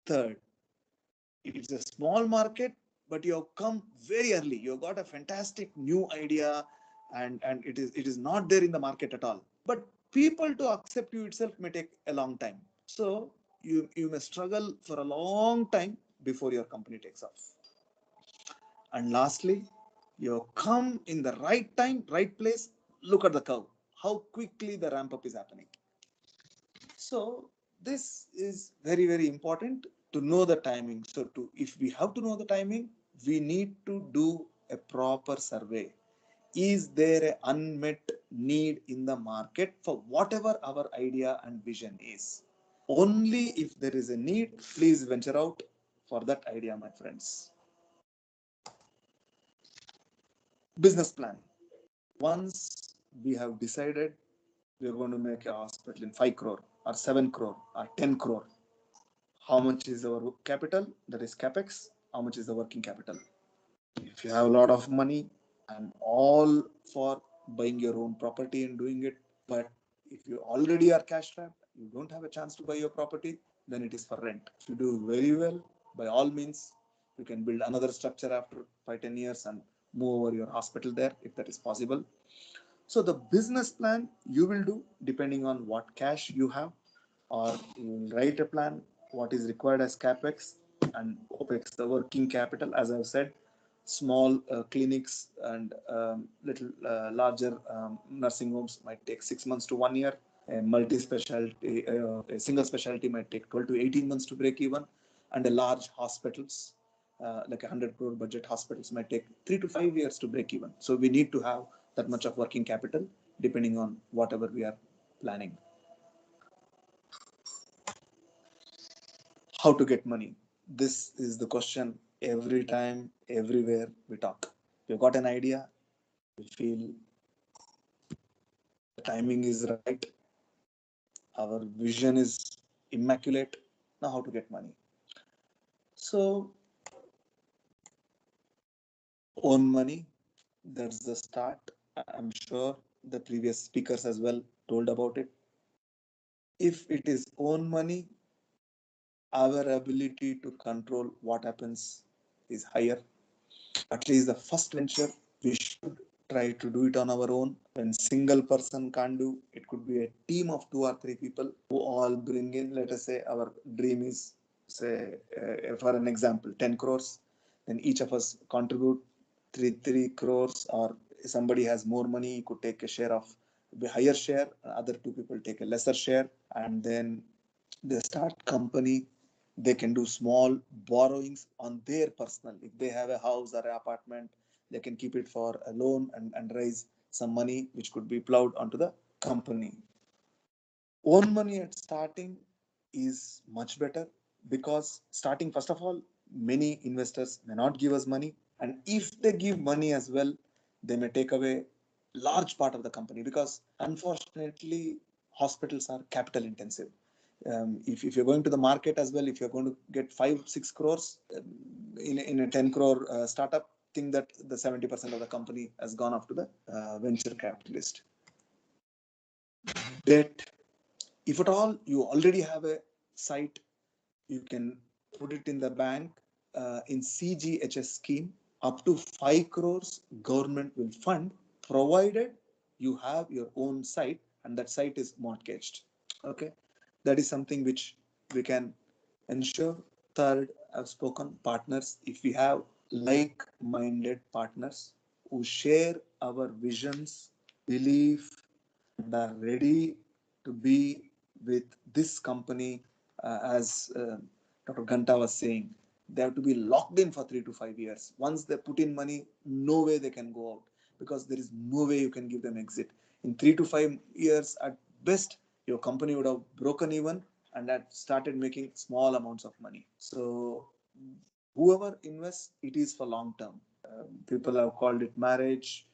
Third, it's a small market, but you have come very early. You've got a fantastic new idea and it is not there in the market at all. But people to accept you itself may take a long time. So you may struggle for a long time before your company takes off. And lastly, you come in the right time, right place. Look at the curve, how quickly the ramp up is happening. So this is very, very important to know the timing. So if we have to know the timing, we need to do a proper survey. Is there an unmet need in the market for whatever our idea and vision is? Only if there is a need, please venture out for that idea, my friends. Business plan. Once we have decided we are going to make a hospital in 5 crore or 7 crore or 10 crore, how much is our capital? That is capex. How much is the working capital? If you have a lot of money, I'm all for buying your own property and doing it, but If you already are cash strapped, you don't have a chance to buy your property, then it is for rent. If you do very well, by all means, you can build another structure after 5-10 years and move over your hospital there if that is possible. So the business plan you will do depending on what cash you have, or you will write a plan what is required as capex and opex, the working capital. As I've said, small clinics and little larger nursing homes might take 6 months to 1 year. A multi-specialty, a single specialty might take 12 to 18 months to break even, and a large hospitals like 100 crore budget hospitals might take 3 to 5 years to break even. So we need to have that much of working capital depending on whatever we are planning. How to get money? This is the question every time, everywhere we talk. You've got an idea, you feel the timing is right, our vision is immaculate. Now, how to get money? So, own money, that's the start. I'm sure the previous speakers as well told about it. If it is own money, our ability to control what happens is higher. At least the first venture, we should try to do it on our own. When single person can't do, it could be a team of 2 or 3 people who all bring in, let us say our dream is, say, for an example, 10 crores. Then each of us contribute 3 crores, or somebody has more money, he could take a share of a higher share, other 2 people take a lesser share, and then they start company. They can do small borrowings on their personal. If they have a house or an apartment, they can keep it for a loan and raise some money which could be plowed onto the company. Own money at starting is much better, because starting, first of all, many investors may not give us money, and if they give money as well, they may take away large part of the company, because unfortunately hospitals are capital intensive. If you're going to the market as well, if you're going to get 5-6 crores in a 10 crore startup, think that the 70% of the company has gone off to the venture capitalist. Debt. If at all you already have a site, you can put it in the bank in CGHS scheme. Up to 5 crores government will fund, provided you have your own site and that site is mortgaged. Okay, that is something which we can ensure. Third, I've spoken partners. If we have like-minded partners who share our visions, belief, and are ready to be with this company, as Dr. Ganta was saying, they have to be locked in for 3 to 5 years. Once they put in money, no way they can go out, because there is no way you can give them exit. In 3 to 5 years at best, your company would have broken even and had started making small amounts of money. So whoever invests, it is for long term. People have called it marriage,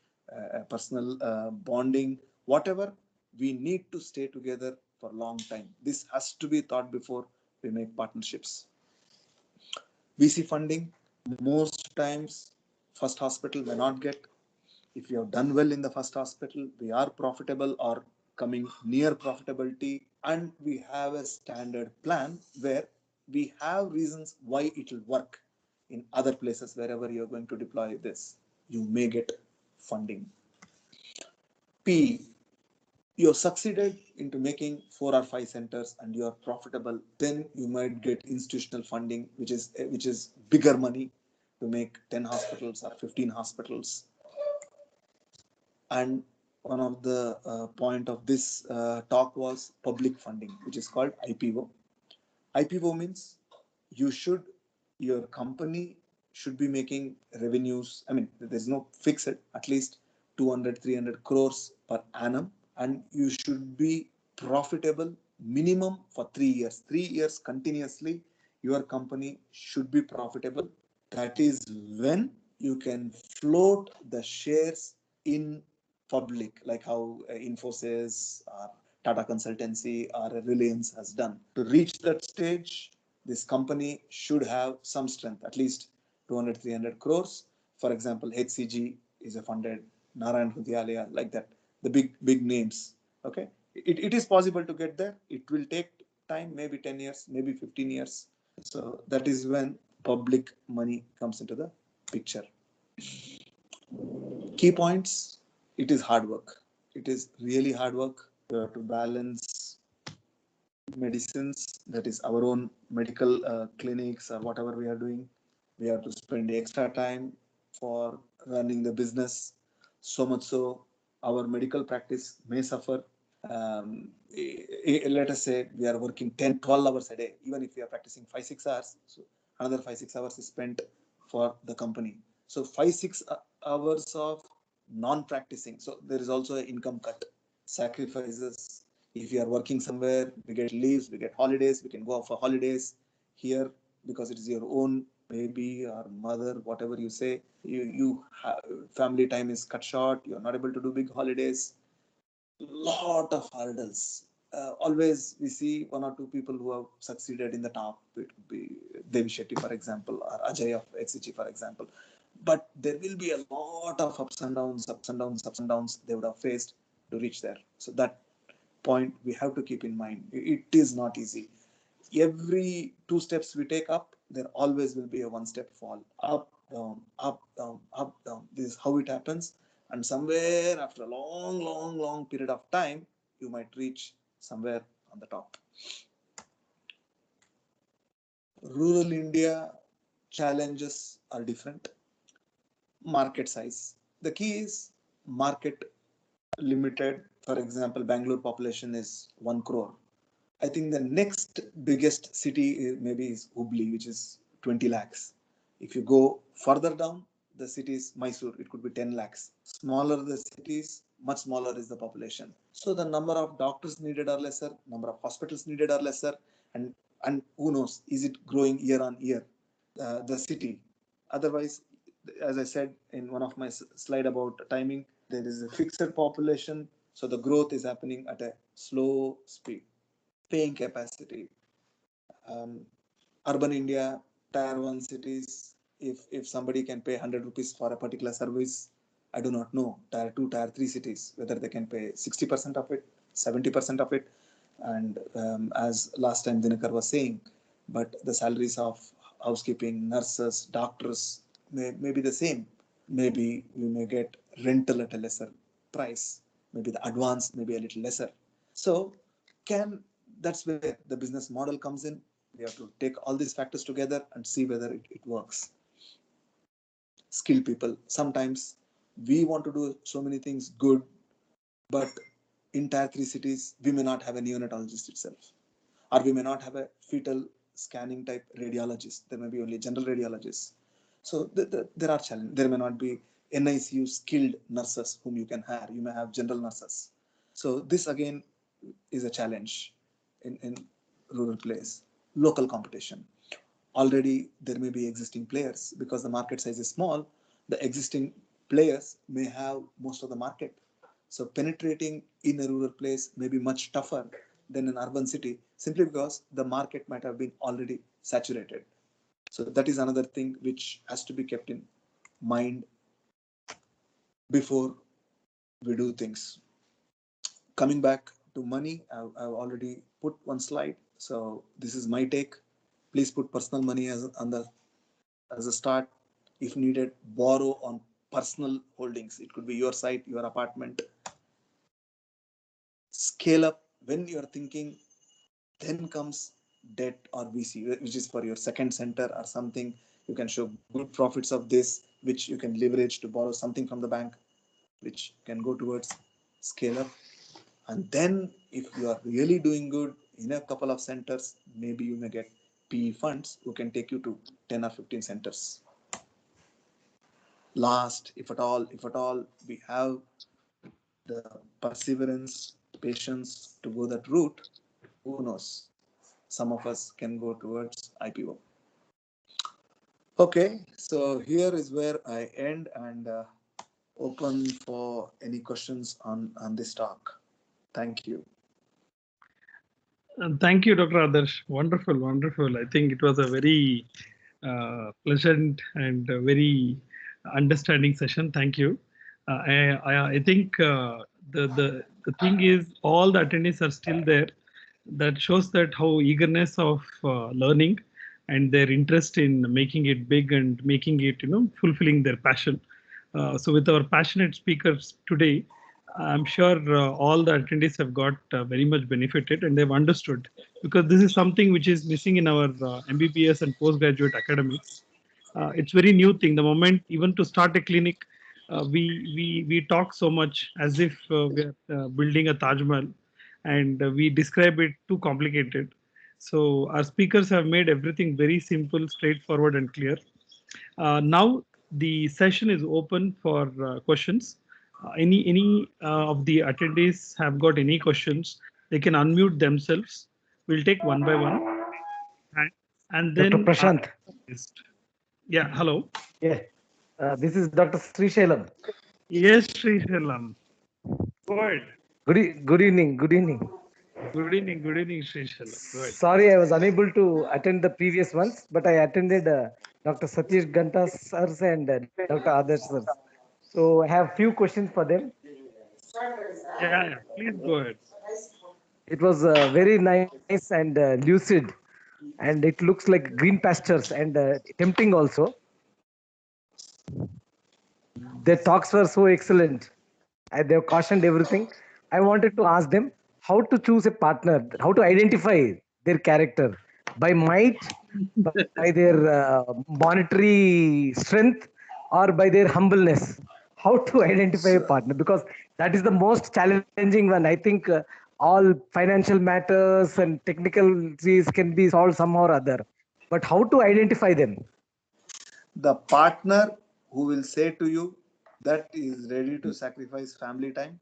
personal bonding, whatever. We need to stay together for a long time. This has to be thought before we make partnerships. VC funding, most times first hospital may not get. If you have done well in the first hospital, we are profitable or coming near profitability, and we have a standard plan where we have reasons why it will work in other places. Wherever you're going to deploy this, you may get funding. P, you have succeeded into making 4 or 5 centers and you are profitable, then you might get institutional funding, which is bigger money to make 10 hospitals or 15 hospitals. And one of the point of this talk was public funding, which is called IPO. IPO means your company should be making revenues. I mean, there's no fixed, at least 200-300 crores per annum, and you should be profitable minimum for 3 years. 3 years continuously, your company should be profitable. That is when you can float the shares in public, like how Infosys or Tata Consultancy or Reliance has done. To reach that stage, this company should have some strength, at least 200-300 crores. For example, HCG is a funded, Narayan Hrudyalaya, like that, the big names. Okay, it is possible to get there. It will take time, maybe 10 years, maybe 15 years. So that is when public money comes into the picture. Key points, it is hard work. It is really hard work. You have to balance medicines, that is our own medical clinics or whatever we are doing. We have to spend extra time for running the business. So much so, our medical practice may suffer. Let us say we are working 10, 12 hours a day, even if we are practicing 5, 6 hours. So another 5, 6 hours is spent for the company. So 5, 6 hours of non-practicing. So there is also an income cut, sacrifices. If you are working somewhere, we get leaves, we get holidays, we can go out for holidays. Here, because it is your own baby or mother, whatever you say, family time is cut short. You are not able to do big holidays. Lot of hurdles. Always we see 1 or 2 people who have succeeded in the top. It could be Devi Shetty, for example, or Ajay of XCG, for example. But there will be a lot of ups and downs they would have faced to reach there. So that point we have to keep in mind. It is not easy. Every 2 steps we take up, there always will be a 1 step fall. Up, down, up, down, up, down. This is how it happens. And somewhere after a long period of time, you might reach somewhere on the top. Rural India challenges are different. Market size. The key is market limited. For example, Bangalore population is 1 crore. I think the next biggest city maybe is Hubli, which is 20 lakhs. If you go further down, the city is Mysore, it could be 10 lakhs. Smaller the cities, much smaller is the population. So the number of doctors needed are lesser, number of hospitals needed are lesser, and who knows, is it growing year on year, the city. Otherwise, as I said in one of my slide about timing, there is a fixed population, so the growth is happening at a slow speed. Paying capacity. Urban India, tier 1 cities, if somebody can pay 100 rupees for a particular service, I do not know, tier 2, tier 3 cities, whether they can pay 60% of it, 70% of it. And as last time Dinakar was saying, but the salaries of housekeeping, nurses, doctors may be the same. Maybe we may get rental at a lesser price. Maybe the advance may be a little lesser. So that's where the business model comes in. We have to take all these factors together and see whether it works. Skilled people. Sometimes we want to do so many things good, but in tier 3 cities, we may not have a neonatologist itself, or we may not have a fetal scanning type radiologist. There may be only general radiologists. So there are challenges. There may not be NICU skilled nurses whom you can hire. You may have general nurses. So this again is a challenge in rural place. Local competition. Already there may be existing players because the market size is small. The existing players may have most of the market. So penetrating in a rural place may be much tougher than an urban city, simply because the market might have been already saturated. So that is another thing which has to be kept in mind before we do things. Coming back to money, I've already put one slide. So this is my take. Please put personal money as a start. If needed, borrow on personal holdings. It could be your site, your apartment. Scale up when you're thinking. Then comes debt or VC, which is for your second center or something. You can show good profits of this, which you can leverage to borrow something from the bank, which can go towards scale up. And then if you are really doing good in a couple of centers, maybe you may get PE funds who can take you to 10 or 15 centers. Last, if at all, we have the perseverance, patience to go that route, who knows? Some of us can go towards IPO. Okay, so here is where I end and open for any questions on this talk. Thank you. Thank you, Dr. Adarsh. Wonderful, wonderful. I think it was a very pleasant and very understanding session. Thank you. I think the thing is, all the attendees are still there. That shows that how eagerness of learning and their interest in making it big and making it, fulfilling their passion. So with our passionate speakers today, I'm sure all the attendees have got very much benefited and they've understood, because this is something which is missing in our MBBS and postgraduate academics. It's very new thing. The moment even to start a clinic, we talk so much as if we're building a Taj Mahal, and we describe it too complicated. So our speakers have made everything very simple, straightforward, and clear. Now the session is open for questions. Any of the attendees have got any questions, they can unmute themselves. We'll take one by one. And then Dr. Prashanth. Yeah, hello. Yeah, this is Dr. Srishalam. Yes, Srishalam. Go ahead. Good evening. Good evening. Good evening, Srishalam. Go ahead. Sorry, I was unable to attend the previous ones, but I attended Dr. Satish Ganta sirs and Dr. Adarsh sirs. So I have few questions for them. Yeah, please go ahead. It was very nice and lucid, and it looks like green pastures and tempting also. Their talks were so excellent. They have cautioned everything. I wanted to ask them how to choose a partner, how to identify their character by might, by their monetary strength, or by their humbleness. How to identify a partner, because that is the most challenging one. I think all financial matters and technicalities can be solved somehow or other, but how to identify them? The partner who will say to you that is ready to sacrifice family time,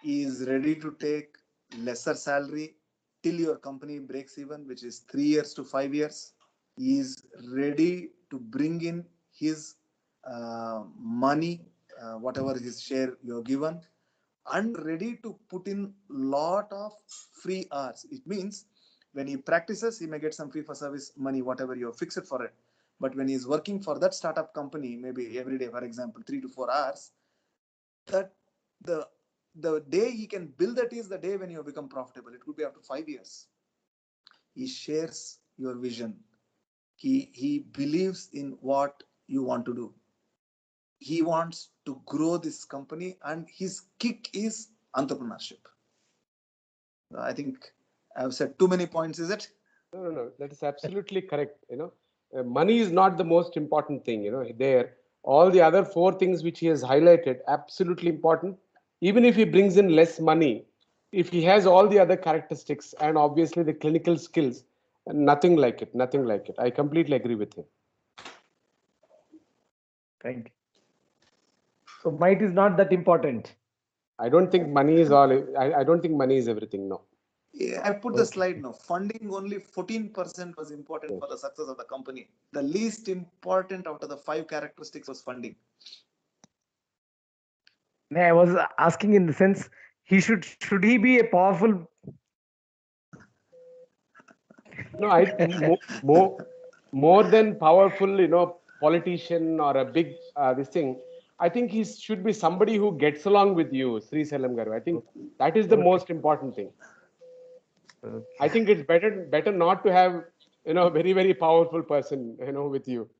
is ready to take lesser salary till your company breaks even, which is 3 years to 5 years, is ready to bring in his money, whatever his share you're given, and ready to put in lot of free hours. It means when he practices, he may get some fee for service money, whatever you have fixed for it. But when he's working for that startup company, maybe every day, for example, 3 to 4 hours, that the day he can bill that is the day when you become profitable. It could be after 5 years. He shares your vision. He believes in what you want to do. He wants to grow this company, and his kick is entrepreneurship. I think I've said too many points, is it? No, that is absolutely correct. Money is not the most important thing. There, all the other 4 things which he has highlighted, absolutely important. Even if he brings in less money, if he has all the other characteristics and obviously the clinical skills, nothing like it. I completely agree with him. Thank you. So might is not that important. I don't think money is all. I don't think money is everything. No. I put the slide now. Funding only 14% was important for the success of the company. The least important out of the 5 characteristics was funding. I was asking in the sense, should he be a powerful? No, more than powerful, politician or a big this thing. I think he should be somebody who gets along with you, Sri Salam Garu. I think that is the most important thing. Okay. I think it's better not to have very, very powerful person with you.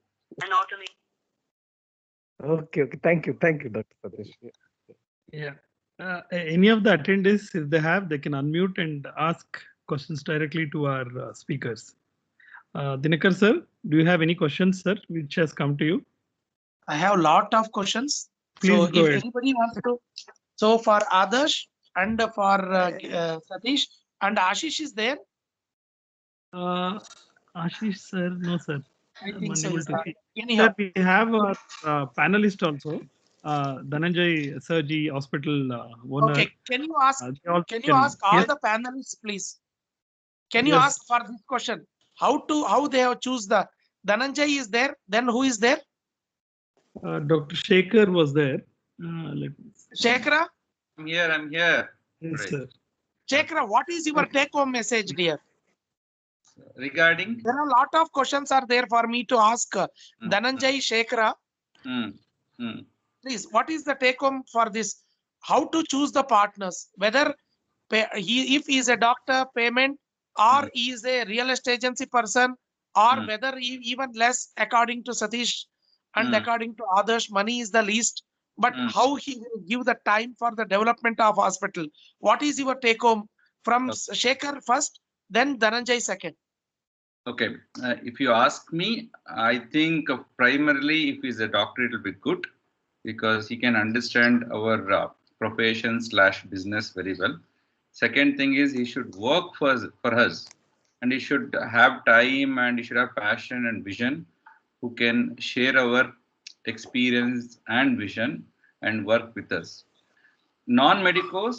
Okay. Thank you, Dr. Satish. Yeah. Any of the attendees, if they have, they can unmute and ask questions directly to our speakers. Dinakar sir, do you have any questions, sir, which has come to you? I have a lot of questions. Please so go if ahead. anybody wants to, so for Adarsh and for Satish and Ashish is there? Ashish sir, no sir. I think so. Sir, we have a panelist also, Dhananjay Surgery Hospital owner. Okay, can you ask all the panelists, please? Can you ask for this question? How they have choose the Dhananjay is there? Then who is there? Dr. Shekhar was there. Shekhara? I'm here. Yes, sir. Shekhara, what is your take-home message, dear? Regarding? There are a lot of questions are there for me to ask Dhananjay Shekhara. Please, what is the take-home for this? how to choose the partners, whether if he is a doctor, payment, or he is a real estate agency person, or whether even less, according to Satish and according to others, money is the least, but how he will give the time for the development of hospital. What is your take home from Shekhar first, then Dhananjay second? Okay, if you ask me, I think primarily if he's a doctor, it will be good because he can understand our profession / business very well. Second thing is he should work for us, and he should have time and he should have passion and vision who can share our experience and vision and work with us. Non-medicos,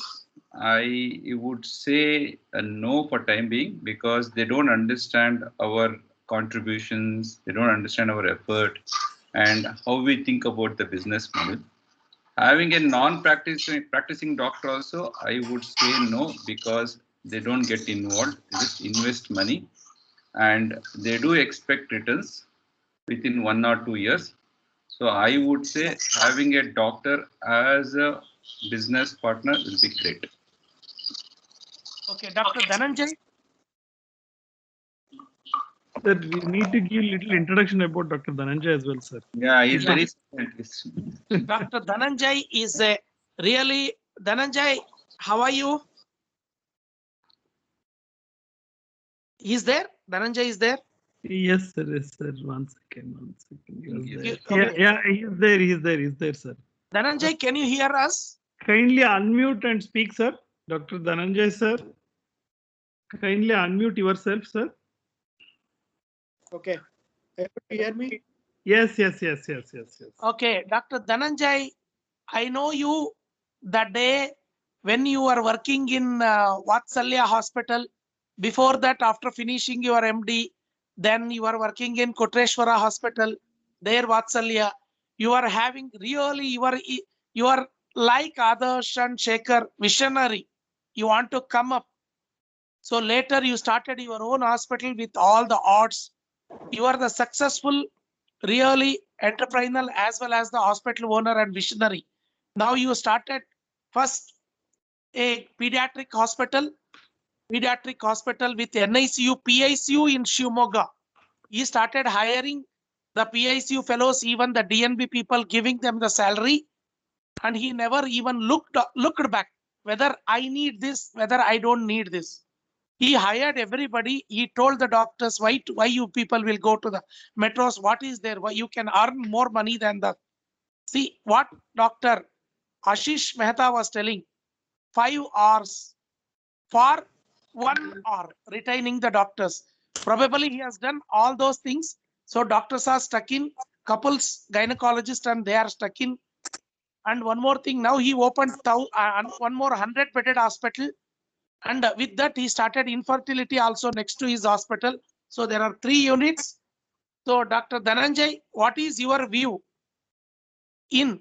I would say a no for time being because they don't understand our contributions, they don't understand our effort and how we think about the business model. Having a non-practicing doctor also, I would say no because they don't get involved, they just invest money and they do expect returns within 1 or 2 years. So I would say having a doctor as a business partner will be great. Okay, Dr. Dhananjay. Sir, we need to give little introduction about Dr. Dhananjay as well, sir. Yeah, he's very Dr. Dhananjay is a really, Dhananjay, how are you? He's there? Dhananjay is there? Yes, sir. Yes, sir. 1 second. Okay. Yeah, he's there, sir. Dhananjay, can you hear us? Kindly unmute and speak, sir. Dr. Dhananjay, sir. Kindly unmute yourself, sir. Okay. Able to hear me? Yes. Okay, Dr. Dhananjay, I know you that day when you were working in Vatsalya Hospital. Before that, after finishing your MD, then you are working in Kotreshwara Hospital, there Vatsalya. You are having really, you are like Adarsh and Shekhar, visionary. You want to come up. So later you started your own hospital with all the odds. You are the successful, really entrepreneurial as well as the hospital owner and visionary. Now you started first a pediatric hospital with NICU, PICU in Shimoga. He started hiring the PICU fellows, even the DNB people, giving them the salary, and he never even looked back whether I need this, whether I don't need this. He hired everybody. He told the doctors, why you people will go to the metros? What is there? Why you can earn more money than that? See what Dr. Ashish Mehta was telling. 5 hours for 1 hour retaining the doctors. Probably he has done all those things. So doctors are stuck in, couples, gynecologists, and they are stuck in. And one more thing, now he opened one more 100-bedded hospital. And with that, he started infertility also next to his hospital. So there are 3 units. So Dr. Dhananjay, what is your view in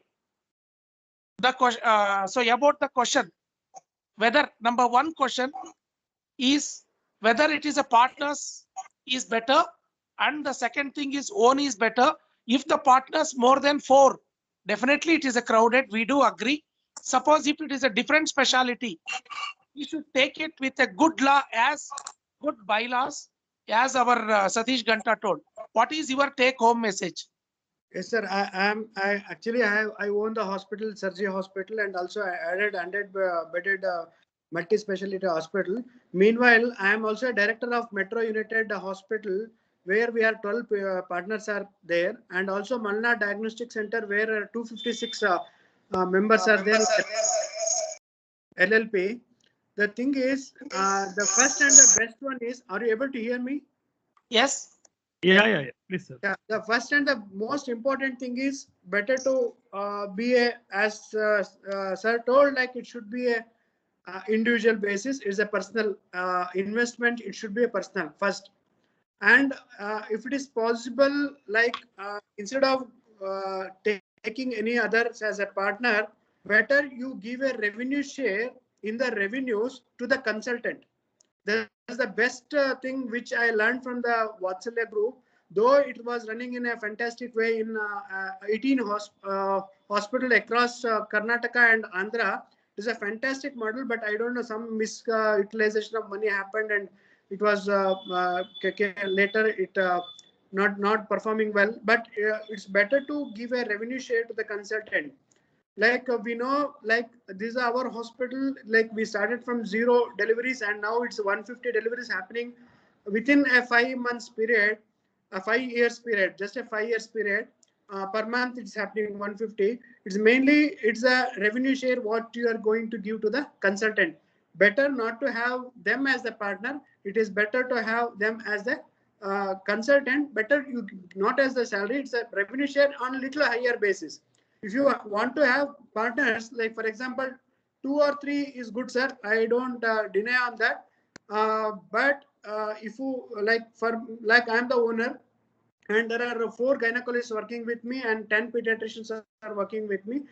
the question? So about the question, whether number 1 question is whether it is a partners is better, and the second thing is own is better. If the partners more than 4, definitely it is a crowded. We do agree. Suppose if it is a different specialty, we should take it with a good law, as good bylaws, as our Satish Ganta told. What is your take home message? Yes, sir. I own the hospital, surgery hospital, and also I added 100-bedded multi-specialty hospital. Meanwhile, I am also a director of Metro United Hospital, where we are 12 partners are there, and also Malna Diagnostic Center, where 256 members are there. LLP. The thing is, the first and the best one is, are you able to hear me? Yes. Yeah. Please, sir. Yeah, the first and the most important thing is better to be a, as sir told, like it should be a individual basis. It's a personal investment. It should be a personal first. And if it is possible, like instead of taking any others as a partner, better you give a revenue share in the revenues to the consultant. That's the best thing which I learned from the Vatsalya group. Though it was running in a fantastic way in 18 hospitals across Karnataka and Andhra, It is a fantastic model, but I don't know, some misutilization of money happened, and it was later it not performing well. But it's better to give a revenue share to the consultant. Like we know, like this is our hospital, like we started from 0 deliveries and now it's 150 deliveries happening within a 5 months period, a 5 years period, just a 5 years period. Per month it's happening 150. It's mainly, it's a revenue share what you are going to give to the consultant. Better not to have them as the partner. It is better to have them as the consultant. Better you not as the salary. It's a revenue share on little higher basis. If you want to have partners, like for example, 2 or 3 is good, sir. I don't deny on that. But if you like I am the owner, and there are 4 gynecologists working with me and 10 pediatricians are working with me,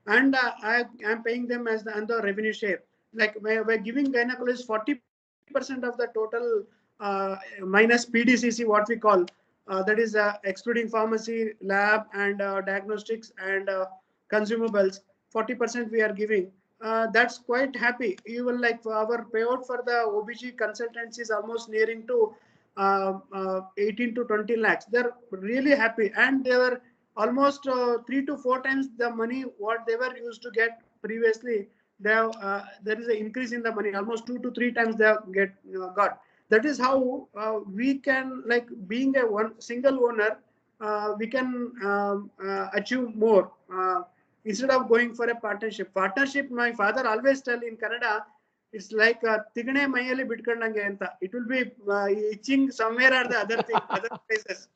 and I am paying them as the revenue share. Like we're giving gynecologists 40% of the total minus PDCC, what we call. That is excluding pharmacy, lab, and diagnostics and consumables. 40% we are giving. That's quite happy. Even like our payout for the OBG consultants is almost nearing to 18 to 20 lakhs. They're really happy, and they were almost 3 to 4 times the money what they were used to get previously. There is an increase in the money, almost 2 to 3 times they got. That is how we can, like being a one single owner, we can achieve more instead of going for a partnership. Partnership, my father always tell in Canada, it's like tigane mayali bitkandange anta. It will be itching somewhere or the other thing, other places.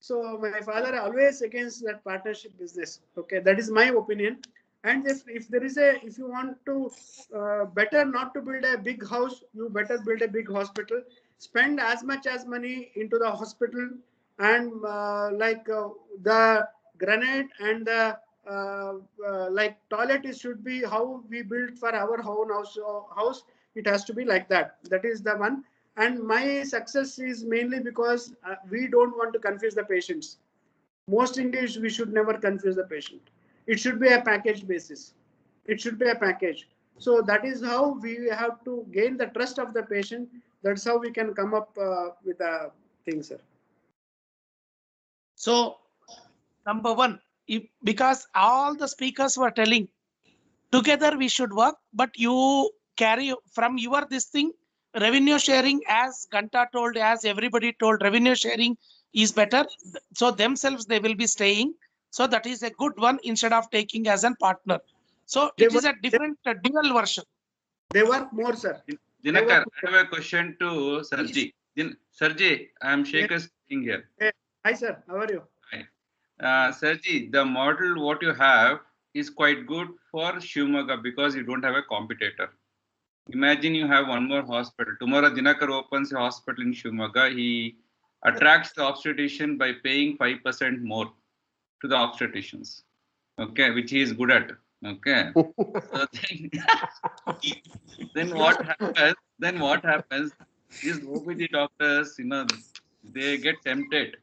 So my father always against that partnership business. Okay, that is my opinion. And if there is if you want to better not to build a big house, you better build a big hospital. Spend as much as money into the hospital, and the granite and the like toilet, it should be how we built for our own house. It has to be like that. That is the one. And my success is mainly because we don't want to confuse the patients. Most English, we should never confuse the patient. It should be a package basis. It should be a package. So that is how we have to gain the trust of the patient. That's how we can come up with a thing, sir. So, number one, because all the speakers were telling together we should work, but you carry from your this thing, revenue sharing, as Ganta told, as everybody told, revenue sharing is better. So themselves they will be staying. So that is a good one instead of taking as a partner. So it is a different dual version. They work more, sir. Dinakar, I have a question to Sarji. Sarji, I am Shekhar speaking here. Hey, hi, sir. How are you? Hi. Sarji, the model what you have is quite good for Shivamogga because you don't have a competitor. Imagine you have one more hospital. Tomorrow Dinakar opens a hospital in Shivamogga. He attracts the obstetrician by paying 5% more to the obstetricians. Okay, which he is good at. Okay. So then what happens? Then what happens? These OPG doctors, they get tempted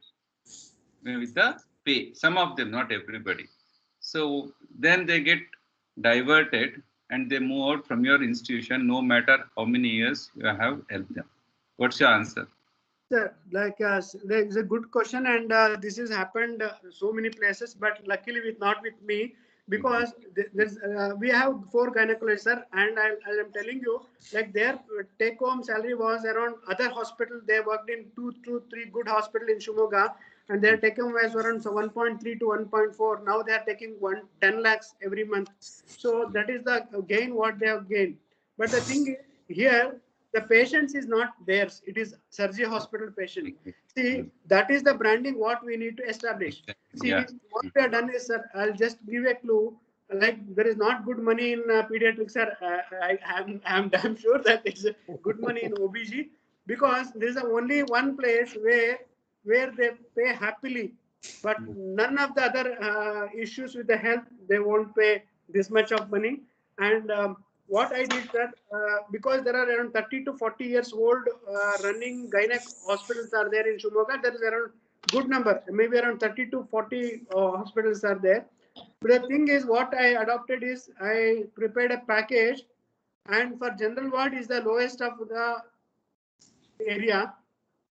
with the pay. Some of them, not everybody. So then they get diverted and they move out from your institution, no matter how many years you have helped them. What's your answer? Sir, like there is a good question, and this has happened so many places, but luckily not with me, because we have 4 gynecologists, sir, and I am telling you, like their take-home salary was around other hospital. They worked in 2 to 3 good hospital in Shivamogga, and their take-home was around 1.3 to 1.4. Now they are taking 10 lakhs every month. So that is the gain what they have gained. But the thing is here, the patients is not theirs. It is Sarji Hospital patient. See, that is the branding what we need to establish. See, what we have done is, sir, I'll just give a clue. Like there is not good money in pediatrics, sir. I'm damn sure that it's good money in OBG, because there is only one place where they pay happily, but none of the other issues with the health, they won't pay this much of money. And what I did that because there are around 30 to 40 years old running gynec hospitals are there in Shivamogga. There is around good number, maybe around 30 to 40 hospitals are there. But the thing is, what I adopted is I prepared a package, and for general ward is the lowest of the area,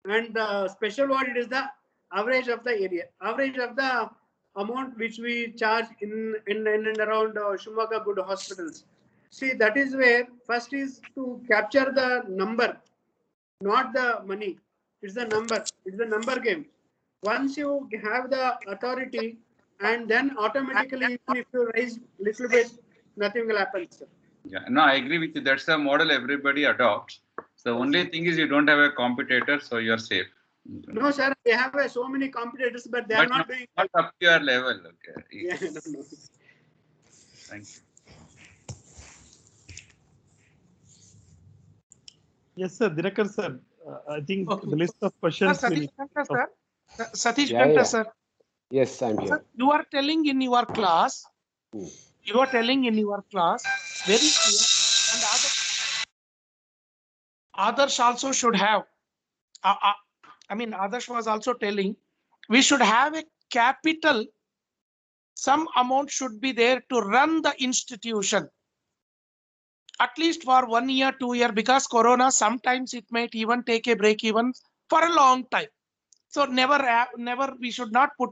and the special ward it is the average of the area, average of the amount which we charge in and around Shumaga good hospitals. See, that is where first is to capture the number, not the money. It's the number. It's the number game. Once you have the authority, and then automatically, even if you raise little bit, nothing will happen, sir. Yeah, no, I agree with you. That's the model everybody adopts. The only thing is you don't have a competitor, so you're safe. No, sir, they have so many competitors, but they are not doing. Not up to your level. Okay. Yeah, no. Thank you. Yes, sir. Dinakar, sir. I think the list of Sir, questions. Satish Ganta, sir. Satish Yeah, Ganta, yeah. sir. Yes, I'm here. Sir, you are telling in your class. Hmm. You are telling in your class very clear, and others also should have. I mean, others was also telling we should have a capital. Some amount should be there to run the institution. At least for 1 year, 2 year, because Corona, sometimes it might even take a break even for a long time. So never we should not put,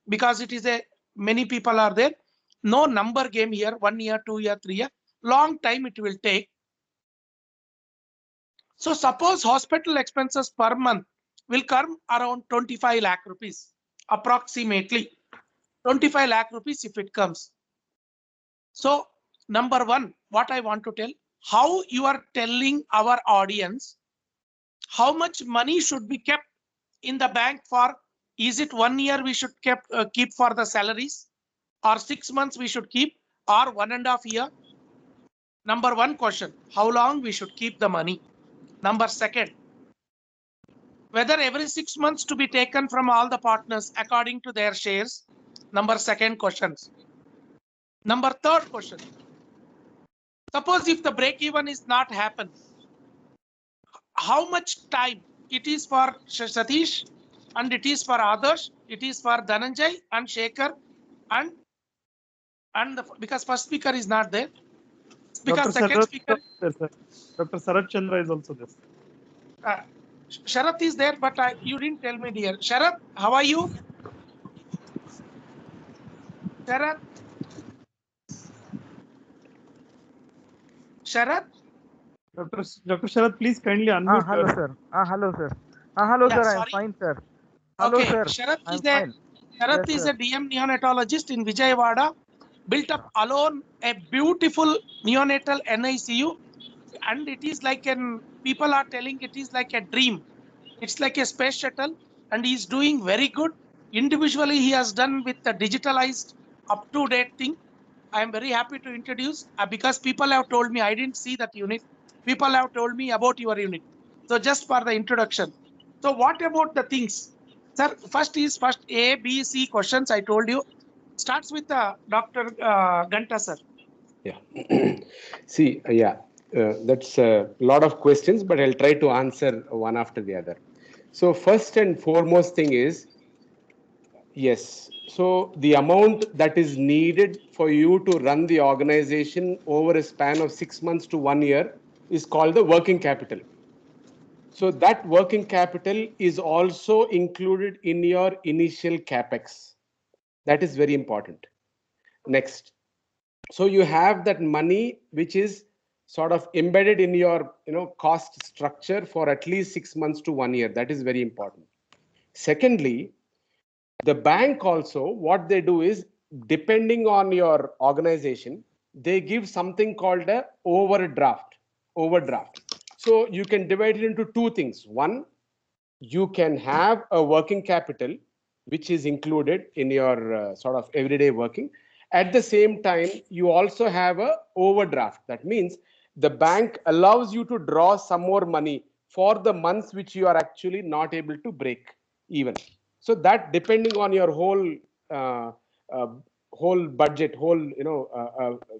because it is a many people are there. No number game here, 1 year, 2 year, 3 year, long time it will take. So suppose hospital expenses per month will come around 25 lakh rupees, approximately 25 lakh rupees if it comes. So number one, what I want to tell, how you are telling our audience, how much money should be kept in the bank for, is it 1 year we should keep for the salaries, or 6 months we should keep, or 1.5 year? Number one question, how long we should keep the money? Number second, whether every 6 months to be taken from all the partners according to their shares. Number second questions. Number third question, suppose if the break even is not happen, how much time it is for Satish, and it is for others, it is for Dhananjay and Shekhar, and because first speaker is not there, because Dr. second speaker, Dr. Sarat Chandra is also there. Sharath is there, but you didn't tell me, dear. Sharath, how are you? Sharath? Sharath? Dr. Sharath, please kindly unmute. Hello, sir. Hello, sir. Hello, Yeah, sir. sorry. I'm fine, sir. Hello, Okay, sir. Sharath I'm is there. fine. Sharath Yes, is sir. a DM neonatologist in Vijayawada, built up alone a beautiful neonatal NICU, and it is like people are telling it is like a dream. It's like a space shuttle, and he's doing very good. Individually, he has done with the digitalized, up-to-date thing. I am very happy to introduce, because people have told me, I didn't see that unit. People have told me about your unit. So just for the introduction. So what about the things? Sir, first A, B, C questions I told you. Starts with Dr. Ganta, sir. Yeah. See, that's a lot of questions, but I'll try to answer one after the other. So first and foremost thing is, yes. So the amount that is needed for you to run the organization over a span of 6 months to 1 year is called the working capital. So that working capital is also included in your initial capex. That is very important. Next. So you have that money which is sort of embedded in your cost structure for at least 6 months to 1 year. That is very important. Secondly, the bank also, what they do is, depending on your organization, they give something called a overdraft. So you can divide it into two things. One, you can have a working capital which is included in your sort of everyday working. At the same time, you also have a overdraft. That means the bank allows you to draw some more money for the months which you are actually not able to break even. So that, depending on your whole budget,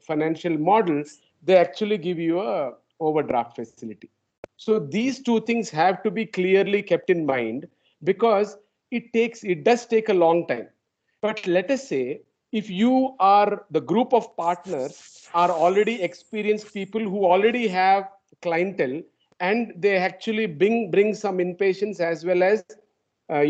financial model, they actually give you a overdraft facility. So these two things have to be clearly kept in mind, because it does take a long time. But let us say if you are the group of partners are already experienced people who already have clientele and they actually bring some inpatients as well as as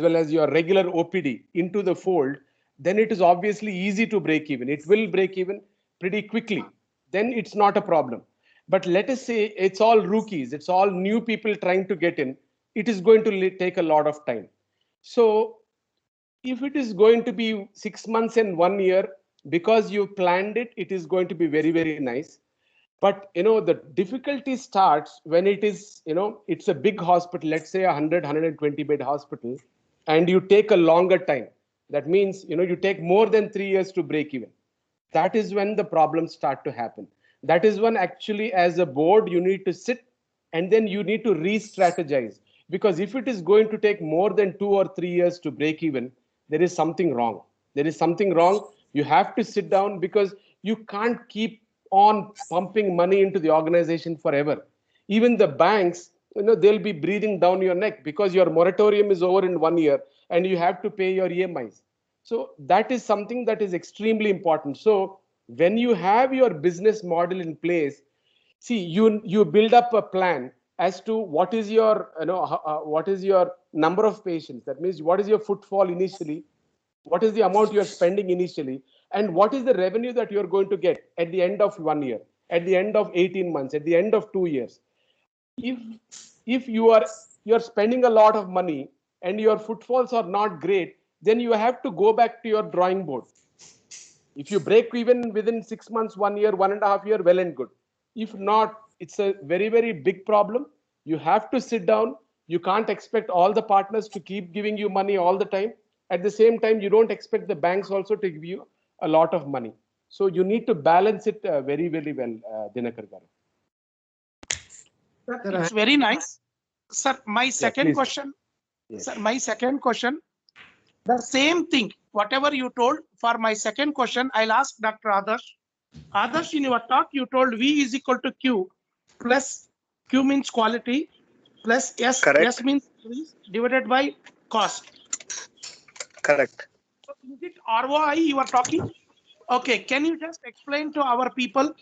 well as your regular OPD into the fold, then it is obviously easy to break even. It will break even pretty quickly. Then it's not a problem. But let us say it's all rookies, it's all new people trying to get in. It is going to take a lot of time. So if it is going to be 6 months and 1 year, because you planned it, it is going to be very, very nice. But the difficulty starts when it is, it's a big hospital, let's say 120 bed hospital, and you take a longer time. That means, you take more than 3 years to break even. That is when the problems start to happen. That is when actually as a board, you need to sit and then you need to re-strategize. Because if it is going to take more than 2 or 3 years to break even, there is something wrong. There is something wrong. You have to sit down because you can't keep on pumping money into the organization forever. Even the banks, they'll be breathing down your neck because your moratorium is over in 1 year and you have to pay your EMIs. So that is something that is extremely important. So when you have your business model in place, see, you build up a plan as to what is your what is your number of patients. That means what is your footfall initially, what is the amount you're spending initially, and what is the revenue that you're going to get at the end of 1 year, at the end of 18 months, at the end of 2 years. If you're spending a lot of money and your footfalls are not great, then you have to go back to your drawing board. If you break even within 6 months, 1 year, 1.5 years, well and good. If not, it's a very, very big problem. You have to sit down. You can't expect all the partners to keep giving you money all the time. At the same time, you don't expect the banks also to give you a lot of money. So you need to balance it very, very well, Dinakar garu. It's very nice. Sir, my second question. Yes. Sir, my second question. The same thing, whatever you told, for my second question, I'll ask Dr. Adarsh. Adarsh, in your talk, you told V is equal to Q, plus Q means quality, plus S, Correct. S means service, divided by cost. Correct. So is it ROI you are talking? Okay, can you just explain to our people?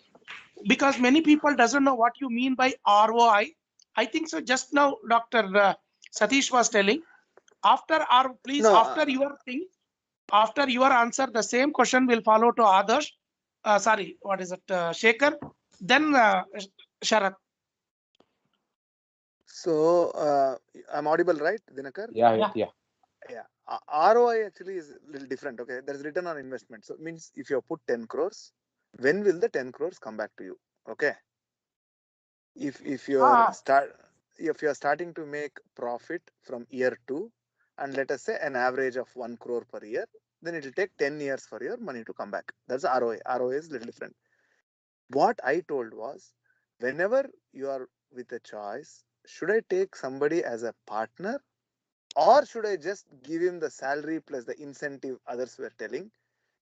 Because many people doesn't know what you mean by ROI. I think so. Just now, Dr. Satish was telling. After our, please, No, after your thing, after your answer, the same question will follow to Adarsh. Sorry, what is it, Shekhar? Then Sharat. so I'm audible, right, Dinakar? Yeah. Yeah. ROI actually is a little different. Okay, there's return on investment. So it means if you put 10 crores, when will the 10 crores come back to you? Okay. If you're starting to make profit from year 2, and let us say an average of 1 crore per year, then it will take 10 years for your money to come back. That's ROI. ROI is a little different. What I told was, whenever you are with a choice, should I take somebody as a partner, or should I just give him the salary plus the incentive others were telling?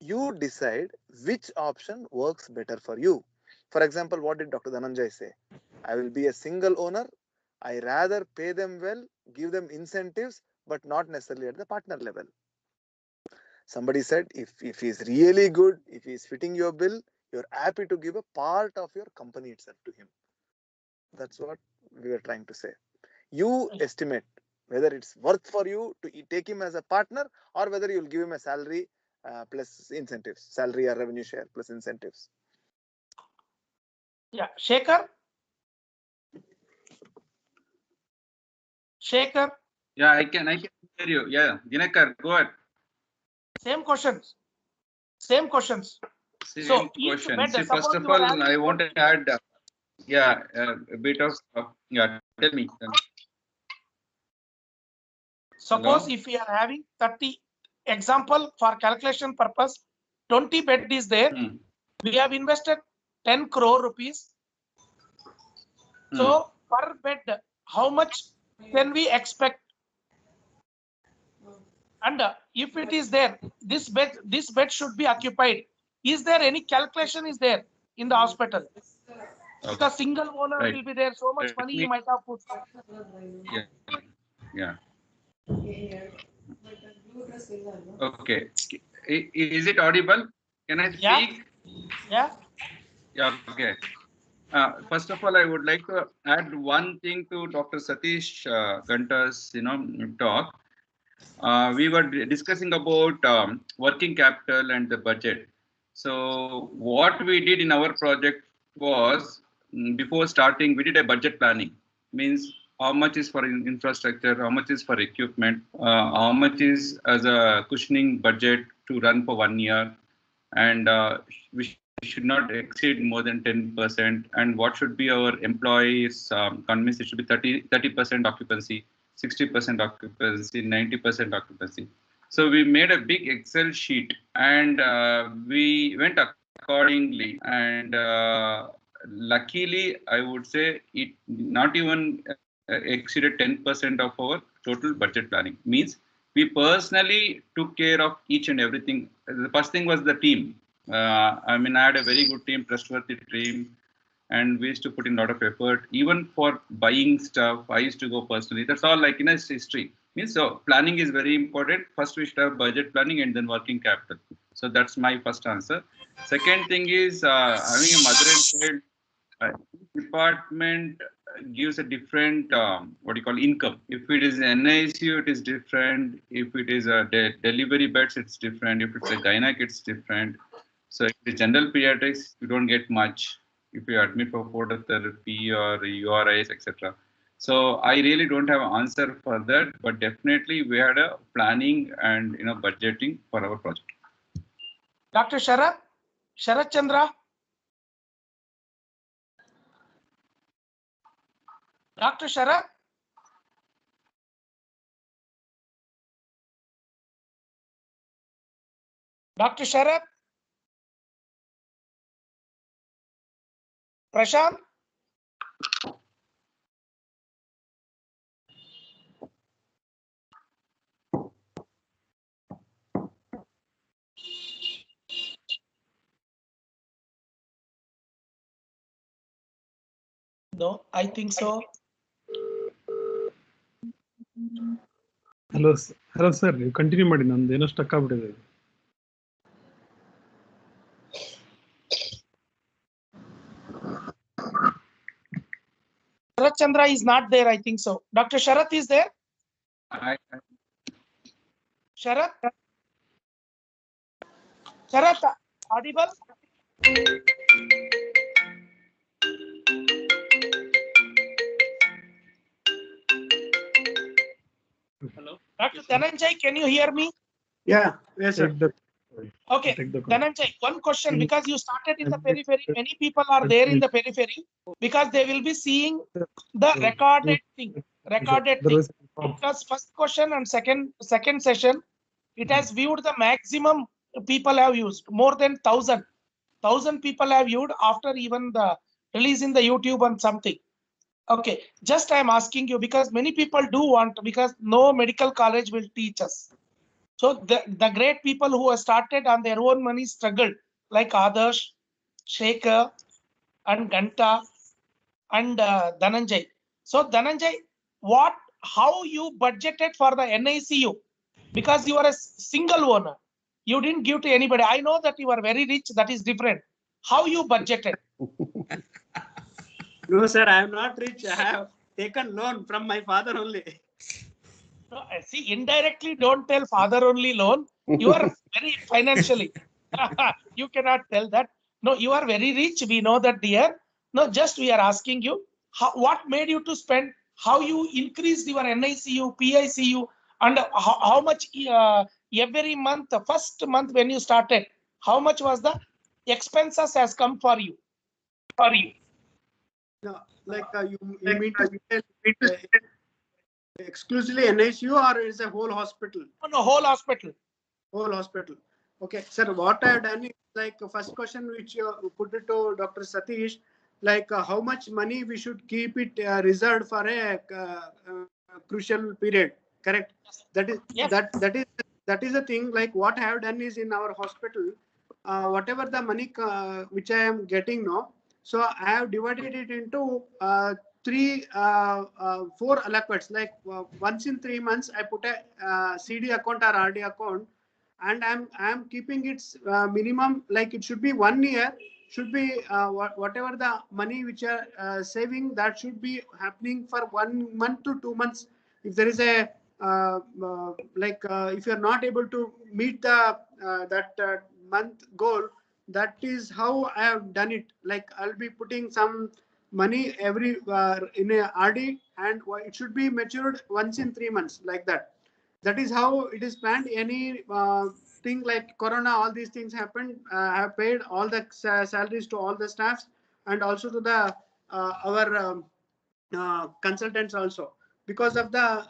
You decide which option works better for you. For example, what did Dr. Dhananjay say? I will be a single owner. I rather pay them well, give them incentives, but not necessarily at the partner level. Somebody said, if he's really good, if he's fitting your bill, you're happy to give a part of your company itself to him. That's what we were trying to say. You estimate whether it's worth for you to take him as a partner, or whether you'll give him a salary plus incentives, salary or revenue share plus incentives. Yeah, Shekhar. Shekhar. Yeah, I can hear you. Yeah, Dinakar, go ahead. Same questions. Same questions. Same so question. Bed, See, first of all, I want to add, a bit of, tell me. Suppose Hello? if we are having 30, example for calculation purpose, 20 bed is there. We have invested 10 crore rupees. So per bed, how much can we expect? And if it is there, this bed should be occupied. Is there any calculation is there in the hospital? Because single owner will be there, so much money you might have put. Yeah. Okay. Is it audible? Can I speak? Yeah. Yeah. Okay. First of all, I would like to add one thing to Dr. Satish Ganta's, talk. We were discussing about working capital and the budget. So what we did in our project was, before starting, we did a budget planning. Means how much is for infrastructure, how much is for equipment, how much is as a cushioning budget to run for 1 year, and we should not exceed more than 10%. And what should be our employees' convince it should be 30% occupancy, 60% occupancy, 90% occupancy. So we made a big Excel sheet, and we went accordingly. And luckily, I would say it not even exceeded 10% of our total budget planning. Means we personally took care of each and everything. The first thing was the team. I had a very good team, trustworthy team, and we used to put in a lot of effort. Even for buying stuff, I used to go personally. That's all like in a history. Means so planning is very important. First we should have budget planning and then working capital. So that's my first answer. Second thing is having a mother and child department gives a different income. If it is NICU, it is different. If it is a delivery beds, it's different. If it's a gynec, it's different. So if it's general pediatrics, you don't get much if you admit for phototherapy or URIs, etc. So I really don't have an answer for that, but definitely we had a planning and budgeting for our project. Dr. Sharat Chandra. Dr. Sharat. Dr. Sharat. Prashanth. No, I think so. Hello, sir. You continue ಮಾಡಿ ನಂದು ಏನೋ stuck ಆಗ್ಬಿಟ್ಟಿದೆ. Sharat Chandra is not there, I think so. Dr. Sharat is there? Sharat? Sharat, audible? Hello. Dr. Dhananjay, can you hear me? Yeah, yes, sir. Okay, Dhananjay, one question, because you started in the periphery, many people are there in the periphery because they will be seeing the recorded thing. Because first question and second session, it has viewed the maximum people have used, more than 1,000 people have viewed after even the release in the YouTube and something. Okay, just I am asking you because many people do want, because no medical college will teach us. So the great people who have started on their own money struggled, like Adarsh, Shekhar, and Ganta, and Dhananjay. So Dhananjay, how you budgeted for the NICU? Because you are a single owner, you didn't give to anybody. I know that you are very rich, that is different. How you budgeted? No, sir, I am not rich. I have taken loan from my father only. No, see, indirectly don't tell father only loan. You are very financially. You cannot tell that. No, you are very rich. We know that, dear. No, just we are asking you, what made you to spend, how you increased your NICU, PICU, and how much every month, the first month when you started, how much was the expenses has come for you? No, like you mean to say exclusively NICU or is a whole hospital? No, whole hospital. Whole hospital. Okay, sir, what I have done is like first question which you put it to Dr. Satish, like how much money we should keep it reserved for a crucial period, correct? That is that is the thing. Like what I have done is in our hospital, whatever the money which I am getting now, so I have divided it into 4 allocats, like once in 3 months I put a CD account or RD account, and I'm keeping its minimum, like it should be 1 year, should be whatever the money which are saving, that should be happening for 1 month to 2 months. If there is a if you're not able to meet the that month goal, that is how I have done it. Like I'll be putting some money every in a RD, and it should be matured once in 3 months, like that. That is how it is planned. Any thing like Corona, all these things happened. I have paid all the salaries to all the staffs, and also to the our consultants also, because of the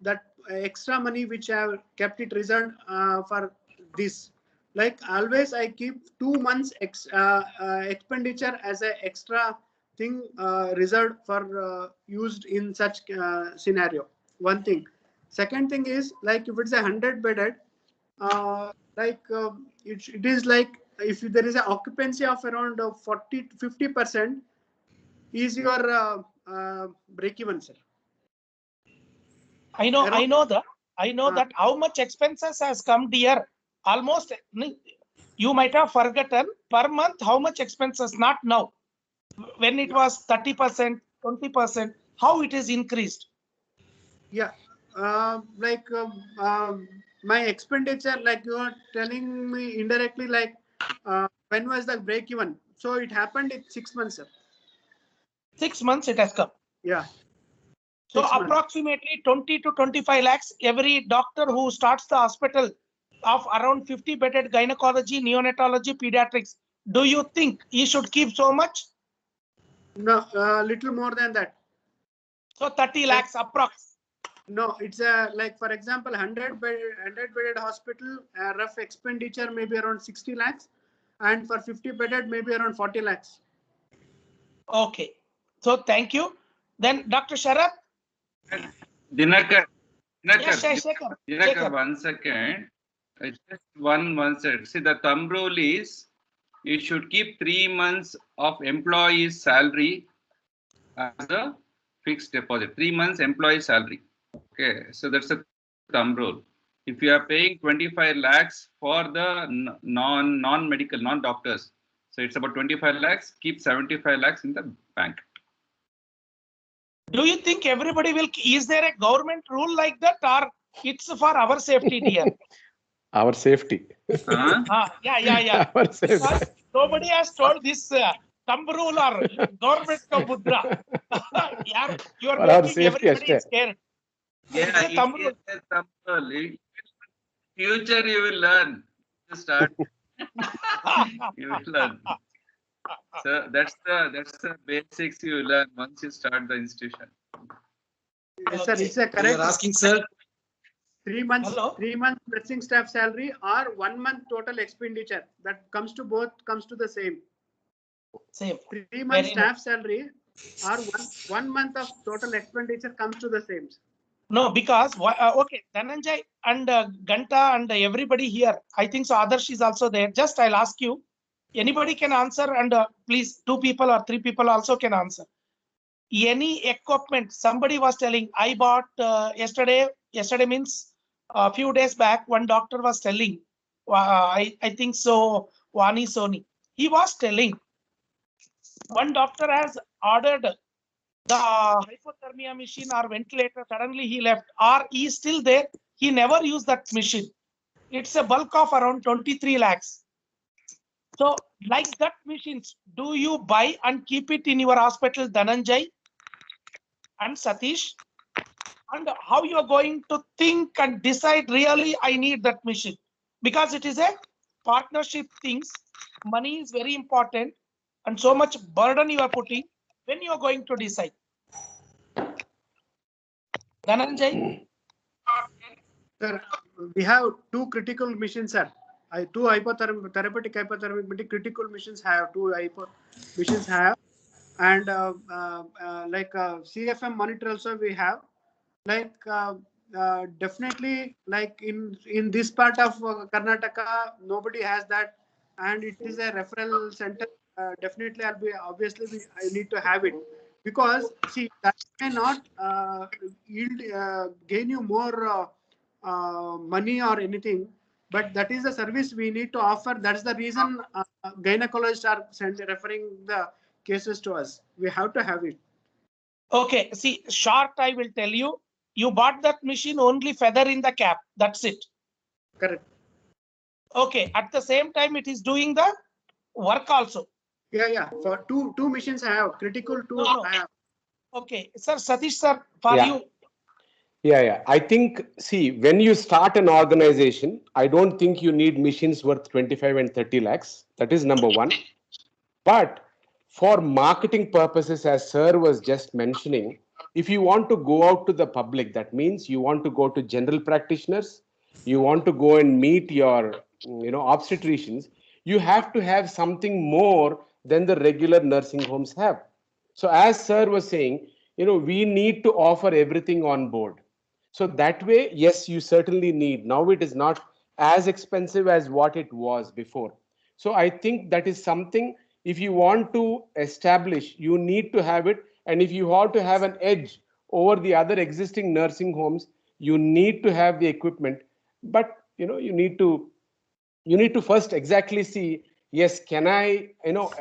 that extra money which I have kept it reserved for this. Like always, I keep 2 months expenditure as an extra thing reserved for used in such scenario. One thing. Second thing is, like if it's 100 bedded, it is like if there is an occupancy of around 40 to 50%, is your break even, sir. I know that how much expenses has come dear. Almost, you might have forgotten per month how much expenses, not now. When it was 30%, 20%, how it is increased? Yeah, my expenditure, like you are telling me indirectly, like when was the break even? So it happened in 6 months, sir. 6 months it has come. Yeah. So approximately 20 to 25 lakhs every doctor who starts the hospital of around 50 bedded gynecology, neonatology, pediatrics. Do you think he should keep so much? No, little more than that. So 30 lakhs approx. No, it's like, for example, 100 bedded hospital, rough expenditure maybe around 60 lakhs, and for 50 bedded maybe around 40 lakhs. Okay. So thank you. Then Dr. Sharath. Dinakar, Yes, Shekhar. Dinakar, 1 second. Just one second. See, the thumb rule is you should keep 3 months of employee's salary as a fixed deposit. 3 months employee salary. Okay, so that's a thumb rule. If you are paying 25 lakhs for the non-medical, non-doctors, so it's about 25 lakhs, keep 75 lakhs in the bank. Do you think everybody will, is there a government rule like that, or it's for our safety, dear? Our safety. Yeah. Our safety. Because nobody has told this thumb rule or government ka mudra. Yeah, you are making everybody scared. Yeah, it's a thumb rule. Future you will learn to start. You will learn. So that's the basics you learn once you start the institution. Yes, sir, it's a correct. You are asking, sir. 3 months, 3 months nursing staff salary or 1 month total expenditure, that comes to both, comes to the same. Same. 3 months staff salary or one month of total expenditure comes to the same. No, because okay, Dhananjay and Ganta and everybody here, I think so. Adarsh is also there. Just I'll ask you. Anybody can answer, and please 2 people or 3 people also can answer. Any equipment, somebody was telling, I bought yesterday means a few days back, one doctor was telling, I think so, Wani Soni, he was telling, one doctor has ordered the hypothermia machine or ventilator, suddenly he left, or he is still there, he never used that machine. It's a bulk of around 23 lakhs. So like that machines, do you buy and keep it in your hospital, Dhananjay and Satish? And how you are going to think and decide, really I need that machine? Because it is a partnership things. Money is very important, and so much burden you are putting when you are going to decide. Dhananjay? Sir, we have 2 critical machines, sir. 2 therapeutic hypothermic critical machines have 2 machines have, and like CFM monitor also we have. Like definitely, like in this part of Karnataka, nobody has that, and it is a referral center. Definitely, I need to have it. because see that may not yield gain you more money or anything, but that is the service we need to offer. That's the reason gynecologists are referring the cases to us. We have to have it. Okay, see, short, I will tell you. You bought that machine only feather in the cap. That's it. Correct. Okay, at the same time, it is doing the work also. Yeah. For two machines I have, critical two I have. Okay, sir, Satish sir, for Yeah. you. Yeah. I think, see, when you start an organization, I don't think you need machines worth 25 and 30 lakhs. That is number one. But for marketing purposes, as sir was just mentioning, if you want to go out to the public, that means you want to go to general practitioners, you want to go and meet your, obstetricians, you have to have something more than the regular nursing homes have. So as sir was saying, we need to offer everything on board. So that way, yes, you certainly need. Now it is not as expensive as what it was before. So I think that is something, if you want to establish, you need to have it. And if you want to have an edge over the other existing nursing homes, you need to have the equipment. But you need to first exactly see, yes, can I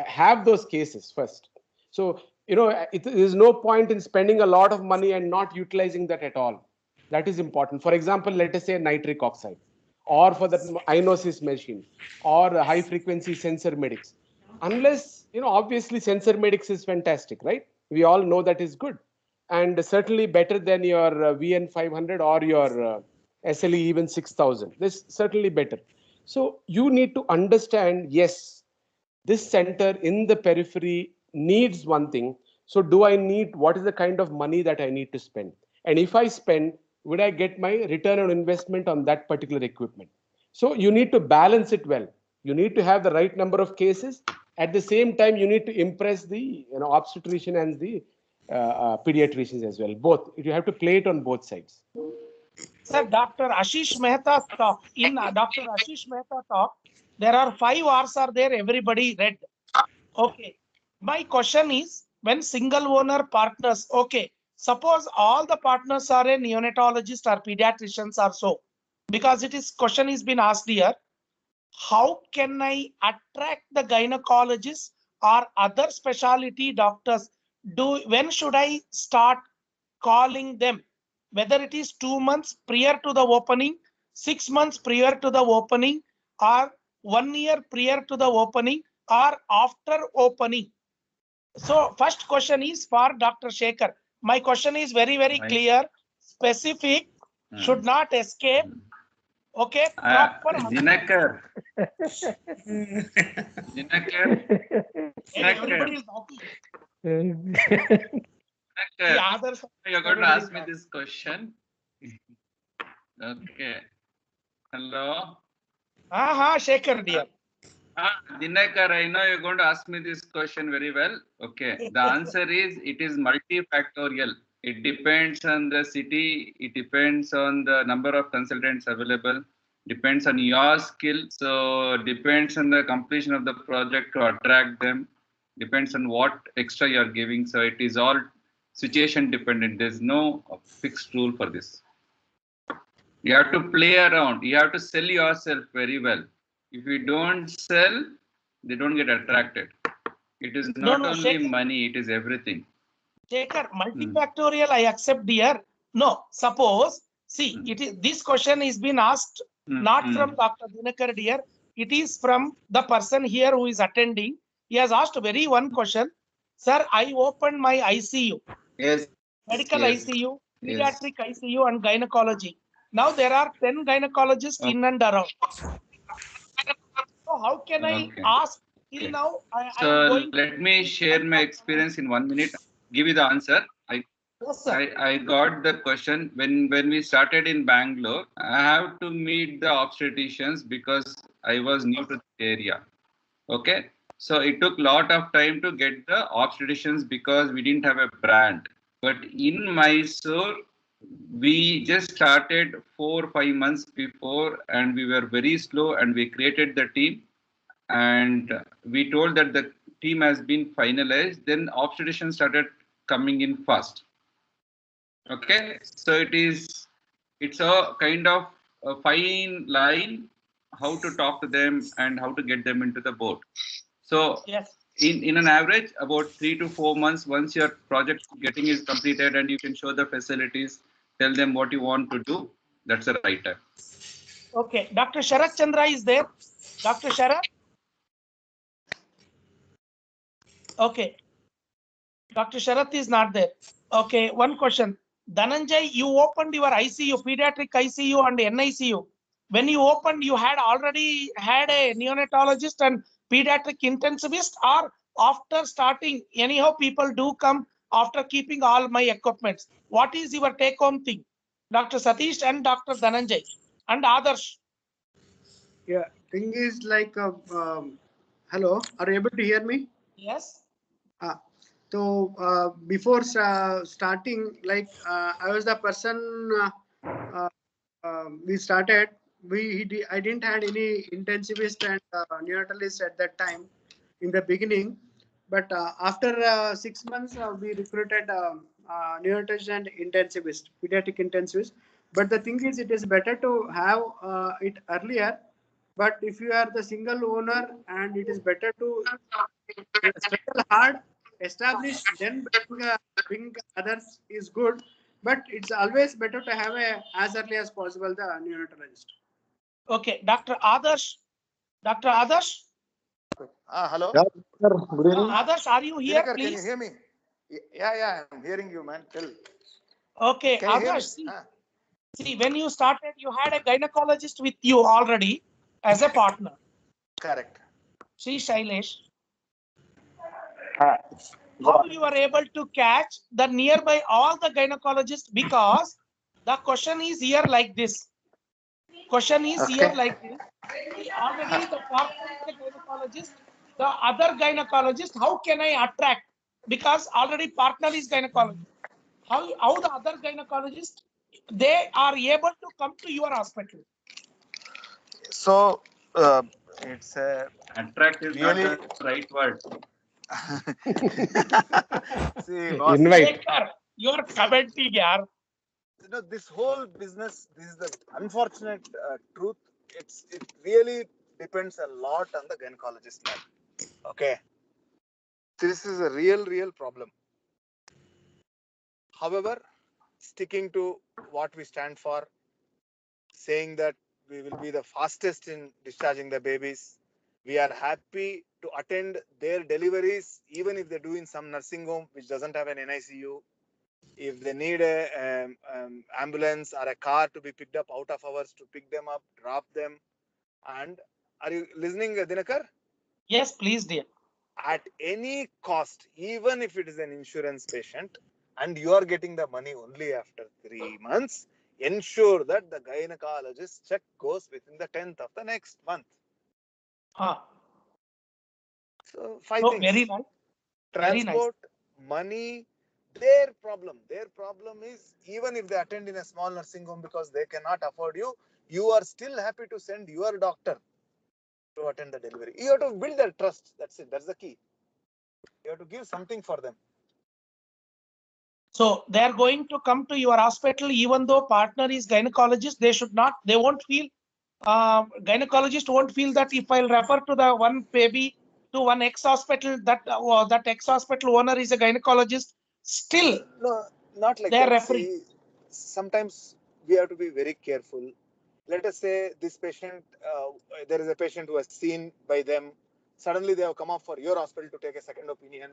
have those cases first. So there is no point in spending a lot of money and not utilizing that at all. That is important. For example, let us say nitric oxide, or for the ionosis machine, or high frequency sensor medics. Unless, obviously sensor medics is fantastic, right? We all know that is good, and certainly better than your VN 500 or your SLE even 6000. This certainly better. So you need to understand, yes, this center in the periphery needs one thing. So do I need, what is the kind of money that I need to spend? And if I spend, would I get my return on investment on that particular equipment? So you need to balance it well. You need to have the right number of cases. At the same time, you need to impress the obstetrician and the pediatricians as well. Both. You have to play it on both sides. Sir, Dr. Ashish Mehta's talk. In Dr. Ashish Mehta talk, there are 5 R's are there, everybody read. Okay. My question is, when single owner partners, okay, suppose all the partners are a neonatologist or pediatricians or so, because question is been asked here, how can I attract the gynecologists or other specialty doctors? When should I start calling them? Whether it is 2 months prior to the opening, 6 months prior to the opening, or 1 year prior to the opening, or after opening. So first question is for Dr. Shekhar. My question is very, very clear, specific, should not escape. Okay, proper. Dinakar. Everybody is Dinakar, you're going to ask me this question. Okay. Hello. Shekhar dear. Dinakar, I know you're going to ask me this question very well. Okay. The answer is, it is multifactorial. It depends on the city. It depends on the number of consultants available. Depends on your skill. So depends on the completion of the project to attract them. Depends on what extra you're giving. So it is all situation dependent. There's no fixed rule for this. You have to play around. You have to sell yourself very well. If you don't sell, they don't get attracted. It is not only Shekhar, money, it is everything. Shekhar, multifactorial, I accept dear. No, suppose, see, it is this question is been asked not from Dr. Dinakar dear. It is from the person here who is attending. He has asked one question. Sir, I opened my ICU. Yes. Medical ICU, pediatric ICU, and gynecology. Now there are 10 gynecologists in and around. So how can I ask till now? So let me share my experience in 1 minute. Give you the answer. I got the question when we started in Bangalore. I have to meet the obstetricians because I was new to the area. Okay, so it took a lot of time to get the obstetricians because we didn't have a brand. But in Mysore, we just started 4 or 5 months before, and we were very slow, and we created the team. And we told that the team has been finalized. Then obstetricians started coming in fast. Okay, so it's a kind of a fine line how to talk to them and how to get them into the boat. So Yes. in an average, about 3 to 4 months, once your project getting is completed and you can show the facilities, tell them what you want to do, that's the right time. Okay, Dr. Sharat Chandra is there. Dr. Sharat? Okay. Dr. Sharat is not there. Okay, one question. Dhananjay, you opened your ICU, pediatric ICU and NICU. When you opened, you had already had a neonatologist and pediatric intensivist, or after starting, anyhow, people do come after keeping all my equipments. What is your take home thing? Dr. Satish and Dr. Dhananjay and Adarsh. Yeah, thing is like, hello, are you able to hear me? Yes. So before starting, like I was the person. We started. I didn't had any intensivist and neonatalist at that time in the beginning, but after 6 months we recruited neonatologist and intensivist, pediatric intensivist. But the thing is, it is better to have it earlier. But if you are the single owner, and it is better to struggle hard, establish, then bring others is good. But it's always better to have as early as possible the neonatologist. Okay, Dr. Adarsh. Dr. Adarsh. Hello. Yeah, sir. Good evening. Adarsh, are you here, Dinakar, please? can you hear me? Yeah, I'm hearing you, man. Tell. Okay, Can you hear me? Adarsh, see, when you started, you had a gynecologist with you already as a partner. Correct. See, Shailesh, how you are able to catch the nearby all the gynecologists, because the question is here like this. Question is here like this. Already the partner is a gynecologist. The other gynecologist, how can I attract? Because already partner is gynecologist. How the other gynecologist, they are able to come to your hospital? So it's a Attract is really not the right word. See, boss. Invite. Shekhar, you are commenting, yaar. You know, this whole business, this is the unfortunate truth. It really depends a lot on the gynecologist lab. Okay, this is a real problem. However, sticking to what we stand for, saying that we will be the fastest in discharging the babies. We are happy to attend their deliveries, even if they do in some nursing home which doesn't have an NICU. If they need a ambulance or a car to be picked up out of hours, to pick them up, drop them. And are you listening, Dinakar? Yes, please, dear. At any cost, even if it is an insurance patient and you are getting the money only after 3 months, ensure that the gynecologist check goes within the 10th of the next month. So 5 things. Very nice. Transport, money, their problem is, even if they attend in a small nursing home because they cannot afford you, you are still happy to send your doctor to attend the delivery. You have to build their trust. That's it. That's the key. You have to give something for them. So they are going to come to your hospital, even though partner is gynecologist. They won't feel, gynecologist won't feel that if I'll refer to the one baby to one ex-hospital, that ex-hospital owner is a gynecologist, still no, not like they are that. referring. See, sometimes we have to be very careful. Let us say this patient, there is a patient who was seen by them. Suddenly they have come up for your hospital to take a second opinion.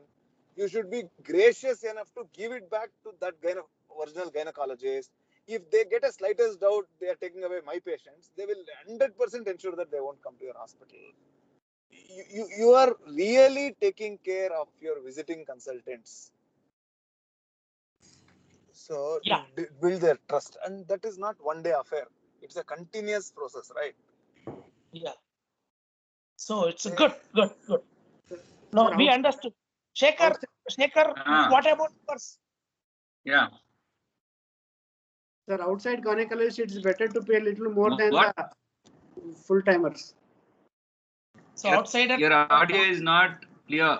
You should be gracious enough to give it back to that original gynecologist. If they get a slightest doubt, they are taking away my patients, they will 100% ensure that they won't come to your hospital. You are really taking care of your visiting consultants. So yeah, to build their trust, and that is not one day affair. It's a continuous process, right? Yeah. So it's good. No, Sir, we understood. Shekhar, what about yours? Yeah. Sir, outside gynecologist, it's better to pay a little more than What? the full timers. So outside your audio is not clear.